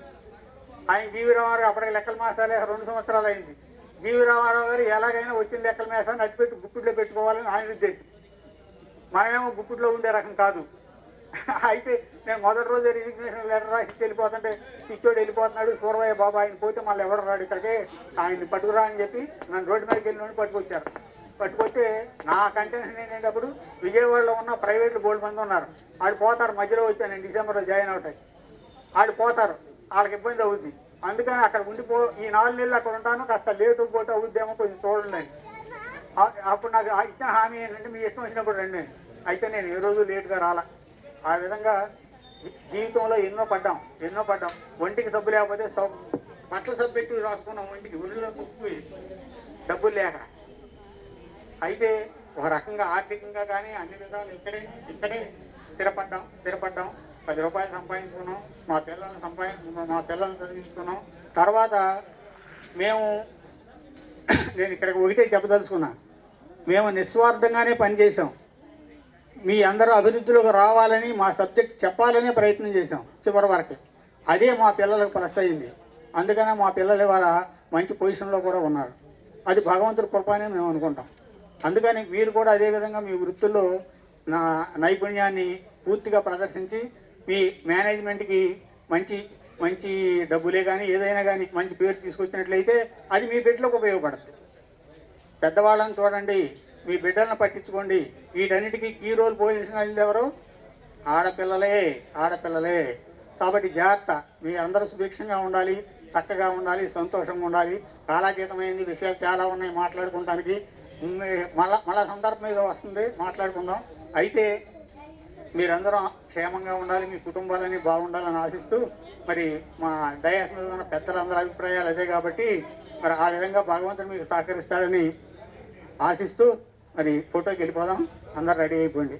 ఆయన జీవి రామారావు అప్పటికి లెక్కల మాసాలే 2 సంవత్సరాలు అయింది. జీవి రామారావు గారు ఎలాగైనా వచ్చిన లెక్కల మేసాన్ని అట్టిపెట్టి గుప్పిట్లో పెట్టుకోవాలని ఆయన ఉద్దేశం. మనమేమో గుప్పిట్లో ఉండే రకం కాదు. అయితే నేను మొదటి రోజు రిజిగ్నేషన్ లెటర్ రాసి వెళ్ళిపోతుంటే పిచ్చోడు వెళ్ళిపోతున్నాడు, చూడవయ్య బాబా ఆయన పోతే మళ్ళీ ఎవడు రాడు ఇక్కడికి, ఆయన్ని పట్టుకురా అని చెప్పి నన్ను రోడ్డు మీదకి వెళ్ళి పట్టుకొచ్చారు. పట్టుకొస్తే నా కంటెన్షన్ ఏంటంటే అప్పుడు విజయవాడలో ఉన్న ప్రైవేట్లు బోల్డ్ మంది ఉన్నారు. వాళ్ళు పోతారు, మధ్యలో వచ్చాను నేను డిసెంబర్లో జాయిన్ అవుతాయి, వాళ్ళు పోతారు, వాళ్ళకి ఇబ్బంది అవుద్ది. అందుకని అక్కడ ఈ 4 నెలలు అక్కడ ఉంటాను, కాస్త లేటు పోతే అవుద్దేమో కొంచెం చూడండి. అప్పుడు నాకు ఇచ్చిన హామీ ఏంటంటే మీ ఇష్టం వచ్చినప్పుడు రండి. అయితే నేను ఏ రోజు లేటుగా రాలా. ఆ విధంగా జీవితంలో ఎన్నో పడ్డాం. ఒంటికి సబ్బు లేకపోతే బట్టల సబ్బు పెట్టి రాసుకున్నాం ఒంటికి, ఒళ్ళో కుప్పి డబ్బులు లేక. అయితే ఒక రకంగా ఆర్థికంగా కానీ అన్ని విధాలు ఇక్కడే స్థిరపడ్డాం. 10 రూపాయలు సంపాదించుకున్నాం, మా పిల్లల్ని చదివించుకున్నాం. తర్వాత నేను ఇక్కడ ఒకటే చెప్పదలుచుకున్నా, మేము నిస్వార్థంగానే పనిచేసాం. మీ అందరూ అభివృద్ధిలోకి రావాలని, మా సబ్జెక్ట్ చెప్పాలనే ప్రయత్నం చేసాం చివరి వరకు. అదే మా పిల్లలకు ప్లస్ అయింది. అందుకనే మా పిల్లలు ఇవాళ మంచి పొజిషన్లో కూడా ఉన్నారు. అది భగవంతుడి కృప అని మేము అనుకుంటాం. అందుకని మీరు కూడా అదేవిధంగా మీ వృత్తుల్లో నైపుణ్యాన్ని పూర్తిగా ప్రదర్శించి మీ మేనేజ్మెంట్కి మంచి డబ్బులే కానీ ఏదైనా కానీ మంచి పేరు తీసుకొచ్చినట్లయితే అది మీ బిడ్డలకు ఉపయోగపడుతుంది. పెద్దవాళ్ళని చూడండి, మీ బిడ్డలను పట్టించుకోండి. వీటన్నిటికీ కీ రోల్ పోషించిన ఎవరు? ఆడపిల్లలే. కాబట్టి జాగ్రత్త, మీ అందరూ సుభిక్షంగా ఉండాలి, చక్కగా ఉండాలి, సంతోషంగా ఉండాలి. కాలాతీతమైంది, విషయాలు చాలా ఉన్నాయి మాట్లాడుకోవడానికి. మళ్ళా సందర్భం మీద వస్తుంది, మాట్లాడుకుందాం. అయితే మీరందరూ క్షేమంగా ఉండాలి, మీ కుటుంబాలని బాగుండాలని ఆశిస్తూ, మరి మా డయాస్ మీద ఉన్న పెద్దలందరి అభిప్రాయాలు అదే కాబట్టి మరి ఆ విధంగా భగవంతుడు మీకు సహకరిస్తాడని ఆశిస్తూ మరి ఫోటోకి వెళ్ళిపోదాం. అందరు రెడీ అయిపోండి.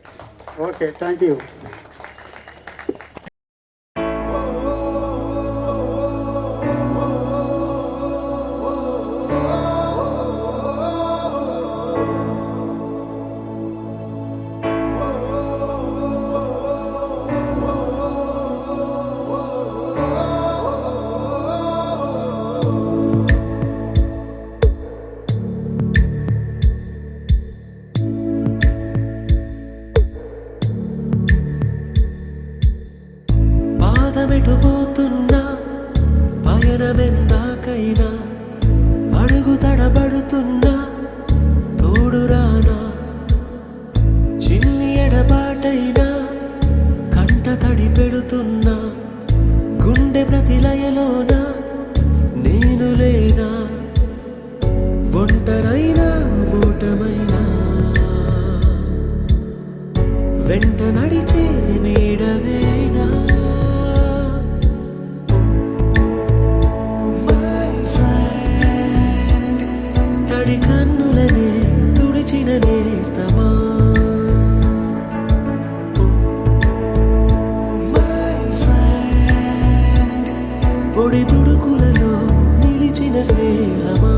Okay, thank you. పాదమెటుపోతున్నా పయనమెందాకైనా అడుగు తడబడుతున్నా తోడురానా, చిన్ని ఎడబాటైనా కంట తడి పెడుతున్నా గుండె ప్రతిలయలోన నేను లేనా, ఒంటరైనా ఓటమైనా వెంట నడిచే నీడవేనా. తడి కన్నులనే తుడిచిన నేస్తమా, పొడి తుడుకులలో నిలిచిన స్నేహమా.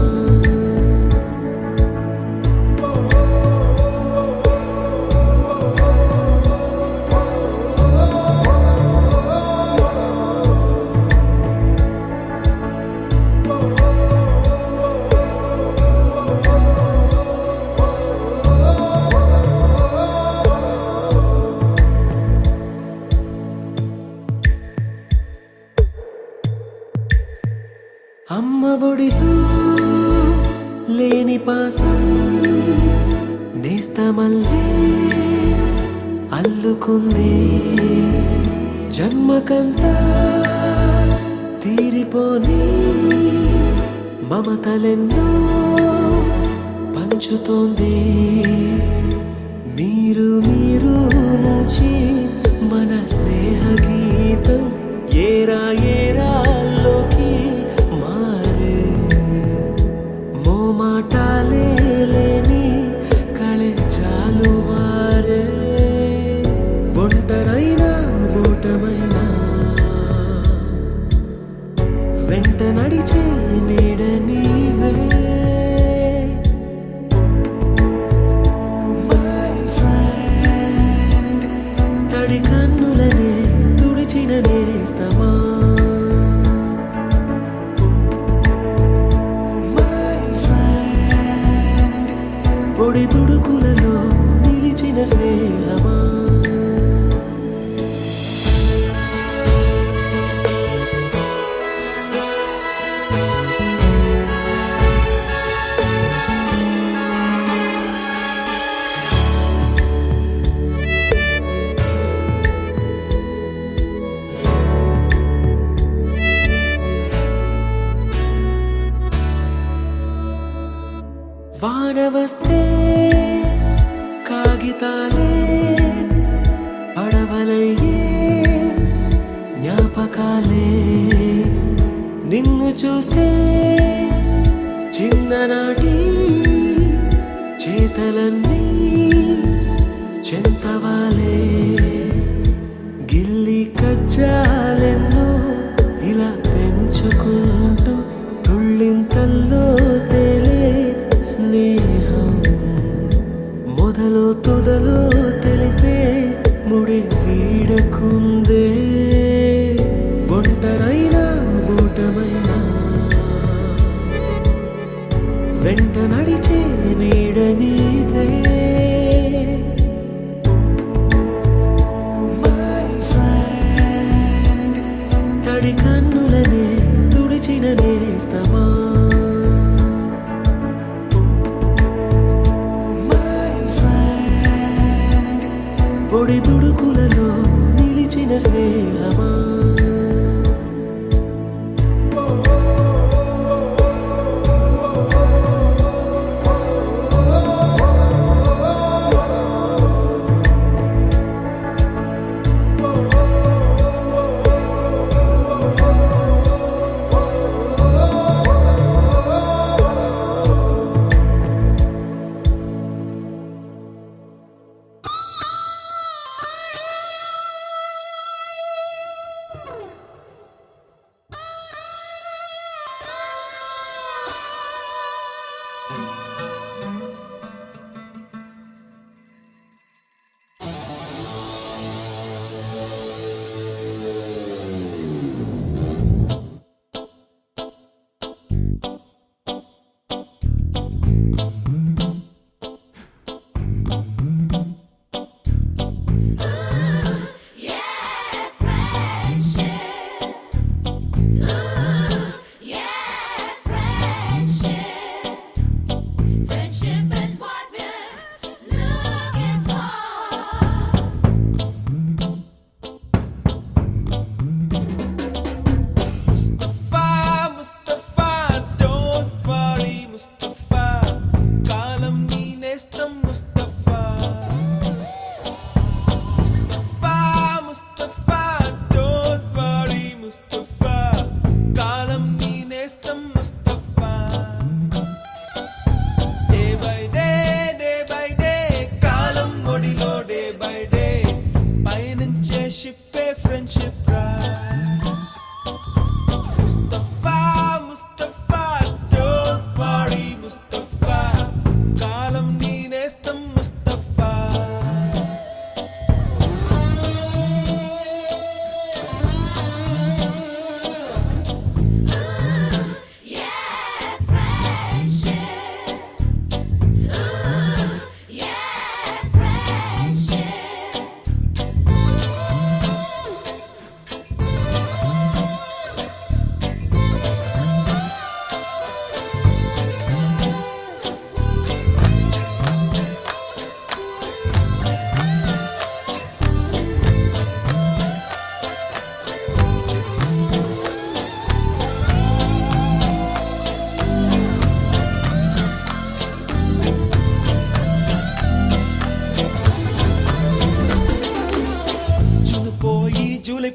అమ్మ ఒడిలో లేని పాసం నేస్తమల్లే అల్లుకుంది, జన్మకంతా తీరిపోని మమతలెన్నో పంచుతోంది. మీరు నుంచి మన స్నేహ గీతం ఏరాల్లోకి మాటాలే లేని కళెచాలు వారే, ఒంటరైనా ఓటమైనా వెంట నడిచే నీడ నీవే. తడి కన్నులనే తుడిచిన నేస్తమా, పొడి తుడుకులలో నిలిచిన స్నేహమా. వాన వస్తే కాగితాలే పడవలయ్యే జ్ఞాపకాలే నిన్ను చూస్తే చిన్ననాటి చేతలన్నీ చెంతవాలే గిల్లి కజ్జాలెన్నో ఇలా పెంచుకుంటూ తుళ్ళింతల్లో తేలే స్నేహం మొదలు తుదలు తెలిపే ముడి వీడకుందే ఒంటరైనా ఓటమైనా వెంట నడిచే నీడ నీదే తడి కన్నులనే తుడిచిన నేస్తమా పొడి తుడుకులలో నిలిచిన స్నేహమా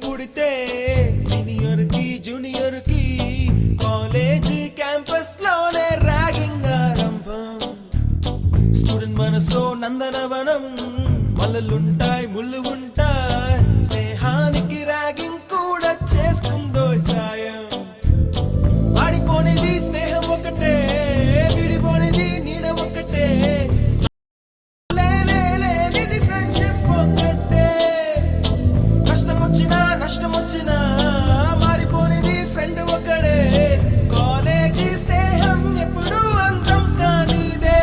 పుడితే సీనియర్ కి జూనియర్ కి కాలేజ్ క్యాంపస్ లోనే ర్యాగింగ్ ఆరంభం స్టూడెంట్ మనసో నందనవనం మల్లలుంటాయి ముళ్ళు ఉంటాయి స్నేహానికి ర్యాగింగ్ కూడా చేస్తుందో సాయం వాడిపోనిది స్నేహం ఒకటే విడిపోనిది నీడ ఒకటే నష్టం వచ్చినా మారిపోనిది ఫ్రెండ్ ఒకడే కాలేజీ స్నేహం ఎప్పుడు అంతం కానిదే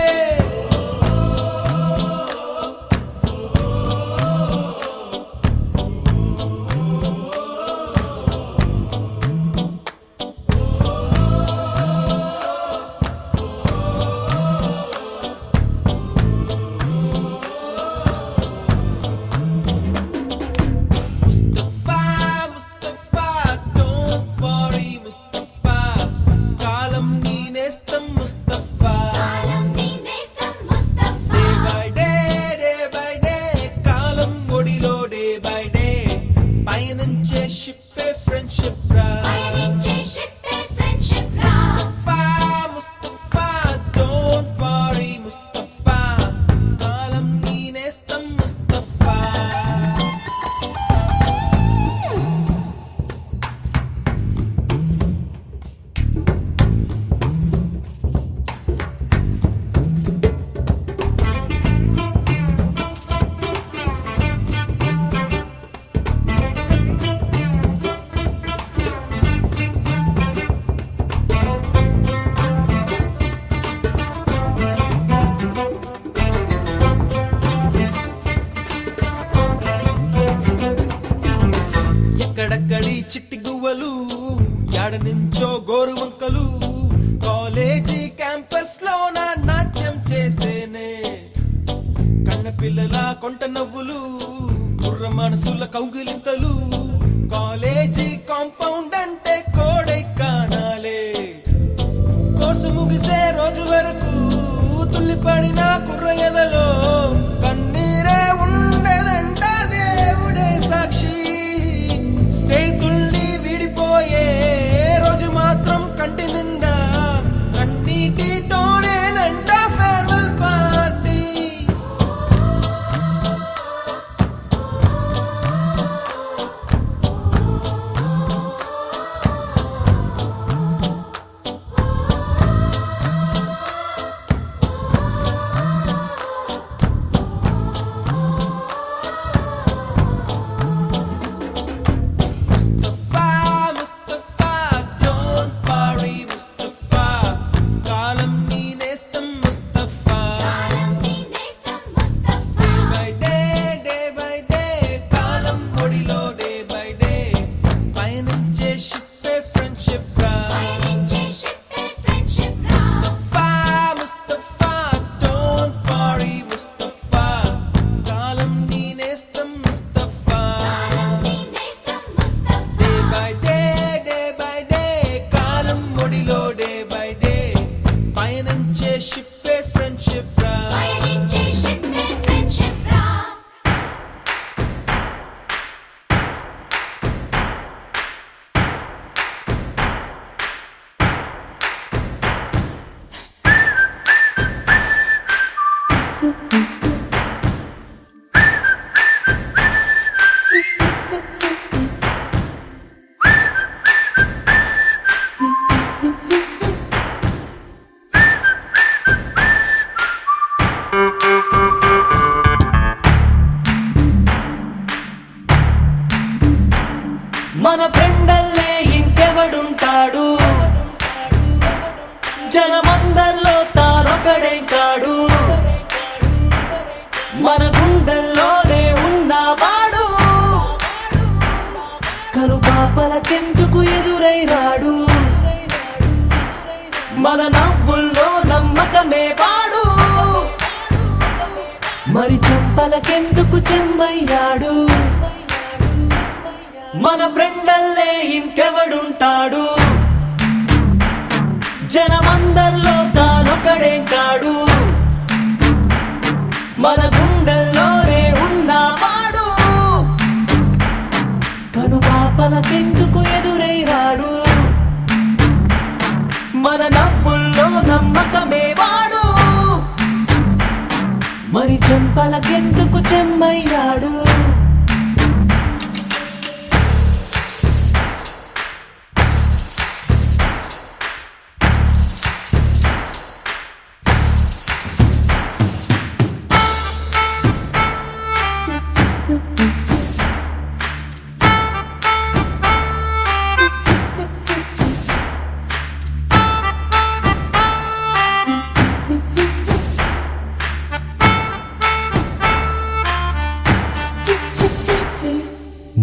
నుంచో గోరువంకలు కాలేజీ క్యాంపస్ లోన నాట్యం చేసేనే కన్న పిల్లల కొంట నవ్వులు కుర్ర మనసుల కౌగిలింతలు కాలేజీ కాంపౌండ్ అంటే కోడై కానాలే కోర్సు ముగిసే రోజు వరకు తుల్లిపడిన కుర్ర ఎదలో కన్నీరే ఉండదంట దేవుడే సాక్షి స్నేహితుల్ని విడిపోయే రోజు మాత్రం కంటి నిండా కన్నీటితోనేనంట ఫేర్వెల్ పార్టీ మన ఫ్రెండల్లే ఇంకెవడుంటాడు జనమందరిలో తానొకడే కాడు మన గుండెల్లోనే ఉన్నవాడు కనుపాపలకెందుకు ఎదురై రాడు మన నవ్వుల్లో నమ్మకమే వాడు మరి చెంపలకెందుకు చెమ్మయ్యాడు మన ఫ్రెండల్లే ఇంకెవడుంటాడు జనమందరిలో తానొకడే కాడు మన గుండెల్లోనే ఉన్నవాడు కనుపాపలకెందుకు ఎదురై రాడు మన నవ్వుల్లో నమ్మకమే వాడు మరి చెంపలకెందుకు చెమ్మయ్యాడు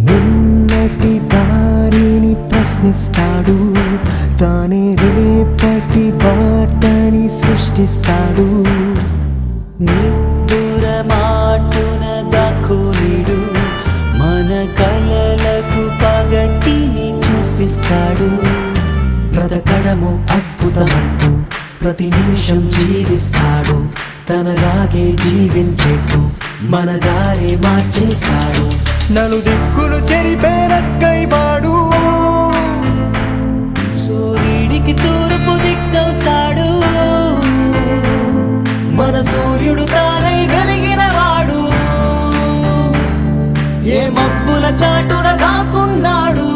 నిన్నటి దారిని ప్రశ్నిస్తాడు తానే రేపటి బాటని సృష్టిస్తాడు నిద్దుర మాటున దాక్కునిడు మన కలలకు పగటిని చూపిస్తాడు బ్రతకడము అద్భుతమంటూ ప్రతి నిమిషం జీవిస్తాడు తనలాగే జీవించేట్టు మన దారి మార్చేశాడు నలుదిక్కులు చెరిపేరక్కైవాడు సూర్యుడికి తూర్పు దిక్కవుతాడు మన సూర్యుడు తానై వెలిగినవాడు ఏ మబ్బుల చాటున దాక్కున్నాడు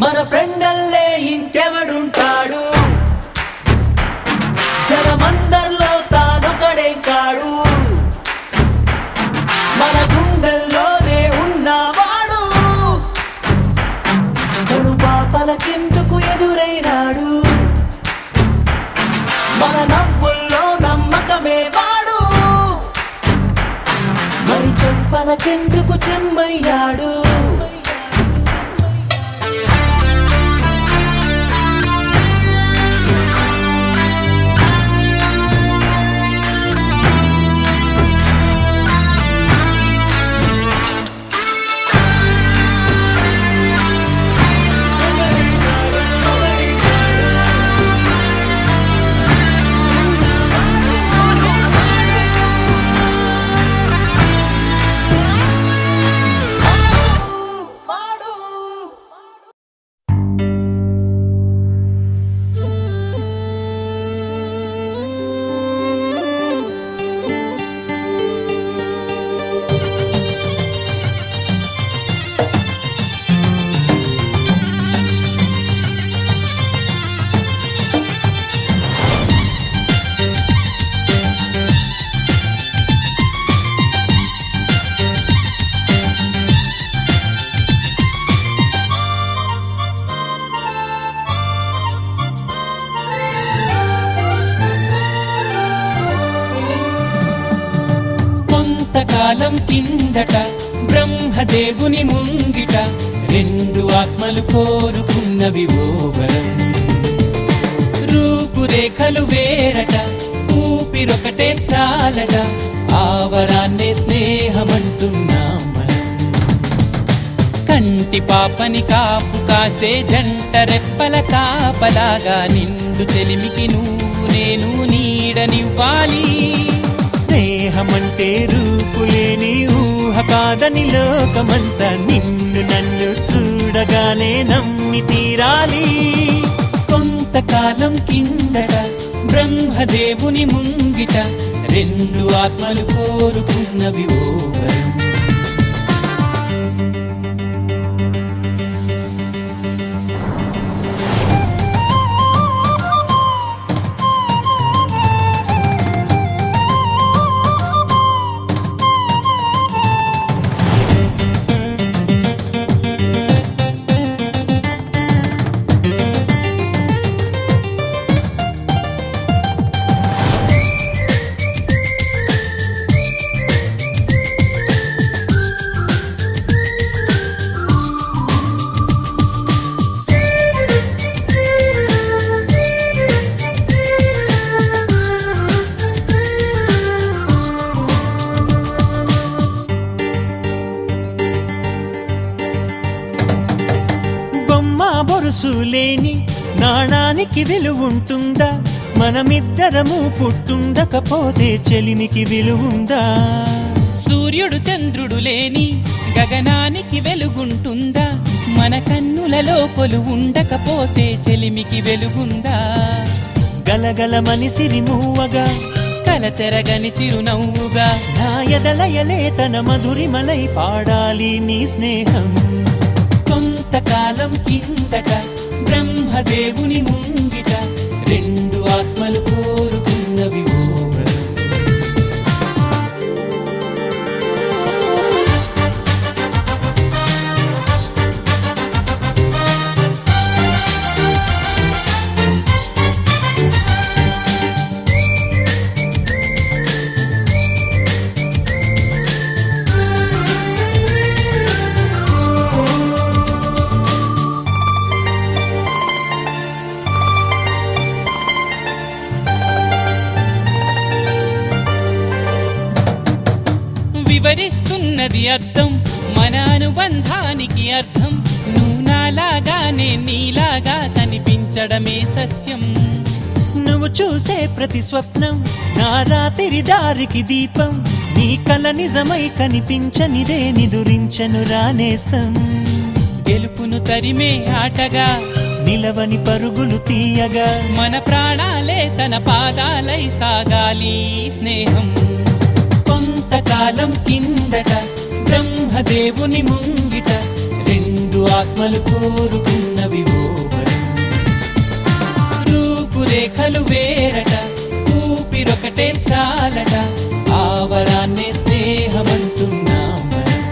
మన ఫ్రెండల్లే ఇంకెవడుంటాడు జనమందరిలో తానొకడే కాడు మన గుండెల్లోనే ఉన్నవాడు కనుపాపలకెందుకు ఎదురై రాడు మన నవ్వుల్లో నమ్మకమే వాడు మరి చెంపలకెందుకు చెమ్మయ్యాడు కొంతకాలం కిందట బ్రహ్మదేవుని ముంగిట రెండు ఆత్మలు కోరుకున్నవి ఓ వరం. రూపురేఖలు వేరట, ఊపిరొకటే చాలట, ఆ వరాన్నే స్నేహమంటున్నాం మనం. కంటి పాపని కాపు కాసే జంట రెప్పల కాపలాగా నిండు చెలిమికి నువ్వు నేను నీడనివ్వాలి. స్నేహమంటే రూపులేని ఊహ కాదని లోకమంతా నిన్ను నన్ను చూడగానే నమ్మి తీరాలి. కొంతకాలం కిందట బ్రహ్మదేవుని ముంగిట రెండు ఆత్మలు కోరుకున్నవి ఓ వరం. బొరుసులేని నాణానికి విలువుంటుందా? మనమిద్దరము పుట్టుండకపోతే చెలిమికి విలువుందా? సూర్యుడు చంద్రుడు లేని గగనానికి వెలుగుంటుందా? మన కన్నులలో కొలువుండకపోతే చెలిమికి వెలుగుందా? గలగలమని సిరిమూవగా కలతెరగని చిరునవ్వుగా నా ఎదలయలే తన మధురిమలై పాడాలి నీ స్నేహం. కొంతకాలం కిందట బ్రహ్మదేవుని ముంగిట రెండు ఆత్మలు కోరుకున్నవి ఓ వరం. వివరిస్తున్నది అర్థం మన అనుబంధానికి అర్థం. నువ్వు నాలాగా నేను నీలాగా కనిపించడమే సత్యం. నువ్వు చూసే ప్రతి స్వప్నం నా రాత్రి దారికి దీపం. నీ కల నిజమై కనిపించనిదే నిదురించను రానేస్తం. గెలుపును తరిమే ఆటగా నిలవని పరుగులు తీయగా మన ప్రాణాలే తన పాదాలై సాగాలి స్నేహం. కొంతకాలం కిందట బ్రహ్మదేవుని ముంగిట రెండు ఆత్మలు కోరుకున్నవి ఓ వరం. రూపురేఖలు వేరట, ఊపిరొకటే చాలట, ఆ వరాన్నే స్నేహమంటున్నాం మనం.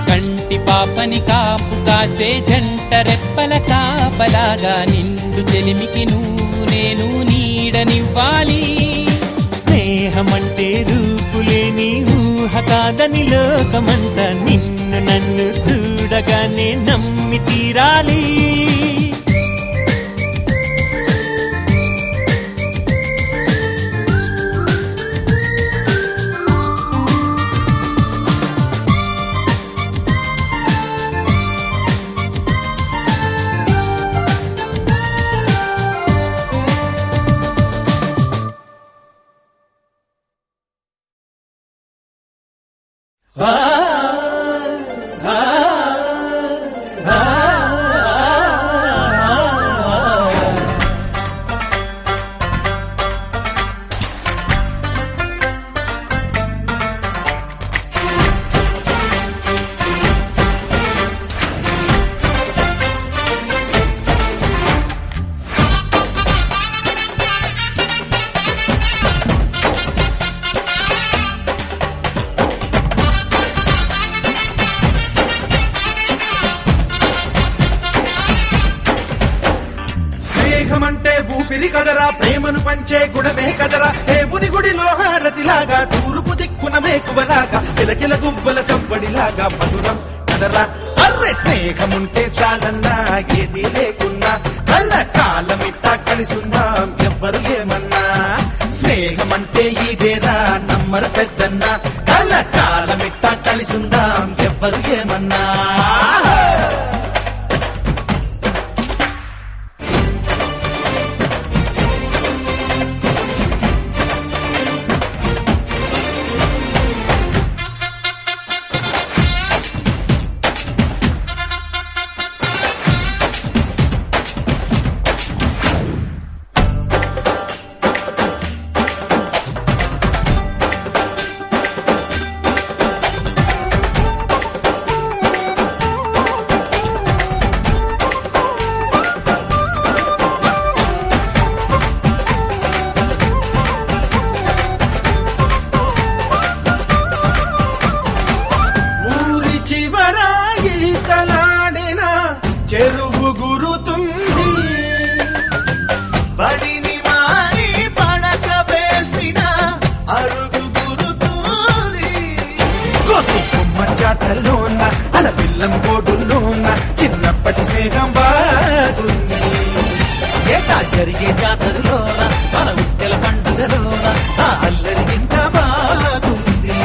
కంటి పాపని కాపు కాసే జంట రెప్పల కాపలాగా నిండు చెలిమికి నువ్వు నేను నీడనివ్వాలి. స్నేహమంటే రూపులేని ఊహ కాదని లోకమంతా నిన్ను నన్ను చూడగానే నమ్మి తీరాలి. స్నేహమంటే ఊపిరి కదరా, ప్రేమను పంచే గుణమే కదరా, దేవుని గుడిలో హారతిలాగా, తూర్పు దిక్కున మేకువలాగా, కిలకిల గువ్వల సవ్వడిలాగా మధురం కదరా. అర్రే స్నేహముంటే చాలన్నా, ఏది లేకున్నా, కళ్ళ కాలమిట్టా కలిసుందాం ఎవ్వరు ఏమన్నా. స్నేహమంటే ఇదేరా నమ్మరు పెద్దన్నా, కళ్ళ కాలమిట్టా కలిసుందాం ఎవ్వరు ఏమన్నా. చెరువు గురుతుంది, బడిని మారి పడక వేసిన అరుగు గురుతుంది. కొత్త కొమ్మ చాటల్లోన అల పిల్లం కోడుల్లోన చిన్నప్పటి స్నేహం బాగుంది. ఏటా జరిగే జాతరలోన మన ఉత్తెల పండుగలోన ఆ అల్లరి ఇంకా బాగుంది.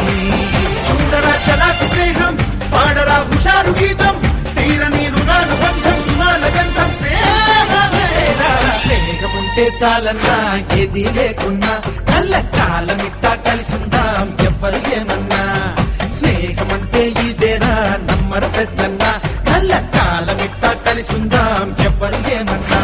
చూడరా చలాకి స్నేహం, పాడరా హుషారు గీతం, తీరని రుణాలు బంధం సునాల గంధం స్నేహమేరా. స్నేహముంటే చాలన్నా, ఏది లేకున్నా, కళ్ళ కాలమిట్టా కలిసిందాం ఎవ్వరు ఏమన్నా. స్నేహమంటే ఇదేరా నమ్మరు పెద్దన్నా, కళ్ళ కాలమిట్టా కలిసిందాం ఎవ్వరు ఏమన్నా.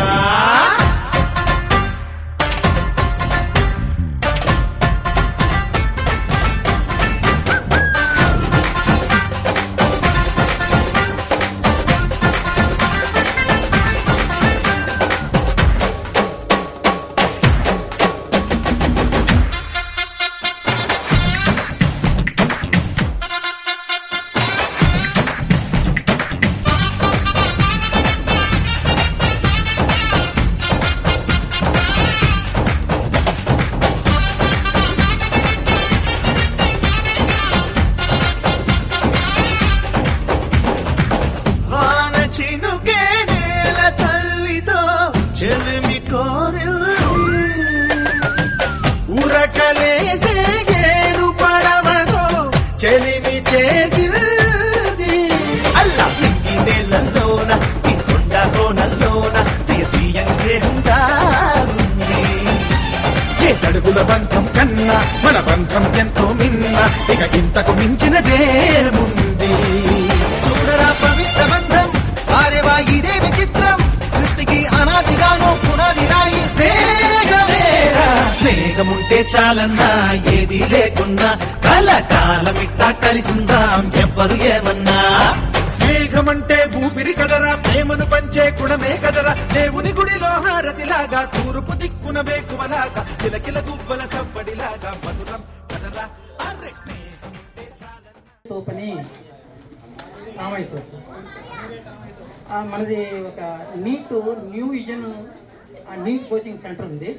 చినుకే నేల తల్లితో చెలిమి కోరిల్లి, ఉరకలేసే గేరు పడవతో చెలిమి చేసింది. అల్లా ఇంటి నేలలోన ఈ కొండ కోనల్లోన తీయని స్నేహం దాగుంది. ఏ తడుగుల బంధం కన్నా మన బంధం ఎంతో మిన్న, ఇక ఇంతకు మించినదేముంది. చూడరా పవిత్ర బంధం, వారేవా ఇదే విచిత్రం, సృష్టికి అనాదిగానో పునాది రాయి స్నేహమేరా. స్నేహముంటే చాలన్నా, ఏది లేకున్నా, కలకాలమిట్టా కలిసిందాం ఎవ్వరు ఏమన్నా. స్నేహమంటే ఊపిరి కదరా, ప్రేమను పంచే గుణమే కదరా, దేవుని గుడిలో హారతిలాగా, తూర్పు దిక్కున వేకువలాగా, కిలకిల గువ్వల సవ్వడిలాగా మధురం కదరా. అర్రే స్నేహముంటే చాలన్నా. పని రామయ్యతో మనది ఒక NEET new vision NEET coaching centre ఉంది.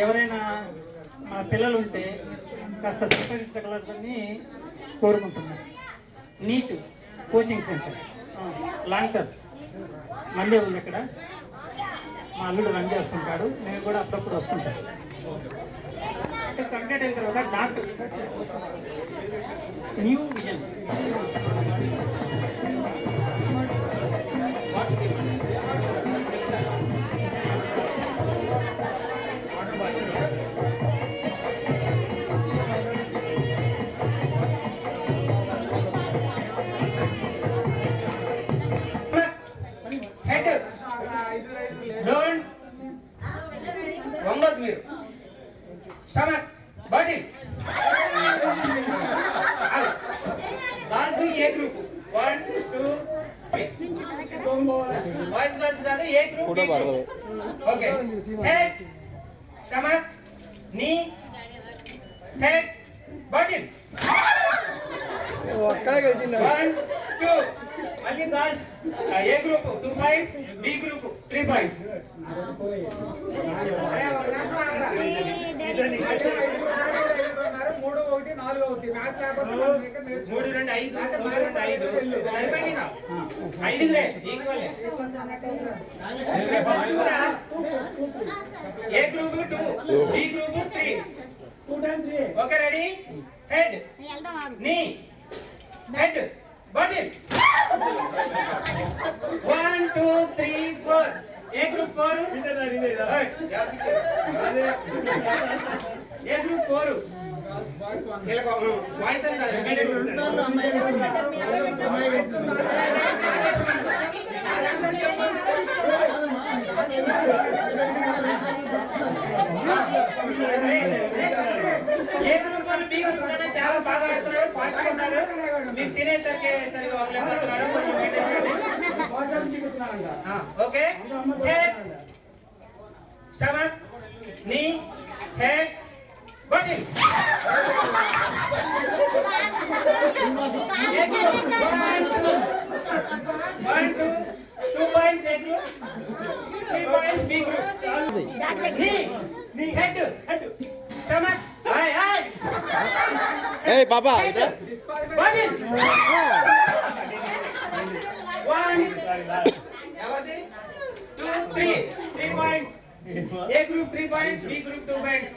ఎవరైనా మా పిల్లలు ఉంటే కాస్త సంప్రదించగలరని కోరుకుంటున్నాను. NEET coaching centre long term మళ్ళీ ఉంది ఇక్కడ. మా అల్లుడు రన్ చేస్తుంటాడు, నేను కూడా అప్పుడప్పుడు వస్తుంటాను. కంప్లీట్ అయిన తర్వాత డాక్టర్ న్యూ విజన్ వంగదు మీరు. Stomach body dancing A group 1 2 boys girls కాదు, A group okay. Head stomach knee head body అక్కడే కలిసింది. 1 2 మళ్ళీ girls A group 2 points, B group 3 points. A group 2, B group 3. Okay ready? Head, knee, head, bottle. 1 2 3 4. A group 4, A group 4. Boys అని కాదు, ఏ గ్రూప్ వాళ్ళు బి గ్రూప్ కన్నా చాలా బాగా ఆడుతున్నారు, ఫాస్ట్ గా ఉన్నారు. మీకు తినేసరికి సరిగా అవ్వలేకపోతున్నారు. Okay, head, stomach, knee, head, bottle. 1 2 points A group, 3 points B group. Knee, head, stomach, eye. Hey, Baba. Body. 1 2 3 points. A group 3 points, B group 2 points.